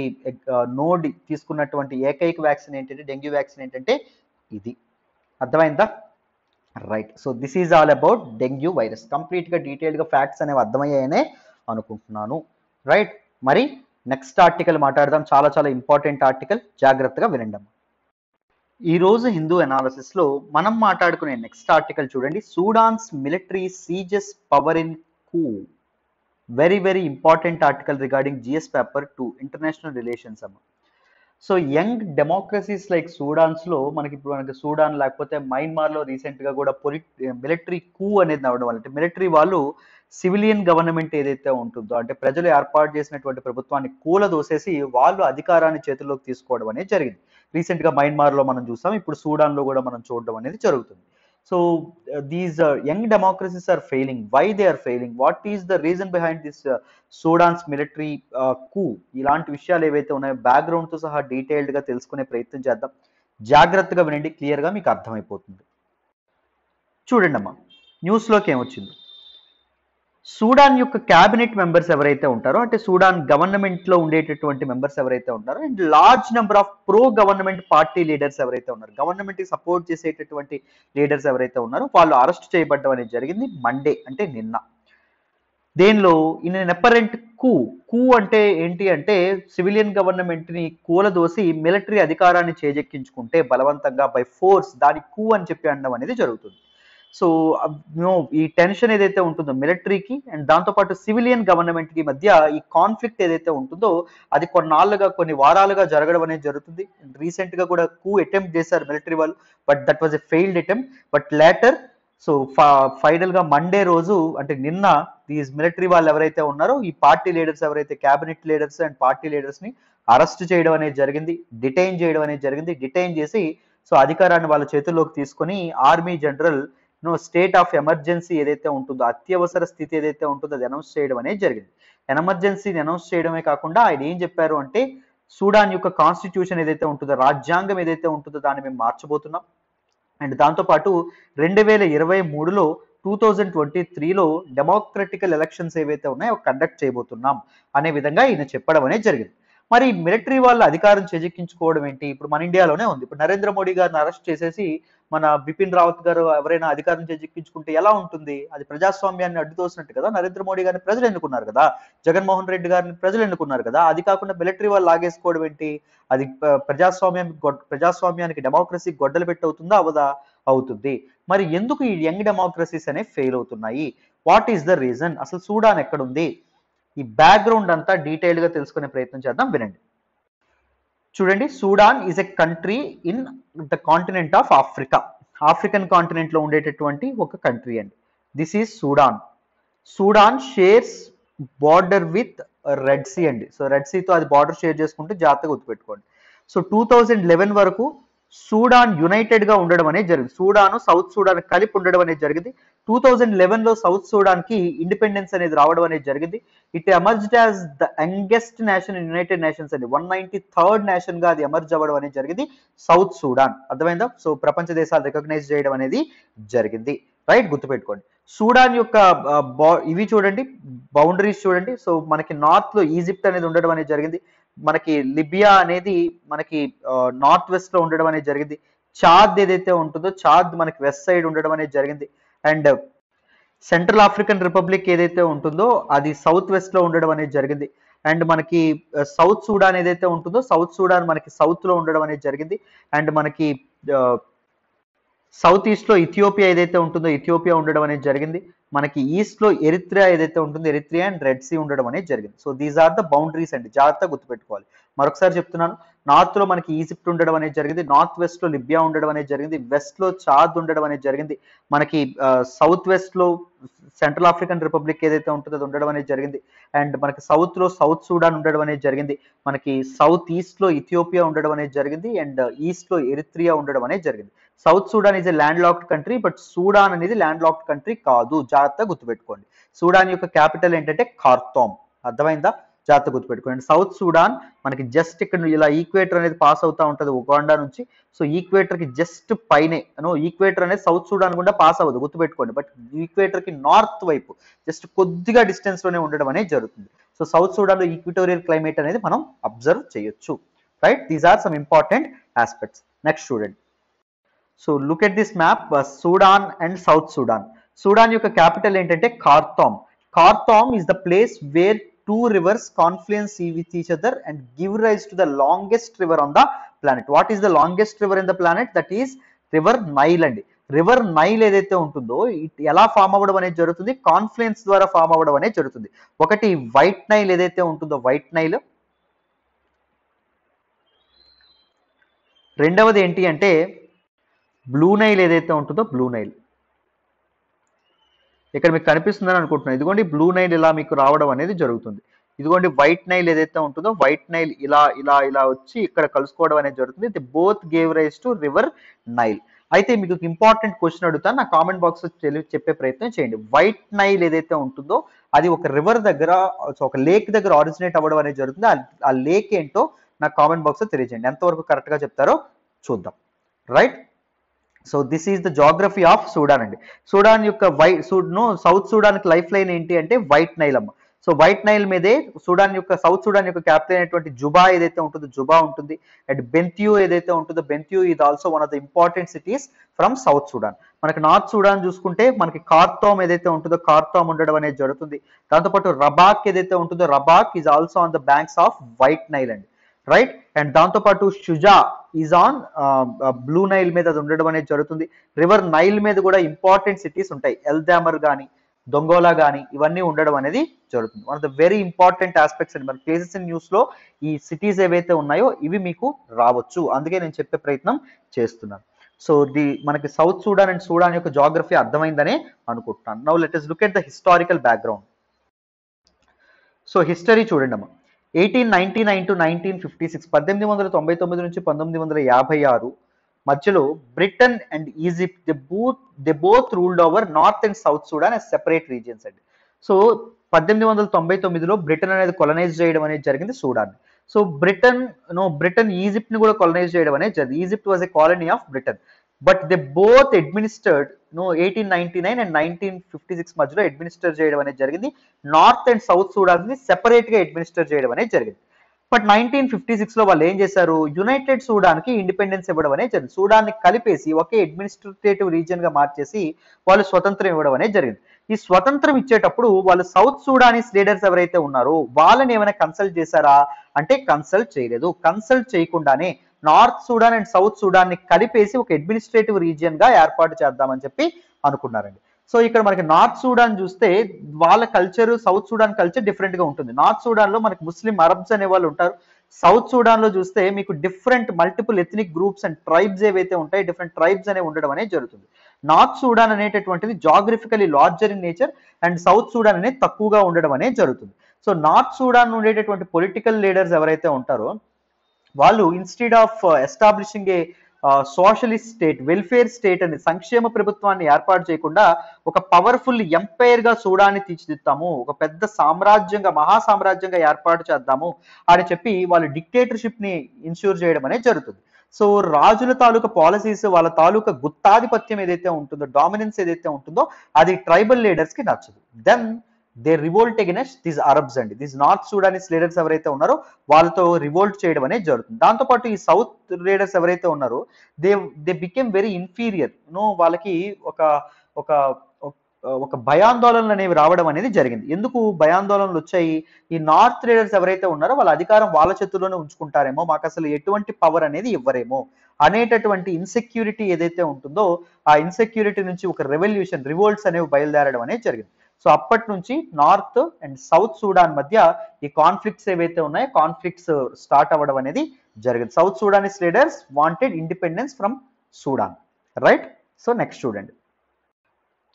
నోడ్ తీసుకున్నటువంటి ఏకైక వ్యాక్సిన్ ఏంటంటే డెంగ్యూ వ్యాక్సిన్ ఏంటంటే ఇది. అర్థమైందా? Right. So this is all about dengue virus. కంప్లీట్గా డీటెయిల్డ్గా ఫ్యాక్ట్స్ అనేవి అర్థమయ్యాయనే అనుకుంటున్నాను. రైట్. మరి నెక్స్ట్ ఆర్టికల్ మాట్లాడదాం. చాలా చాలా ఇంపార్టెంట్ ఆర్టికల్, జాగ్రత్తగా వినండి. ఈ రోజు హిందూ అనాలిసిస్లో మనం మాట్లాడుకునే నెక్స్ట్ ఆర్టికల్ చూడండి. Sudan's military seizes power in coup. Very very important article regarding GS paper 2 international relations అమ్మ. సో యంగ్ డెమోక్రసీస్ లైక్ సూడాన్స్లో మనకి సూడాన్ లేకపోతే మయన్మార్లో రీసెంట్గా కూడా మిలిటరీ కూ అనేది అవడం వల్ల, అంటే మిలిటరీ వాళ్ళు సివిలియన్ గవర్నమెంట్ ఏదైతే ఉంటుందో, అంటే ప్రజలు ఏర్పాటు చేసినటువంటి ప్రభుత్వాన్ని కూలదోసేసి వాళ్ళు అధికారాన్ని చేతుల్లోకి తీసుకోవడం అనేది జరిగింది. రీసెంట్గా మయన్మార్లో మనం చూసాం, ఇప్పుడు సూడాన్లో కూడా మనం చూడడం అనేది జరుగుతుంది. So these young democracies are failing. Why they are failing? What is the reason behind this Sudan's military coup? ఇలాంటి విషయాలు ఏవైతే ఉన్నాయో బ్యాక్గ్రౌండ్తో సహా డీటెయిల్డ్గా తెలుసుకునే ప్రయత్నం చేద్దాం. జాగ్రత్తగా వినండి, క్లియర్గా మీకు అర్థమైపోతుంది. చూడండి అమ్మా, న్యూస్లోకి ఏమొచ్చింది. సూడాన్ యొక్క క్యాబినెట్ మెంబర్స్ ఎవరైతే ఉంటారో, అంటే సూడాన్ గవర్నమెంట్లో ఉండేటటువంటి మెంబర్స్ ఎవరైతే ఉంటారో, and large number of pro government party leaders ఎవరైతే ఉన్నారో, గవర్నమెంట్కి సపోర్ట్ చేసేటటువంటి లీడర్స్ ఎవరైతే ఉన్నారో వాళ్ళు అరెస్ట్ చేయబడడం అనేది జరిగింది మండే, అంటే నిన్న. దేనిలో ఇన్ నెపరెంట్ కూ. కూ అంటే ఏంటి అంటే సివిలియన్ గవర్నమెంట్ని కూలదోసి మిలిటరీ అధికారాన్ని చేజెక్కించుకుంటే బలవంతంగా బై ఫోర్స్, దాని కూ అని చెప్పి అనడం అనేది జరుగుతుంది. సో ఈ టెన్షన్ ఏదైతే ఉంటుందో మిలిటరీకి అండ్ దాంతోపాటు సివిలియన్ గవర్నమెంట్కి మధ్య ఈ కాన్ఫ్లిక్ట్ ఏదైతే ఉంటుందో అది కొన్ని వారాలుగా జరగడం అనేది జరుగుతుంది. రీసెంట్గా కూడా కూ అటెంప్ట్ చేశారు మిలిటరీ వాళ్ళు, but that was a failed attempt. But later so ఫైనల్గా మండే రోజు, అంటే నిన్న, దీస్ మిలిటరీ వాళ్ళు ఎవరైతే ఉన్నారో ఈ పార్టీ లీడర్స్ ఎవరైతే క్యాబినెట్ లీడర్స్ అండ్ పార్టీ లీడర్స్ని అరెస్ట్ చేయడం అనేది జరిగింది, డిటైన్ చేయడం అనేది జరిగింది. డిటైన్ చేసి సో అధికారాన్ని వాళ్ళ చేతుల్లోకి తీసుకొని army general state of emergency ఏదైతే ఉంటుందో, అత్యవసర స్థితి ఏదైతే ఉంటుందో అది అనౌన్స్ చేయడం అనేది జరిగింది. ఎమర్జెన్సీని అనౌన్స్ చేయడమే కాకుండా ఆయన ఏం చెప్పారు అంటే సూడాన్ యొక్క కాన్స్టిట్యూషన్ ఏదైతే ఉంటుందో, రాజ్యాంగం ఏదైతే ఉంటుందో దాన్ని మేము మార్చబోతున్నాం. అండ్ దాంతోపాటు 2023లో 2023లో డెమోక్రటికల్ ఎలక్షన్స్ ఏవైతే ఉన్నాయో కండక్ట్ చేయబోతున్నాం అనే విధంగా ఈయన చెప్పడం అనేది జరిగింది. మరి మిలిటరీ వాళ్ళు అధికారం చేజెక్కించుకోవడం ఏంటి? ఇప్పుడు మన ఇండియాలోనే ఉంది. ఇప్పుడు నరేంద్ర మోడీ గారిని అరెస్ట్ చేసేసి మన బిపిన్ రావత్ గారు ఎవరైనా అధికారం చేజెక్కించుకుంటే ఎలా ఉంటుంది? అది ప్రజాస్వామ్యాన్ని అడ్డుతోసినట్టు కదా. నరేంద్ర మోడీ గారిని ప్రజలు ఎన్నుకున్నారు కదా, జగన్మోహన్ రెడ్డి గారిని ప్రజలు ఎన్నుకున్నారు కదా. అది కాకుండా మిలిటరీ వాళ్ళు లాగేసుకోవడం ఏంటి? అది ప్రజాస్వామ్యానికి డెమోక్రసీ గొడ్డలు పెట్టి అవుతుందా? అవదా? అవుతుంది. మరి ఎందుకు ఈ యంగ్ డెమోక్రసీస్ అనేవి ఫెయిల్ అవుతున్నాయి? What is the reason? అసలు సూడాన్ ఎక్కడుంది? ఈ బ్యాక్గ్రౌండ్ అంతా డీటెయిల్డ్గా తెలుసుకునే ప్రయత్నం చేద్దాం, వినండి. చూడండి, Sudan is a country in the continent of Africa. African కాంటినెంట్లో ఉండేటటువంటి ఒక కంట్రీ అండి. This is Sudan. Sudan shares border with Red Sea అండి. సో రెడ్ సీతో అది బార్డర్ షేర్ చేసుకుంటే జాగ్రత్తగా గుర్తుపెట్టుకోండి. సో 2011 వరకు సూడాన్ యునైటెడ్గా ఉండడం అనేది జరిగింది. సూడాను సౌత్ సూడాన్ కలిపి ఉండడం అనేది జరిగింది. 2011లో సౌత్ సూడాన్కి ఇండిపెండెన్స్ అనేది రావడం అనేది జరిగింది. It emerged as the youngest nation in United nations అండి. 193rd నేషన్గా అది ఎమర్జ్ అవ్వడం అనేది జరిగింది సౌత్ సూడాన్. అర్థమైందా? సో ప్రపంచ దేశాలు రికగ్నైజ్ చేయడం అనేది జరిగింది. రైట్, గుర్తుపెట్టుకోండి. సూడాన్ యొక్క ఇవి చూడండి, బౌండరీస్ చూడండి. సో మనకి నార్త్ లో ఈజిప్ట్ అనేది ఉండడం అనేది జరిగింది. మనకి లిబియా అనేది మనకి నార్త్ వెస్ట్ లో ఉండడం అనేది జరిగింది. చాద్ ఏదైతే ఉంటుందో చాద్ మనకి వెస్ట్ సైడ్ ఉండడం అనేది జరిగింది. అండ్ సెంట్రల్ ఆఫ్రికన్ రిపబ్లిక్ ఏదైతే ఉంటుందో అది సౌత్ వెస్ట్ లో ఉండడం అనేది జరిగింది. అండ్ మనకి సౌత్ సూడాన్ ఏదైతే ఉంటుందో సౌత్ సూడాన్ మనకి సౌత్ లో ఉండడం అనేది జరిగింది. అండ్ మనకి సౌత్ ఈస్ట్ లో ఇథియోపియా ఏదైతే ఉంటుందో ఇథియోపియా ఉండడం అనేది జరిగింది. మనకి ఈస్ట్ లో ఎరిత్రియా ఏదైతే ఉంటుందో ఎరిత్రియా అండ్ రెడ్ సీ ఉండడం అనేది జరిగింది. So these are the boundaries అండి, జాగ్రత్తగా గుర్తుపెట్టుకోవాలి. మరొకసారి చెప్తున్నాను, నార్త్ లో మనకి ఈజిప్ట్ ఉండడం అనేది జరిగింది, నార్త్ వెస్ట్ లో లిబియా ఉండడం అనేది జరిగింది, వెస్ట్ లో చాద్ ఉండడం అనేది జరిగింది, మనకి సౌత్ వెస్ట్ లో సెంట్రల్ ఆఫ్రికన్ రిపబ్లిక్ ఏదైతే ఉంటుందో అది ఉండడం అనేది జరిగింది. అండ్ మనకి సౌత్ లో సౌత్ సూడాన్ ఉండడం అనేది జరిగింది. మనకి సౌత్ ఈస్ట్ లో ఇథియోపియా ఉండడం అనేది జరిగింది. అండ్ ఈస్ట్ లో ఎరిత్రియా ఉండడం అనేది జరిగింది. South Sudan is a land locked country, but Sudan అనేది ల్యాండ్ లాక్డ్ కంట్రీ కాదు. జాగ్రత్తగా గుర్తుపెట్టుకోండి. సూడాన్ యొక్క క్యాపిటల్ ఏంటంటే ఖార్తూమ్. అర్థమైందా? జాగ్రత్త గుర్తుపెట్టుకోండి. సౌత్ సూడాన్ మనకి జస్ట్ ఇక్కడ ఇలా ఈక్వేటర్ అనేది పాస్ అవుతా ఉంటుంది ఉగాండా నుంచి. సో ఈక్వేటర్ కి జస్ట్ పైనే, ఈక్వేటర్ అనేది సౌత్ సూడాన్ గుండా పాస్ అవ్వదు, గుర్తుపెట్టుకోండి. బట్ ఈక్వేటర్ కి నార్త్ వైపు జస్ట్ కొద్దిగా డిస్టెన్స్ లోనే ఉండడం అనేది జరుగుతుంది. సో సౌత్ సూడాన్ లో ఈక్విటోరియల్ క్లైమేట్ అనేది మనం అబ్జర్వ్ చేయొచ్చు. Right, these are some important aspects. Next చూడండి. So look at this map, Sudan and south Sudan. Sudan యొక్క క్యాపిటల్ ఏంటంటే Khartoum. Khartoum is the place where two rivers confluence with each other and give rise to the longest river on the planet. What is the longest river in the planet? That is river Nile అండి. River Nile ఏదైతే ఉంటుందో ఎలా form అవ్వడం అనేది జరుగుతుంది, confluence ద్వారా form అవ్వడం అనేది జరుగుతుంది. ఒకటి వైట్ నైల్ ఏదైతే ఉంటుందో వైట్ నైల్, రెండవది ఏంటి అంటే బ్లూ నైల్ ఏదైతే ఉంటుందో బ్లూ నైల్. ఇక్కడ మీకు కనిపిస్తుందని అనుకుంటున్నాను. ఇదిగోండి బ్లూ నైల్ ఇలా మీకు రావడం అనేది జరుగుతుంది. ఇదిగోండి వైట్ నైల్ ఏదైతే ఉంటుందో వైట్ నైల్ ఇలా ఇలా ఇలా వచ్చి ఇక్కడ కలుసుకోవడం అనేది జరుగుతుంది. The both gave rise to river Nile. అయితే మీకు ఇంపార్టెంట్ క్వశ్చన్ అడుగుతాను, నా కామెంట్ బాక్స్ చెప్పే ప్రయత్నం చేయండి. వైట్ నైల్ ఏదైతే ఉంటుందో అది ఒక రివర్ దగ్గర, ఒక లేక్ దగ్గర ఆరిజినేట్ అవ్వడం అనేది జరుగుతుంది. ఆ లేక్ ఏంటో నా కామెంట్ బాక్స్ లో తెలియజేయండి. ఎంతవరకు కరెక్ట్ గా చెప్తారో చూద్దాం. Right, so this is the geography of Sudan అండి. సూడాన్ యొక్క సౌత్ సూడాన్ కి లైఫ్ లైన్ ఏంటి అంటే వైట్ నైల్ అమ్మ. సో వైట్ నైల్ మీదే సౌత్ సూడాన్ యొక్క క్యాపిటల్ అయినటువంటి జుబా ఏదైతే ఉంటుందో జుబా ఉంటుంది. అండ్ బెంత్యూ ఏదైతే ఉంటుందో Bentiu is also one of the important cities from South Sudan. మనకి నార్త్ సూడాన్ చూసుకుంటే మనకి ఖార్తూమ్ ఏదైతే ఉంటుందో ఖార్తూమ్ ఉండడం అనేది జరుగుతుంది. దాంతోపాటు రబాక్ ఏదైతే ఉంటుందో Rabak is also on the banks of White Nile అండి. రైట్, అండ్ దాంతోపాటు Shuja is on Blue Nile మీద అది ఉండడం అనేది జరుగుతుంది. రివర్ నైల్ మీద కూడా ఇంపార్టెంట్ సిటీస్ ఉంటాయి, ఎల్దామర్ కానీ దొంగోలా కానీ ఇవన్నీ ఉండడం అనేది జరుగుతుంది. One of the very important aspects అండి. మన ప్లేసెస్ ఇన్ న్యూస్ లో ఈ సిటీస్ ఏవైతే ఉన్నాయో ఇవి మీకు రావచ్చు, అందుకే నేను చెప్పే ప్రయత్నం చేస్తున్నాను. సో మనకి సౌత్ సూడాన్ అండ్ సూడాన్ యొక్క జాగ్రఫీ అర్థమైందని అనుకుంటున్నాను. Now let us look at the historical background. So history చూడండి అమ్మా. 1899 to 1956, 1899 నుంచి 1956 మధ్యలో Britain and Egypt they both ruled over north and south Sudan as separate regions అండి. So 1899లో Britain అనేది కొలనైజ్ చేయడం అనేది జరిగింది సూడాన్. సో బ్రిటన్ ఈజిప్ట్ ని కూడా కొలనైజ్ చేయడం అనేది జరిగింది. Egypt was a colony of Britain, but they both administered 1899 and 1956 మధ్యలో అడ్మినిస్టర్ చేయడం అనేది జరిగింది. నార్త్ అండ్ సౌత్ సూడాన్ ని సెపరేట్ గా అడ్మినిస్టర్ చేయడం అనేది జరిగింది. బట్ 1956లో వాళ్ళు ఏం చేశారు, యునైటెడ్ సూడాన్ కి ఇండిపెండెన్స్ ఇవ్వడం అనేది జరిగింది. సూడాన్ ని కలిపేసి ఒకే అడ్మినిస్ట్రేటివ్ రీజియన్ గా మార్చేసి వాళ్ళు స్వతంత్రం ఇవ్వడం అనేది జరిగింది. ఈ స్వతంత్రం ఇచ్చేటప్పుడు వాళ్ళు సౌత్ సూడానీస్ లీడర్స్ ఎవరైతే ఉన్నారో వాళ్ళని ఏమైనా కన్సల్ట్ చేశారా అంటే కన్సల్ట్ చేయలేదు. కన్సల్ట్ చేయకుండానే north Sudan and south Sudan ని కలిపేసి ఒక అడ్మినిస్ట్రేటివ్ రీజియన్ గా ఏర్పాటు చేద్దామని చెప్పి అనుకున్నారండి. సో ఇక్కడ మనకి నార్త్ సూడాన్ చూస్తే వాళ్ళ culture south Sudan culture different గా ఉంటుంది. నార్త్ సూడాన్ లో మనకి ముస్లిం అరబ్స్ అనే వాళ్ళు ఉంటారు. సౌత్ సూడాన్ లో చూస్తే మీకు different multiple ethnic groups and tribes ఏవైతే ఉంటాయి, డిఫరెంట్ ట్రైబ్స్ అనేవి ఉండడం అనేది జరుగుతుంది. నార్త్ సూడాన్ అనేటటువంటిది geographically larger in nature and south Sudan అనేది తక్కువగా ఉండడం అనేది జరుగుతుంది. సో నార్త్ సూడాన్ ఉండేటటువంటి పొలిటికల్ లీడర్స్ ఎవరైతే ఉంటారో వాళ్ళు instead of establishing a socialist state, welfare state అని సంక్షేమ ప్రభుత్వాన్ని ఏర్పాటు చేయకుండా ఒక పవర్ఫుల్ ఎంపైర్ గా సూడాన్ని తీర్చిదిద్దాము, ఒక పెద్ద సామ్రాజ్యంగా మహాసామ్రాజ్యంగా ఏర్పాటు చేద్దాము అని చెప్పి వాళ్ళు డిక్టేటర్షిప్ ని ఇన్ష్యూర్ చేయడం అనేది జరుగుతుంది. సో రాజుల తాలూకా పాలసీస్, వాళ్ళ తాలూకా గుత్తాధిపత్యం ఏదైతే ఉంటుందో, డామినెన్స్ ఏదైతే ఉంటుందో అది ట్రైబల్ లీడర్స్ కి నచ్చదు. Then they revolt against these Arabs అండి. దీస్ నార్త్ సూడానీస్ లీడర్స్ ఎవరైతే ఉన్నారో వాళ్ళతో రివోల్ట్ చేయడం అనేది జరుగుతుంది. దాంతోపాటు ఈ సౌత్ లీడర్స్ ఎవరైతే ఉన్నారో దే బికేమ్ వెరీ ఇన్ఫీరియర్. వాళ్ళకి ఒక ఒక ఒక భయాందోళనలు అనేవి రావడం అనేది జరిగింది. ఎందుకు భయాందోళనలు వచ్చాయి, ఈ నార్త్ లీడర్స్ ఎవరైతే ఉన్నారో వాళ్ళ అధికారం వాళ్ళ చేతుల్లోనే ఉంచుకుంటారేమో, మాకు అసలు ఎటువంటి పవర్ అనేది ఇవ్వరేమో అనేటటువంటి ఇన్సెక్యూరిటీ ఏదైతే ఉంటుందో ఆ ఇన్సెక్యూరిటీ నుంచి ఒక రెవల్యూషన్, రివోల్ట్స్ అనేవి బయలుదేరడం అనేది జరిగింది. సో అప్పటి నుంచి నార్త్ అండ్ సౌత్ సూడాన్ మధ్య ఈ కాన్ఫ్లిక్ట్స్ ఏవైతే ఉన్నాయో కాన్ఫ్లిక్ట్స్ స్టార్ట్ అవ్వడం అనేది జరిగింది. South Sudanese leaders wanted independence from Sudan. Right, so next చూడండి.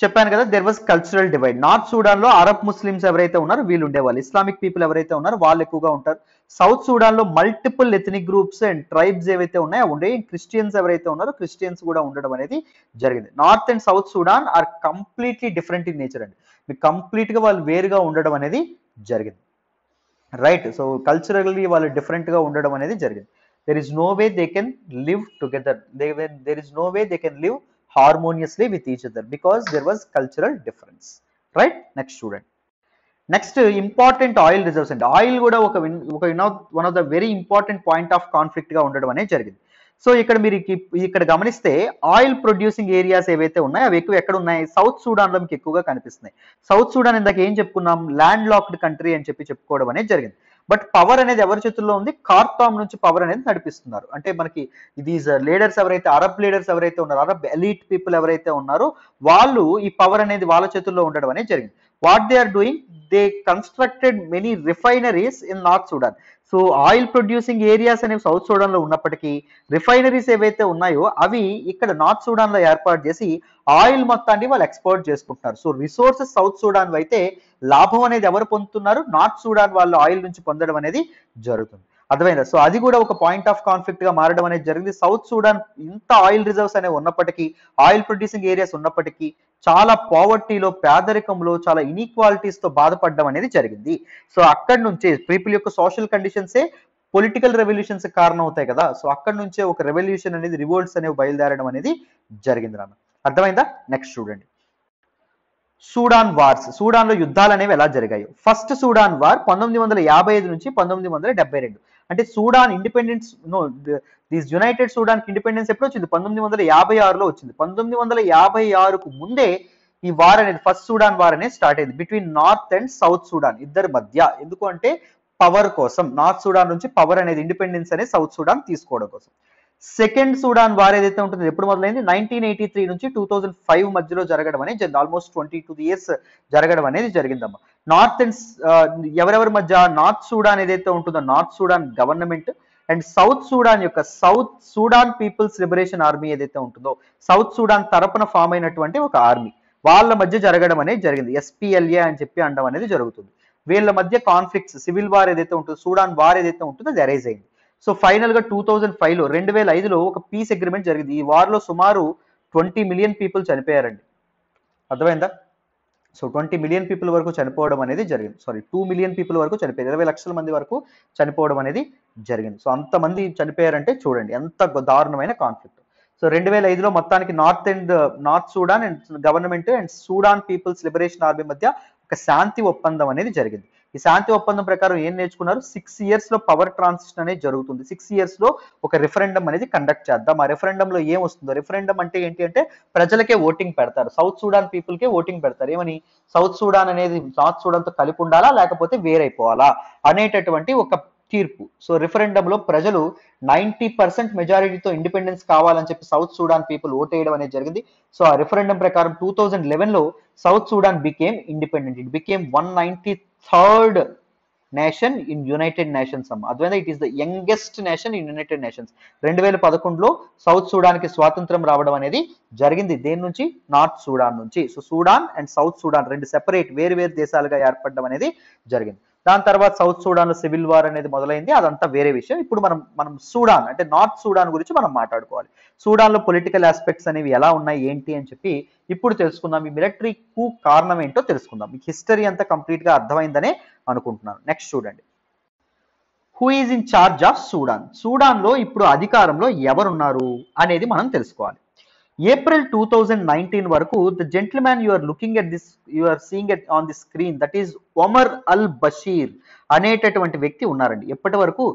చెప్పాను కదా, there was cultural divide. North Sudan లో అరబ్ ముస్లిమ్స్ ఎవరైతే ఉన్నారో వీళ్ళు ఉండేవాళ్ళు, ఇస్లామిక్ పీపుల్ ఎవరైతే ఉన్నారో వాళ్ళు ఎక్కువగా ఉంటారు. సౌత్ సూడాన్ లో multiple ethnic groups and tribes ఏవైతే ఉన్నాయో ఉండే, క్రిస్టియన్స్ ఎవరైతే ఉన్నారో క్రిస్టియన్స్ కూడా ఉండడం అనేది జరిగింది. North and south Sudan are completely different in nature అండి. మీకు కంప్లీట్ గా వాళ్ళు వేరుగా ఉండడం అనేది జరిగింది. రైట్, సో కల్చరల్లీ వాళ్ళు డిఫరెంట్ గా ఉండడం అనేది జరిగింది. There is no way they can live together, there is no way they can live harmoniously with each other because there was cultural difference. Right, next student. Next, important oil reserves and oil kuda one of the very important point of conflict ga undadam ane jarigindi. So ఇక్కడ మీరు ఇక్కడ గమనిస్తే oil producing areas ఏవైతే ఉన్నాయో అవి ఎక్కువ ఎక్కడ ఉన్నాయి, సౌత్ సూడాన్ లో మీకు ఎక్కువగా కనిపిస్తున్నాయి. సౌత్ సూడాన్ ఇందాక ఏం చెప్పుకున్నాం, ల్యాండ్ లాక్డ్ కంట్రీ అని చెప్పుకోవడం అనేది జరిగింది. బట్ పవర్ అనేది ఎవరి చేతుల్లో ఉంది, ఖార్తూమ్ నుంచి పవర్ అనేది నడిపిస్తున్నారు. అంటే మనకి దీస్ లీడర్స్ ఎవరైతే, అరబ్ లీడర్స్ ఎవరైతే ఉన్నారో, అరబ్ ఎలీట్ పీపుల్ ఎవరైతే ఉన్నారో వాళ్ళు ఈ పవర్ అనేది వాళ్ళ చేతుల్లో ఉండడం అనేది జరిగింది. What they are doing, they constructed many refineries in north Sudan. So oil producing areas అనేవి సౌత్ సూడాన్ లో ఉన్నప్పటికీ రిఫైనరీస్ ఏవైతే ఉన్నాయో అవి ఇక్కడ నార్త్ సూడాన్ లో ఏర్పాటు చేసి ఆయిల్ మొత్తాన్ని వాళ్ళు ఎక్స్పోర్ట్ చేసుకుంటున్నారు. సో రిసోర్సెస్ సౌత్ సూడాన్ అయితే లాభం అనేది ఎవరు పొందుతున్నారు, నార్త్ సూడాన్ వాళ్ళు ఆయిల్ నుంచి పొందడం అనేది జరుగుతుంది. అర్థమైందా? సో అది కూడా ఒక పాయింట్ ఆఫ్ కాన్ఫ్లిక్ట్ గా మారడం అనేది జరిగింది. సౌత్ సూడాన్ ఇంత ఆయిల్ రిజర్వ్స్ అనేవి ఉన్నప్పటికీ, ఆయిల్ ప్రొడ్యూసింగ్ ఏరియాస్ ఉన్నప్పటికీ చాలా పావర్టీలో, పేదరికంలో, చాలా ఇన్ఈక్వాలిటీస్ తో బాధపడడం అనేది జరిగింది. సో అక్కడి నుంచే పీపుల్ యొక్క సోషల్ కండిషన్సే పొలిటికల్ రెవల్యూషన్స్ కారణం అవుతాయి కదా. సో అక్కడి నుంచే ఒక రెవల్యూషన్ అనేది, రివోల్ట్స్ అనేవి బయలుదేరడం అనేది జరిగింది నాన్న. అర్థమైందా? నెక్స్ట్ చూడండి, సూడాన్ వార్స్. సూడాన్ లో యుద్ధాలు అనేవి ఎలా జరిగాయి. ఫస్ట్ సూడాన్ వార్ 1955 నుంచి 1972. అంటే Sudan independence, this United Sudan independence ఎప్పుడు వచ్చింది, 1956లో వచ్చింది. 1956కు ముందే ఈ వార్ అనేది, ఫస్ట్ సూడాన్ వార్ అనేది స్టార్ట్ అయింది between north and south Sudan ఇద్దరి మధ్య. ఎందుకు అంటే పవర్ కోసం, నార్త్ సూడాన్ నుంచి పవర్ అనేది, ఇండిపెండెన్స్ అనేది సౌత్ సూడాన్ తీసుకోవడం కోసం. సెకండ్ సూడాన్ వార్ ఏదైతే ఉంటుందో ఎప్పుడు మొదలైంది, 1983 నుంచి 2005 మధ్యలో జరగడం అనేది జరిగింది. ఆల్మోస్ట్ 22 ఇయర్స్ జరగడం అనేది జరిగిందమ్మా. నార్త్ అండ్ ఎవరెవరి మధ్య, నార్త్ సూడాన్ ఏదైతే ఉంటుందో North Sudan government and south Sudan యొక్క South Sudan peoples liberation army ఏదైతే ఉంటుందో, సౌత్ సూడాన్ తరపున ఫామ్ అయినటువంటి ఒక ఆర్మీ, వాళ్ళ మధ్య జరగడం అనేది జరిగింది. ఎస్పీఎల్ఏ అని చెప్పి అనడం అనేది జరుగుతుంది. వీళ్ళ మధ్య కాన్ఫ్లిక్ట్స్, సివిల్ వార్ ఏదైతే ఉంటుందో, సూడాన్ వార్ ఏదైతే ఉంటుందో అది అరైజ్ అయింది. సో ఫైనల్ గా 2005లో ఒక పీస్ అగ్రిమెంట్ జరిగింది. ఈ వార్ లో సుమారు 20 మిలియన్ పీపుల్ చనిపోయారండి. అర్థమైందా? సో 20 మిలియన్ పీపుల్ వరకు చనిపోవడం అనేది జరిగింది. 2 మిలియన్ పీపుల్ వరకు చనిపోయారు, 20 లక్షల మంది వరకు చనిపోవడం అనేది జరిగింది. సో అంతమంది చనిపోయారంటే చూడండి ఎంత దారుణమైన కాన్ఫ్లిక్ట్. సో 2005లో మొత్తానికి north Sudan and government and Sudan peoples liberation army మధ్య ఒక శాంతి ఒప్పందం అనేది జరిగింది. ఈ శాంతి ఒప్పందం ప్రకారం ఏం నేర్చుకున్నారు, 6 years లో పవర్ ట్రాన్సిషన్ అనేది జరుగుతుంది. 6 years లో ఒక రిఫరెండం అనేది కండక్ట్ చేద్దాం. ఆ రిఫరెండంలో ఏం వస్తుందో, రిఫరెండం అంటే ఏంటి అంటే ప్రజలకే ఓటింగ్ పెడతారు, సౌత్ సూడాన్ పీపుల్ కే ఓటింగ్ పెడతారు. ఏమని, సౌత్ సూడాన్ అనేది నార్త్ సూడాన్ తో కలిపి ఉండాలా లేకపోతే వేరైపోవాలా అనేటటువంటి ఒక తీర్పు. సో రిఫరెండంలో ప్రజలు 90% మెజారిటీతో ఇండిపెండెన్స్ కావాలని చెప్పి సౌత్ సూడాన్ పీపుల్ ఓటేయడం అనేది జరిగింది. సో ఆ రిఫరెండం ప్రకారం 2011లో South Sudan became independent. It became 193rd nation in United Nations అమ్మ. అర్థమైందా? It is the youngest nation in United Nations. 2011లో సౌత్ సూడాన్ కి స్వాతంత్రం రావడం అనేది జరిగింది. దేని నుంచి, నార్త్ సూడాన్ నుంచి. So Sudan and south Sudan రెండు సెపరేట్ వేరు వేరు దేశాలుగా ఏర్పడడం అనేది జరిగింది. దాని తర్వాత సౌత్ సూడాన్ లో సివిల్ వార్ అనేది మొదలైంది, అదంతా వేరే విషయం. ఇప్పుడు మనం సూడాన్ అంటే నార్త్ సూడాన్ గురించి మనం మాట్లాడుకోవాలి. సూడాన్ లో పొలిటికల్ ఆస్పెక్ట్స్ అనేవి ఎలా ఉన్నాయి ఏంటి అని చెప్పి ఇప్పుడు తెలుసుకుందాం. ఈ మిలిటరీ కు కారణం ఏంటో తెలుసుకుందాం. మీకు హిస్టరీ అంతా కంప్లీట్ గా అర్థమైందనే అనుకుంటున్నాను. నెక్స్ట్ చూడండి, who is in charge of Sudan. Sudan లో ఇప్పుడు అధికారంలో ఎవరున్నారు అనేది మనం తెలుసుకోవాలి. ఏప్రిల్ 2019 వరకు the gentleman you are looking at this, you are seeing at on the screen, that is Omar al Bashir అనేటటువంటి వ్యక్తి ఉన్నారండి. ఎప్పటి వరకు,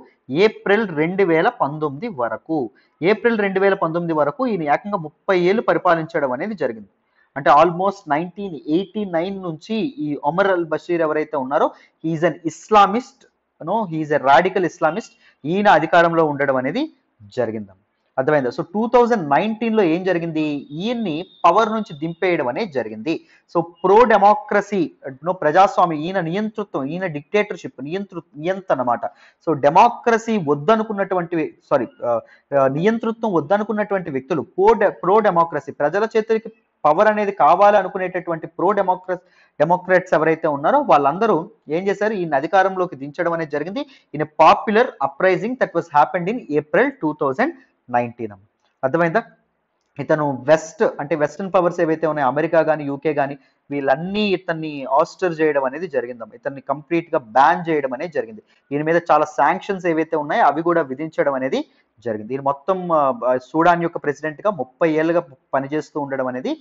ఏప్రిల్ 2019 వరకు. ఏప్రిల్ 2019 వరకు ఈయన ఏకంగా 30 ఏళ్ళు పరిపాలించడం అనేది జరిగింది. అంటే ఆల్మోస్ట్ 1989 నుంచి ఈ ఒమర్ అల్ బషీర్ ఎవరైతే ఉన్నారో, he is an Islamist, he is a radical Islamist. ఈయన అధికారంలో ఉండడం అనేది జరిగింది. అర్థమైందా? సో 2019లో ఏం జరిగింది, ఈయన్ని పవర్ నుంచి దింపేయడం అనేది జరిగింది. సో ప్రో డెమోక్రసీ, ప్రజాస్వామ్యం, ఈయన నియంతృత్వం, ఈయన డిక్టేటర్షిప్, నియంత అన్నమాట. సో డెమోక్రసీ వద్దనుకున్నటువంటి నియంతృత్వం వద్దనుకున్నటువంటి వ్యక్తులు, ప్రో డెమోక్రసీ, ప్రజల చేతులకి పవర్ అనేది కావాలి అనుకునేటటువంటి డెమోక్రాట్స్ ఎవరైతే ఉన్నారో వాళ్ళందరూ ఏం చేశారు, ఈయన అధికారంలోకి దించడం అనేది జరిగింది. ఈయన popular uprising that was happened in April 2019. అర్థమైందా? ఇతను వెస్టర్న్ పవర్స్ ఏవైతే ఉన్నాయో, అమెరికా కానీ యూకే కానీ, వీళ్ళన్నీ ఇతన్ని ఆస్టర్ చేయడం అనేది జరిగిందమ్మా. ఇతన్ని కంప్లీట్ గా బ్యాన్ చేయడం అనేది జరిగింది. ఈయన మీద చాలా శాంక్షన్స్ ఏవైతే ఉన్నాయో అవి కూడా విధించడం అనేది జరిగింది. ఈయన మొత్తం సూడాన్ యొక్క ప్రెసిడెంట్ గా 30 ఏళ్ళుగా పనిచేస్తూ ఉండడం అనేది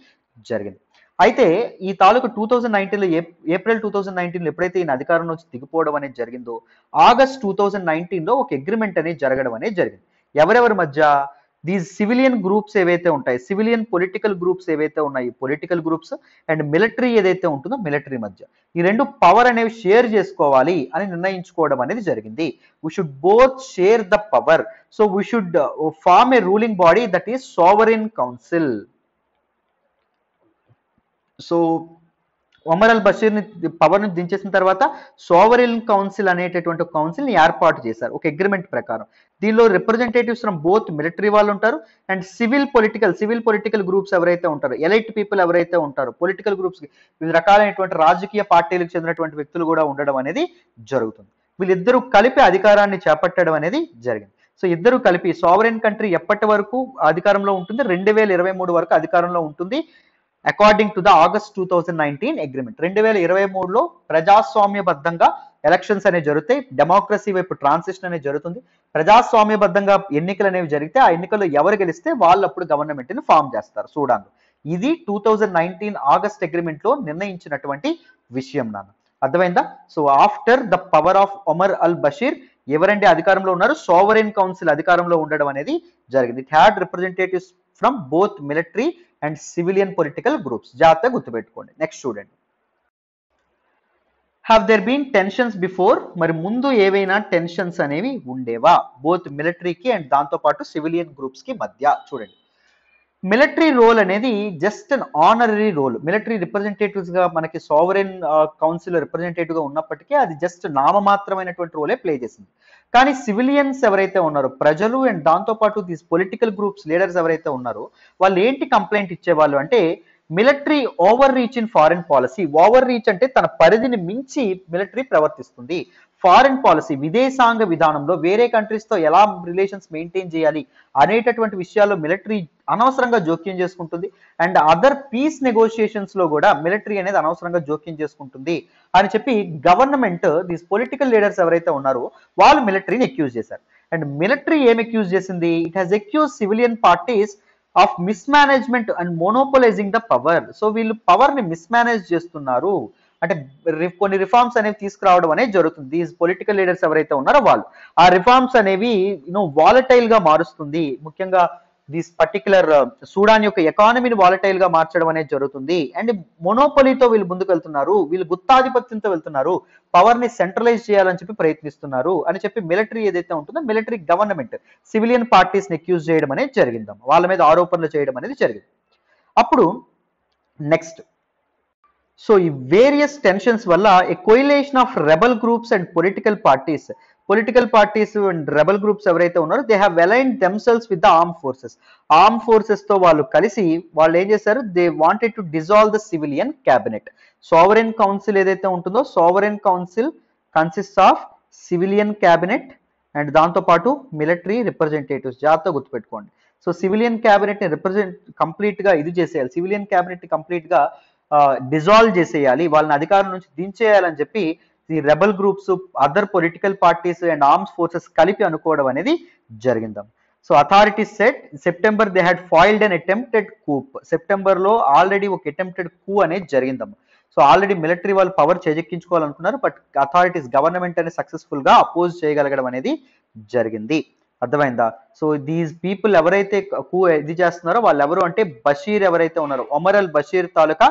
జరిగింది. అయితే ఈ తాలూకు 2019లో ఏప్రిల్ 2019లో ఎప్పుడైతే ఈయన అధికారం నుంచి దిగిపోవడం అనేది జరిగిందో, ఆగస్ట్ 2019లో ఒక అగ్రిమెంట్ అనేది జరగడం అనేది జరిగింది. ఎవరెవరి మధ్య, దీస్ సివిలియన్ గ్రూప్స్ ఏవైతే ఉంటాయి, సివిలియన్ పొలిటికల్ గ్రూప్స్ ఏవైతే ఉన్నాయి, పొలిటికల్ గ్రూప్స్ అండ్ మిలిటరీ ఏదైతే ఉంటుందో మిలిటరీ మధ్య ఈ రెండు పవర్ అనేవి షేర్ చేసుకోవాలి అని నిర్ణయించుకోవడం అనేది జరిగింది. We should both share the power. So we should form a ruling body that is sovereign council. సో ఒమర్ అల్ బషీర్ ని పవర్ ని దించేసిన తర్వాత సోవరెన్ కౌన్సిల్ అనేటటువంటి కౌన్సిల్ ని ఏర్పాటు చేశారు ఒక అగ్రిమెంట్ ప్రకారం. దీనిలో రిప్రజెంటేటివ్స్ ఫ్రమ్ బోత్ మిలిటరీ వాళ్ళు ఉంటారు అండ్ సివిల్ పొలిటికల్ గ్రూప్స్ ఎవరైతే ఉంటారో, ఎలైట్ పీపుల్ ఎవరైతే ఉంటారో, పొలిటికల్ గ్రూప్స్ వివిధ రకాలైనటువంటి రాజకీయ పార్టీలకు చెందినటువంటి వ్యక్తులు కూడా ఉండడం అనేది జరుగుతుంది. వీళ్ళిద్దరూ కలిపి అధికారాన్ని చేపట్టడం అనేది జరిగింది. సో ఇద్దరు కలిపి సోవరెన్ కంట్రీ ఎప్పటి వరకు అధికారంలో ఉంటుంది, 2023 వరకు అధికారంలో ఉంటుంది. According to the August 2019 agreement 2023లో ప్రజాస్వామ్యబద్ధంగా ఎలక్షన్స్ అనేవి జరుగుతాయి. డెమోక్రసీ వైపు ట్రాన్సిషన్ అనేది జరుగుతుంది. ప్రజాస్వామ్యబద్ధంగా ఎన్నికలు అనేవి జరిగితే ఆ ఎన్నికల్లో ఎవరు గెలిస్తే వాళ్ళు అప్పుడు గవర్నమెంట్ ని ఫామ్ చేస్తారు సూడాన్. ఇది 2019 ఆగస్ట్ అగ్రిమెంట్ లో నిర్ణయించినటువంటి విషయం నాన్న. అర్థమైందా? So after the power of Omar al Bashir ఎవరంటే అధికారంలో ఉన్నారు, సోవరెన్ కౌన్సిల్ అధికారంలో ఉండడం అనేది జరిగింది. It had representatives from both military and civilian political groups. జాగ్రత్తగా గుర్తుపెట్టుకోండి. నెక్స్ట్ చూడండి. Have there been tensions before? మరి ముందు ఏవైనా టెన్షన్స్ అనేవి ఉండేవా బోత్ మిలిటరీకి అండ్ దాంతో పాటు సివిలియన్ గ్రూప్స్ కి మధ్య? చూడండి, మిలిటరీ రోల్ అనేది just an honorary role. Military representatives గా మనకి సోవరెన్ కౌన్సిల్ రిప్రజెంటేటివ్ గా ఉన్నప్పటికీ అది జస్ట్ నామమాత్రమైనటువంటి రోలే ప్లే చేసింది. కానీ సివిలియన్స్ ఎవరైతే ఉన్నారో, ప్రజలు అండ్ దాంతో పాటు దీస్ పొలిటికల్ గ్రూప్స్ లీడర్స్ ఎవరైతే ఉన్నారో వాళ్ళు ఏంటి కంప్లైంట్ ఇచ్చేవాళ్ళు అంటే military over reach in foreign policy. Over reach అంటే తన పరిధిని మించి మిలిటరీ ప్రవర్తిస్తుంది. ఫారెన్ పాలసీ విదేశాంగ విధానంలో వేరే కంట్రీస్ తో ఎలా రిలేషన్స్ మెయింటైన్ చేయాలి అనేటటువంటి విషయాల్లో మిలిటరీ అనవసరంగా జోక్యం చేసుకుంటుంది. అండ్ అదర్ పీస్ నెగోషియేషన్స్ లో కూడా మిలిటరీ అనేది అనవసరంగా జోక్యం చేసుకుంటుంది అని చెప్పి గవర్నమెంట్ దీస్ పొలిటికల్ లీడర్స్ ఎవరైతే ఉన్నారో వాళ్ళు మిలిటరీని అక్యూజ్ చేశారు. అండ్ మిలిటరీ ఏం అక్యూజ్ చేసింది? It has accuse civilian parties of mismanagement and monopolising the power. So వీళ్ళు పవర్ ని మిస్మేనేజ్ చేస్తున్నారు అంటే కొన్ని రిఫార్మ్స్ అనేవి తీసుకురావడం అనేది జరుగుతుంది. దీస్ పొలిటికల్ లీడర్స్ ఎవరైతే ఉన్నారో వాళ్ళు ఆ రిఫార్మ్స్ అనేవి వాలటైల్ గా మారుస్తుంది. ముఖ్యంగా దిస్ పర్టికులర్ సూడాన్ యొక్క ఎకానమీని వాలటైల్ గా మార్చడం అనేది జరుగుతుంది. అండ్ మొనోపొలీతో వీళ్ళు ముందుకు వెళ్తున్నారు, వీళ్ళు గుత్తాధిపత్యంతో వెళ్తున్నారు, పవర్ ని సెంట్రలైజ్ చేయాలని చెప్పి ప్రయత్నిస్తున్నారు అని చెప్పి మిలిటరీ ఏదైతే ఉంటుందో మిలిటరీ గవర్నమెంట్ సివిలియన్ పార్టీస్ ని అక్యూజ్ చేయడం అనేది జరిగింది, వాళ్ళ మీద ఆరోపణలు చేయడం అనేది జరిగింది. అప్పుడు నెక్స్ట్, సో ఈ వేరియస్ టెన్షన్స్ వల్ల a coalition of rebel groups and political parties and rebel groups ఎవరైతే ఉన్నారో they have aligned themselves with the arm forces తో వాళ్ళు కలిసి వాళ్ళు ఏం చేశారు, they wanted to dissolve the civilian cabinet. Sovereign council ఏదైతే ఉంటుందో sovereign council consist of civilian cabinet and దాంతో పాటు మిలిటరీ రిప్రజెంటేటివ్స్. జాగ్రత్తగా గుర్తుపెట్టుకోండి. సో సివిలియన్ క్యాబినెట్ ని కంప్లీట్ గా ఇది చేసేయాలి, సివిలియన్ క్యాబినెట్ ని కంప్లీట్ గా డిజాల్వ్ చేసేయాలి, వాళ్ళని అధికారం నుంచి దించేయాలని చెప్పి ఈ rebel groups, other political parties and arms forces కలిపి అనుకోవడం అనేది జరిగిందాం. So authorities said September they had foiled an attempted coup. September లో ఆల్రెడీ ఒక అటెంప్టెడ్ కూ అనేది జరిగిందమ్మా. సో ఆల్రెడీ మిలిటరీ వాళ్ళు పవర్ చేజెక్కించుకోవాలనుకున్నారు, బట్ అథారిటీస్ గవర్నమెంట్ అనేది సక్సెస్ఫుల్ గా అపోజ్ చేయగలగడం అనేది జరిగింది. అర్థమైందా? సో దీస్ పీపుల్ ఎవరైతే కూ ఇది చేస్తున్నారో వాళ్ళు ఎవరు అంటే బషీర్ ఎవరైతే ఉన్నారో ఒమర్ అల్ బషీర్ తాలూకా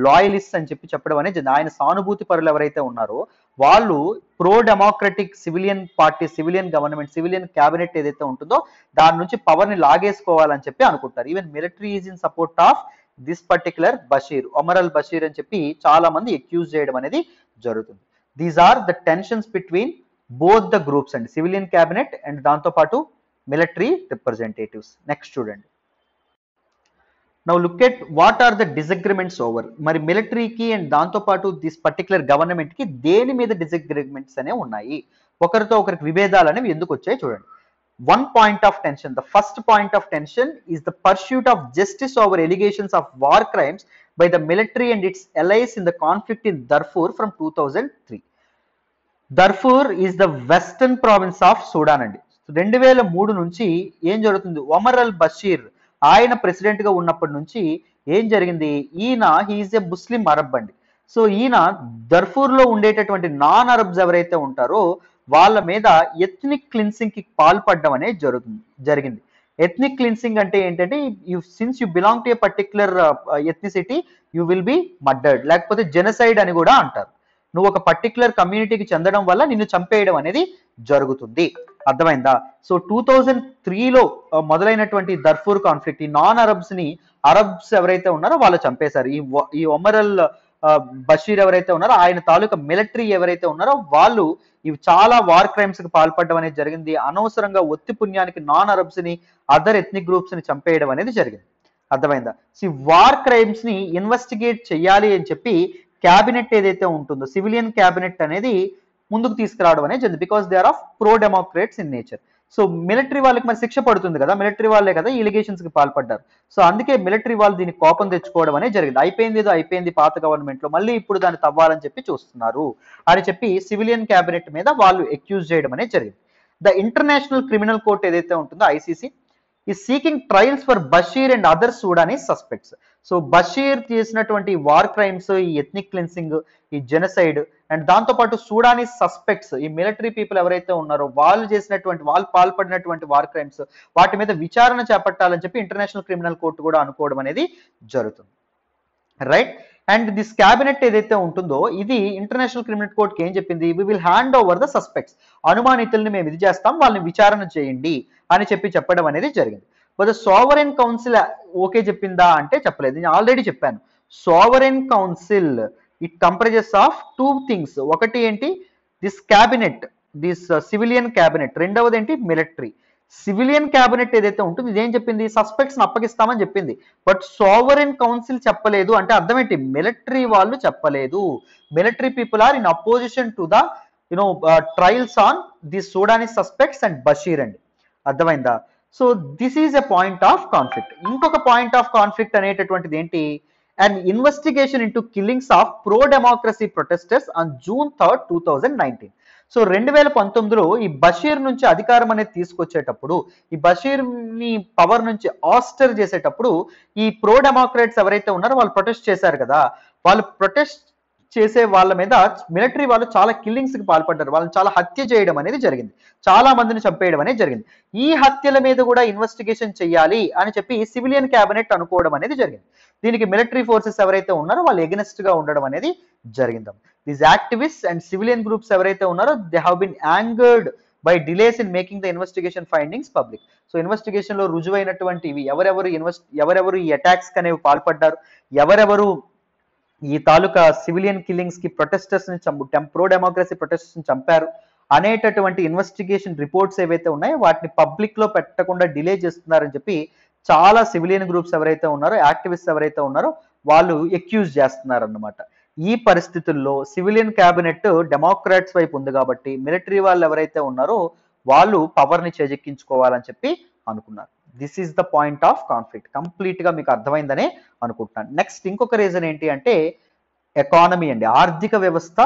లాయలిస్ట్ అని చెప్పి చెప్పడం అనేది, ఆయన సానుభూతి పరులు ఎవరైతే ఉన్నారో వాళ్ళు pro democratic civilian party, civilian government, civilian cabinet ఏదైతే ఉంటుందో దాని నుంచి పవర్ ని లాగేసుకోవాలని చెప్పి అనుకుంటారు. Even military is in support of this particular Bashir, Omar al Bashir అని చెప్పి చాలా మంది అక్యూజ్ చేయడం అనేది జరుగుతుంది. These are the tensions between both the groups and civilian cabinet and దాంతో పాటు మిలిటరీ రిప్రజెంటేటివ్స్. నెక్స్ట్ చూడండి. Now look at what are the disagreements over. మరి మిలిటరీకి అండ్ దాంతో పాటు దిస్ పర్టికులర్ గవర్నమెంట్ కి దేని మీద డిసగ్రిమెంట్స్ అనేవి ఉన్నాయి, ఒకరితో ఒకరికి విభేదాలు అనేవి ఎందుకు వచ్చాయి చూడండి. One point of tension, the first point of tension is the pursuit of justice over allegations of war crimes by the military and its allies in the conflict in Darfur from 2003. Darfur is the western province of Sudan అండి. 2003 నుంచి ఏం జరుగుతుంది, Omar al Basheer ఆయన president గా ఉన్నప్పటి నుంచి ఏం జరిగింది, ఈయన హీఈస్ ఏ ముస్లిం అరబ్ అండి. సో ఈయన దర్ఫూర్ లో ఉండేటటువంటి నాన్ అరబ్స్ ఎవరైతే ఉంటారో వాళ్ళ మీద ఎథ్నిక్ క్లిన్సింగ్ కి పాల్పడడం అనేది జరిగింది. ఎథ్నిక్ క్లిన్సింగ్ అంటే ఏంటంటే since you belong to A particular ethnicity you will be murdered, లేకపోతే జెనసైడ్ అని కూడా అంటారు. నువ్వు ఒక పర్టిక్యులర్ కమ్యూనిటీకి చెందడం వల్ల నిన్ను చంపేయడం అనేది జరుగుతుంది. అర్థమైందా? సో 2003లో మొదలైనటువంటి దర్ఫూర్ కాన్ఫ్లిక్ట్, ఈ నాన్ అరబ్స్ ని అరబ్స్ ఎవరైతే ఉన్నారో వాళ్ళు చంపేశారు. ఈ ఒమరల్ బషీర్ ఎవరైతే ఉన్నారో ఆయన తాలూకా మిలిటరీ ఎవరైతే ఉన్నారో వాళ్ళు ఇవి చాలా వార్ క్రైమ్స్ కి పాల్పడడం అనేది జరిగింది. అనవసరంగా ఒత్తి పుణ్యానికి నాన్ అరబ్స్ ని అదర్ ఎథ్నిక్ గ్రూప్స్ ని చంపేయడం అనేది జరిగింది. అర్థమైందా? వార్ క్రైమ్స్ ని ఇన్వెస్టిగేట్ చేయాలి అని చెప్పి క్యాబినెట్ ఏదైతే ఉంటుందో సివిలియన్ క్యాబినెట్ అనేది ముందుకు తీసుకురావడం అనేది జరిగింది. Because they are of pro democrats in nature. So military వాళ్ళకి మరి శిక్ష పడుతుంది కదా, మిలిటరీ వాళ్ళే కదా ఈ ఎలిగేషన్స్ కి పాల్పడ్డారు. సో అందుకే మిలిటరీ వాళ్ళు దీన్ని కోపం తెచ్చుకోవడం అనేది జరిగింది. అయిపోయింది పాత గవర్నమెంట్ లో, మళ్ళీ ఇప్పుడు దాన్ని తవ్వాలని చెప్పి చూస్తున్నారు అని చెప్పి సివిలియన్ క్యాబినెట్ మీద వాళ్ళు అక్యూజ్ చేయడం అనేది జరిగింది. ద ఇంటర్నేషనల్ క్రిమినల్ కోర్ట్ ఏదైతే ఉంటుందో ఐసీసీ ఈ seeking trials for Bashir and other Sudanese suspects. So Bashir చేసినటువంటి వార్ క్రైమ్స్, ఈ ఎథ్నిక్ క్లిన్సింగ్, ఈ జెనసైడ్ అండ్ దాంతోపాటు సూడానీస్ సస్పెక్ట్స్, ఈ మిలిటరీ పీపుల్ ఎవరైతే ఉన్నారో వాళ్ళు పాల్పడినటువంటి వార్ క్రైమ్స్, వాటి మీద విచారణ చేపట్టాలని చెప్పి ఇంటర్నేషనల్ క్రిమినల్ కోర్టు కూడా అనుకోవడం అనేది జరుగుతుంది. రైట్. అండ్ దిస్ క్యాబినెట్ ఏదైతే ఉంటుందో ఇది ఇంటర్నేషనల్ క్రిమినల్ కోర్టుకి ఏం చెప్పింది, we will hand over the suspects, అనుమానితుల్ని మేము ఇది చేస్తాం, వాళ్ళని విచారణ చేయండి అని చెప్పడం అనేది జరిగింది. బట్ సోవరెన్ కౌన్సిల్ ఓకే చెప్పిందా అంటే చెప్పలేదు. నేను ఆల్రెడీ చెప్పాను, sovereign council it comprises of 2 things. ఒకటి ఏంటి, this cabinet, this civilian cabinet. రెండవది ఏంటి, మిలిటరీ. సివిలియన్ క్యాబినెట్ ఏదైతే ఉంటుందో ఇదేం చెప్పింది, సస్పెక్ట్స్ అప్పగిస్తామని చెప్పింది. బట్ సోవరెన్ కౌన్సిల్ చెప్పలేదు అంటే అర్థం ఏంటి, మిలిటరీ వాళ్ళు చెప్పలేదు. Military people are in opposition to the trials on the Sudanese suspects and Bashir అండి. అర్థమైందా? So this is a point of conflict. ఇంకొక పాయింట్ ఆఫ్ కాన్ఫ్లిక్ట్ అనేటటువంటిది ఏంటి, and investigation into killings of pro democracy protesters on June 3, 2019. So 2019లో ఈ Bashir నుంచి అధికారం అనేది తీసుకొచ్చేటప్పుడు, ఈ బషీర్ ని పవర్ నుంచి ఆస్టర్ చేసేటప్పుడు ఈ ప్రో డెమోక్రాట్స్ ఎవరైతే ఉన్నారో వాళ్ళు ప్రొటెస్ట్ చేశారు కదా, వాళ్ళు ప్రొటెస్ట్ చేసే వాళ్ళ మీద మిలిటరీ వాళ్ళు చాలా కిల్లింగ్స్ కి పాల్పడ్డారు. వాళ్ళని చాలా హత్య చేయడం అనేది జరిగింది, చాలా మందిని చంపేయడం అనేది జరిగింది. ఈ హత్యల మీద కూడా ఇన్వెస్టిగేషన్ చేయాలి అని చెప్పి సివిలియన్ క్యాబినెట్ అనుకోవడం అనేది జరిగింది. దీనికి మిలిటరీ ఫోర్సెస్ ఎవరైతే ఉన్నారో వాళ్ళు ఎగనెస్ట్ గా ఉండడం అనేది జరిగింది. These activist and civilian groups ఎవరైతే ఉన్నారో they have been angered by delays in making the investigation findings public. So investigation లో రుజువైనటువంటివి ఎవరెవరు ఈ అటాక్స్ అనేవి పాల్పడ్డారు, ఎవరెవరు ఈ తాలూకా సివిలియన్ కిల్లింగ్స్ కి ప్రొటెస్టర్స్ ని ప్రో డెమోక్రసీ ప్రొటెస్టర్స్ ని చంపారు అనేటటువంటి ఇన్వెస్టిగేషన్ రిపోర్ట్స్ ఏవైతే ఉన్నాయో వాటిని పబ్లిక్ లో పెట్టకుండా డిలే చేస్తున్నారని చెప్పి చాలా సివిలియన్ గ్రూప్స్ ఎవరైతే ఉన్నారో, యాక్టివిస్ట్ ఎవరైతే ఉన్నారో వాళ్ళు ఎక్యూజ్ చేస్తున్నారు అన్నమాట. ఈ పరిస్థితుల్లో సివిలియన్ క్యాబినెట్ డెమోక్రాట్స్ వైపు ఉంది కాబట్టి మిలిటరీ వాళ్ళు ఎవరైతే ఉన్నారో వాళ్ళు పవర్ ని చేజెక్కించుకోవాలని చెప్పి అనుకున్నారు. This is the point of conflict. Complete గా మీకు అర్థమైందనే అనుకుంటున్నాను. నెక్స్ట్ ఇంకొక రీజన్ ఏంటి అంటే ఎకానమీ అండి, ఆర్థిక వ్యవస్థ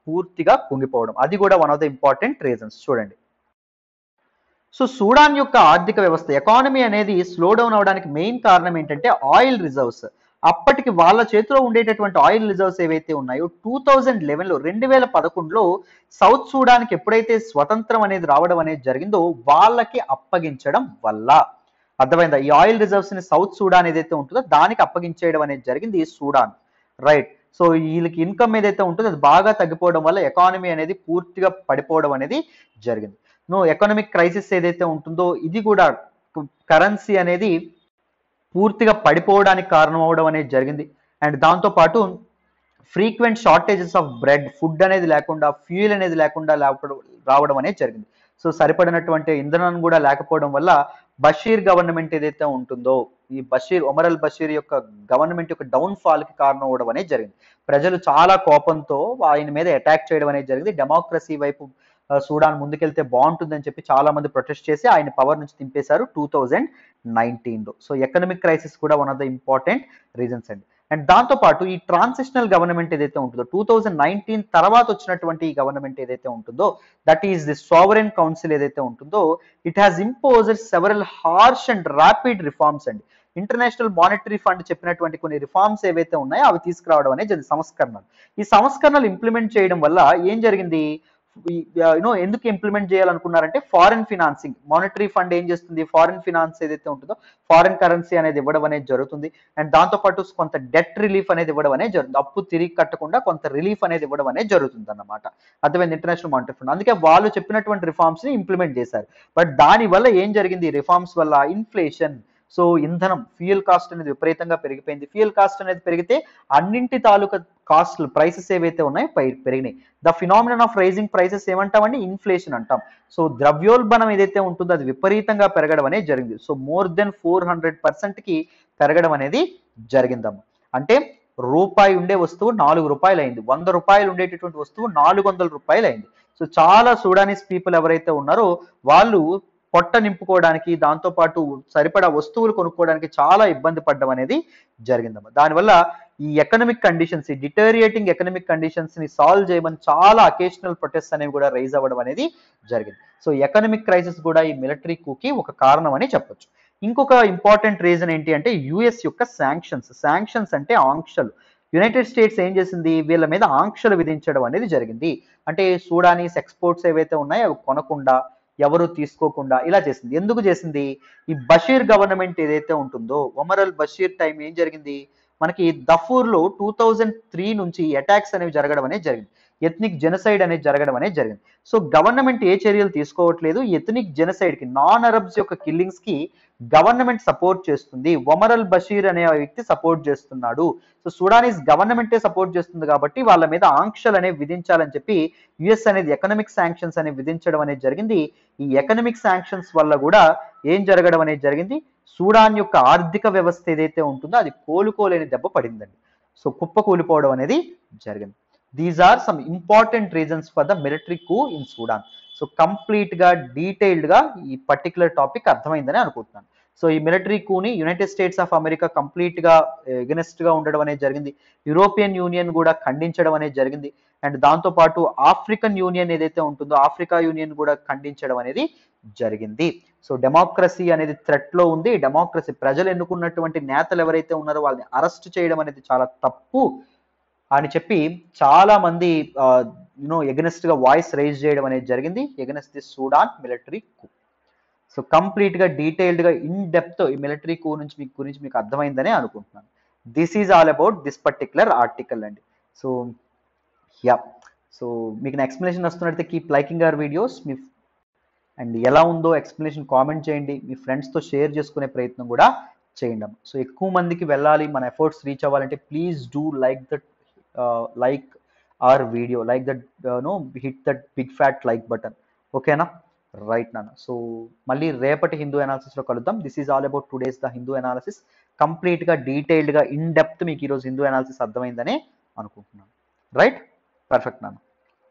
పూర్తిగా కుంగిపోవడం. అది కూడా one of the important reasons. చూడండి, సో సూడాన్ యొక్క ఆర్థిక వ్యవస్థ ఎకానమీ అనేది స్లో డౌన్ అవడానికి మెయిన్ కారణం ఏంటంటే ఆయిల్ రిజర్వ్స్. అప్పటికి వాళ్ళ చేతిలో ఉండేటటువంటి ఆయిల్ రిజర్వ్స్ ఏవైతే ఉన్నాయో 2011లో 2011లో సౌత్ సూడాన్కి ఎప్పుడైతే స్వతంత్రం అనేది రావడం అనేది జరిగిందో వాళ్ళకి అప్పగించడం వల్ల, అర్థమైందా, ఈ ఆయిల్ రిజర్వ్స్ ని సౌత్ సూడాన్ ఏదైతే ఉంటుందో దానికి అప్పగించేయడం అనేది జరిగింది ఈ సూడాన్. రైట్. సో వీళ్ళకి ఇన్కమ్ ఏదైతే ఉంటుందో అది బాగా తగ్గిపోవడం వల్ల ఎకానమీ అనేది పూర్తిగా పడిపోవడం అనేది జరిగింది. ఎకనామిక్ క్రైసిస్ ఏదైతే ఉంటుందో ఇది కూడా కరెన్సీ అనేది పూర్తిగా పడిపోవడానికి కారణం అవడం అనేది జరిగింది. అండ్ దాంతోపాటు frequent shortages of bread, food అనేది లేకుండా, ఫ్యూయల్ అనేది లేకుండా రావడం అనేది జరిగింది. సో సరిపడినటువంటి ఇంధనం కూడా లేకపోవడం వల్ల బషీర్ గవర్నమెంట్ ఏదైతే ఉంటుందో ఈ ఒమర్ అల్ బషీర్ యొక్క గవర్నమెంట్ యొక్క డౌన్ ఫాల్ కి కారణం అవడం అనేది జరిగింది. ప్రజలు చాలా కోపంతో ఆయన మీద అటాక్ చేయడం అనేది జరిగింది. డెమోక్రసీ వైపు సూడాన్ ముందుకెళ్తే బాగుంటుందని చెప్పి చాలా మంది ప్రొటెస్ట్ చేసి ఆయన పవర్ నుంచి దింపేశారు 2019లో. సో ఎకనామిక్ క్రైసిస్ కూడా one of the important reasons అండి. అండ్ దాంతోపాటు ఈ ట్రాన్సిషనల్ గవర్నమెంట్ ఏదైతే ఉంటుందో 2019 తర్వాత వచ్చినటువంటి ఈ గవర్నమెంట్ ఏదైతే ఉంటుందో that is the sovereign council ఏదైతే ఉంటుందో it has imposed several harsh and rapid reforms అండి. ఇంటర్నేషనల్ మానిటరీ ఫండ్ చెప్పినటువంటి కొన్ని రిఫార్మ్స్ ఏవైతే ఉన్నాయో అవి తీసుకురావడం అనేది సంస్కరణలు. ఈ సంస్కరణలు ఇంప్లిమెంట్ చేయడం వల్ల ఏం జరిగింది, ఎందుకు ఇంప్లిమెంట్ చేయాలనుకున్నారంటే ఫారిన్ ఫినాన్సింగ్, మానిటరీ ఫండ్ ఏం చేస్తుంది, ఫారిన్ ఫినాన్స్ ఏదైతే ఉంటుందో ఫారిన్ కరెన్సీ అనేది ఇవ్వడం అనేది జరుగుతుంది. అండ్ దాంతోపాటు కొంత డెట్ రిలీఫ్ అనేది ఇవ్వడం అనేది జరుగుతుంది, అప్పు తిరిగి కట్టకుండా కొంత రిలీఫ్ అనేది ఇవ్వడం అనేది జరుగుతుంది అన్నమాట. అర్థమైంది, ఇంటర్నేషనల్ మానిటరీ ఫండ్. అందుకే వాళ్ళు చెప్పినటువంటి రిఫార్మ్స్ ని ఇంప్లిమెంట్ చేశారు. బట్ దాని వల్ల ఏం జరిగింది, రిఫార్మ్స్ వల్ల ఇన్ఫ్లేషన్, సో ఇంధనం ఫ్యూయల్ కాస్ట్ అనేది విపరీతంగా పెరిగిపోయింది. ఫ్యూయల్ కాస్ట్ అనేది పెరిగితే అన్నింటి తాలూకా కాస్ట్లు ప్రైసెస్ ఏవైతే ఉన్నాయో పెరిగినాయి. The phenomenon of rising prices ఏమంటామండి, ఇన్ఫ్లేషన్ అంటాం. సో ద్రవ్యోల్బణం ఏదైతే ఉంటుందో అది విపరీతంగా పెరగడం అనేది జరిగింది. సో మోర్ దెన్ 400% కి పెరగడం అనేది జరిగిందమ్మ. అంటే రూపాయి ఉండే వస్తువు 4 రూపాయలు అయింది, 100 రూపాయలు ఉండేటటువంటి వస్తువు 400 రూపాయలు అయింది. సో చాలా సూడానీస్ పీపుల్ ఎవరైతే ఉన్నారో వాళ్ళు పొట్ట నింపుకోవడానికి, దాంతోపాటు సరిపడా వస్తువులు కొనుక్కోవడానికి చాలా ఇబ్బంది పడడం అనేది జరిగిందమ్మా. దానివల్ల ఈ ఎకనామిక్ కండిషన్స్, ఈ డిటేరియేటింగ్ ఎకనామిక్ కండిషన్స్ ని సాల్వ్ చేయమని చాలా అకేషనల్ ప్రొటెస్ట్ అనేవి కూడా రైజ్ అవ్వడం అనేది జరిగింది. సో ఎకనామిక్ క్రైసిస్ కూడా ఈ మిలిటరీ కూకి ఒక కారణం అని చెప్పొచ్చు. ఇంకొక ఇంపార్టెంట్ రీజన్ ఏంటి అంటే యుఎస్ యొక్క శాంక్షన్స్. శాంక్షన్స్ అంటే ఆంక్షలు. యునైటెడ్ స్టేట్స్ ఏం చేసింది, వీళ్ళ మీద ఆంక్షలు విధించడం అనేది జరిగింది. అంటే సూడానీస్ ఎక్స్పోర్ట్స్ ఏవైతే ఉన్నాయో అవి కొనకుండా, ఎవరు తీసుకోకుండా ఇలా చేసింది. ఎందుకు చేసింది, ఈ బషీర్ గవర్నమెంట్ ఏదైతే ఉంటుందో, ఒమర్ అల్ బషీర్ టైం ఏం జరిగింది, మనకి దఫూర్లో 2003 నుంచి అటాక్స్ అనేవి జరగడం అనేది జరిగింది. ఎథ్నిక్ జెనసైడ్ అనేది జరగడం అనేది జరిగింది. సో గవర్నమెంట్ ఏ చర్యలు తీసుకోవట్లేదు, ఎథ్నిక్ జెనసైడ్ కి, నాన్ అరబ్స్ యొక్క కిల్లింగ్స్ కి గవర్నమెంట్ సపోర్ట్ చేస్తుంది. ఒమర్ అల్ బషీర్ అనే వ్యక్తి సపోర్ట్ చేస్తున్నాడు. సో సూడానీస్ గవర్నమెంటే సపోర్ట్ చేస్తుంది కాబట్టి వాళ్ళ మీద ఆంక్షలు అనేవి విధించాలని చెప్పి యుఎస్ అనేది ఎకనామిక్ శాంక్షన్స్ అనేవి విధించడం అనేది జరిగింది. ఈ ఎకనామిక్ శాంక్షన్స్ వల్ల కూడా ఏం జరగడం అనేది జరిగింది, సూడాన్ యొక్క ఆర్థిక వ్యవస్థ ఏదైతే ఉంటుందో అది కోలుకోలేని దెబ్బ పడిందండి. సో కుప్ప కూలిపోవడం అనేది జరిగింది. These are some important reasons for the military coup in Sudan. So complete గా డీటెయిల్డ్ గా ఈ పర్టికులర్ టాపిక్ అర్థమైందని అనుకుంటున్నాను. సో ఈ మిలిటరీ కూని United states of America complete గా ఎగనెస్ట్ గా ఉండడం అనేది జరిగింది. యూరోపియన్ యూనియన్ కూడా ఖండించడం అనేది జరిగింది. అండ్ దాంతో పాటు ఆఫ్రికన్ యూనియన్ ఏదైతే ఉంటుందో ఆఫ్రికా యూనియన్ కూడా ఖండించడం అనేది జరిగింది. సో డెమోక్రసీ అనేది థ్రెట్ లో ఉంది. డెమోక్రసీ, ప్రజలు ఎన్నుకున్నటువంటి నేతలు ఎవరైతే ఉన్నారో వాళ్ళని అరెస్ట్ చేయడం అనేది చాలా తప్పు అని చెప్పి చాలా మంది ఎగనెస్ట్ గా వాయిస్ రైజ్ చేయడం అనేది జరిగింది against the Sudan military coup. So complete గా డీటెయిల్డ్ గా ఇన్ డెప్త్ ఈ మిలిటరీ కూ గురించి మీకు అర్థమైందని అనుకుంటున్నాను. This is all about this particular article అండి. సో యా, సో మీకు నా ఎక్స్ప్లెనేషన్ వస్తున్నట్లయితే కీప్ లైకింగ్ అవర్ వీడియోస్. మీ అండ్ ఎలా ఉందో ఎక్స్ప్లెనేషన్ కామెంట్ చేయండి, మీ ఫ్రెండ్స్తో షేర్ చేసుకునే ప్రయత్నం కూడా చేయండి. సో ఎక్కువ మందికి వెళ్ళాలి, మన ఎఫర్ట్స్ రీచ్ అవ్వాలంటే please do like our video, like that, hit that big fat like button. ఓకేనా, రైట్ నాన్న. సో మళ్ళీ రేపటి హిందూ అనాలిసిస్ లో కలుద్దాం. This is all about today's the Hindu analysis. Complete గా డీటెయిల్డ్ గా ఇన్ డెప్త్ మీకు ఈరోజు హిందూ అనాలిసిస్ అర్థమైందని అనుకుంటున్నాను. రైట్, పర్ఫెక్ట్ నాన్న,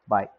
బాయ్.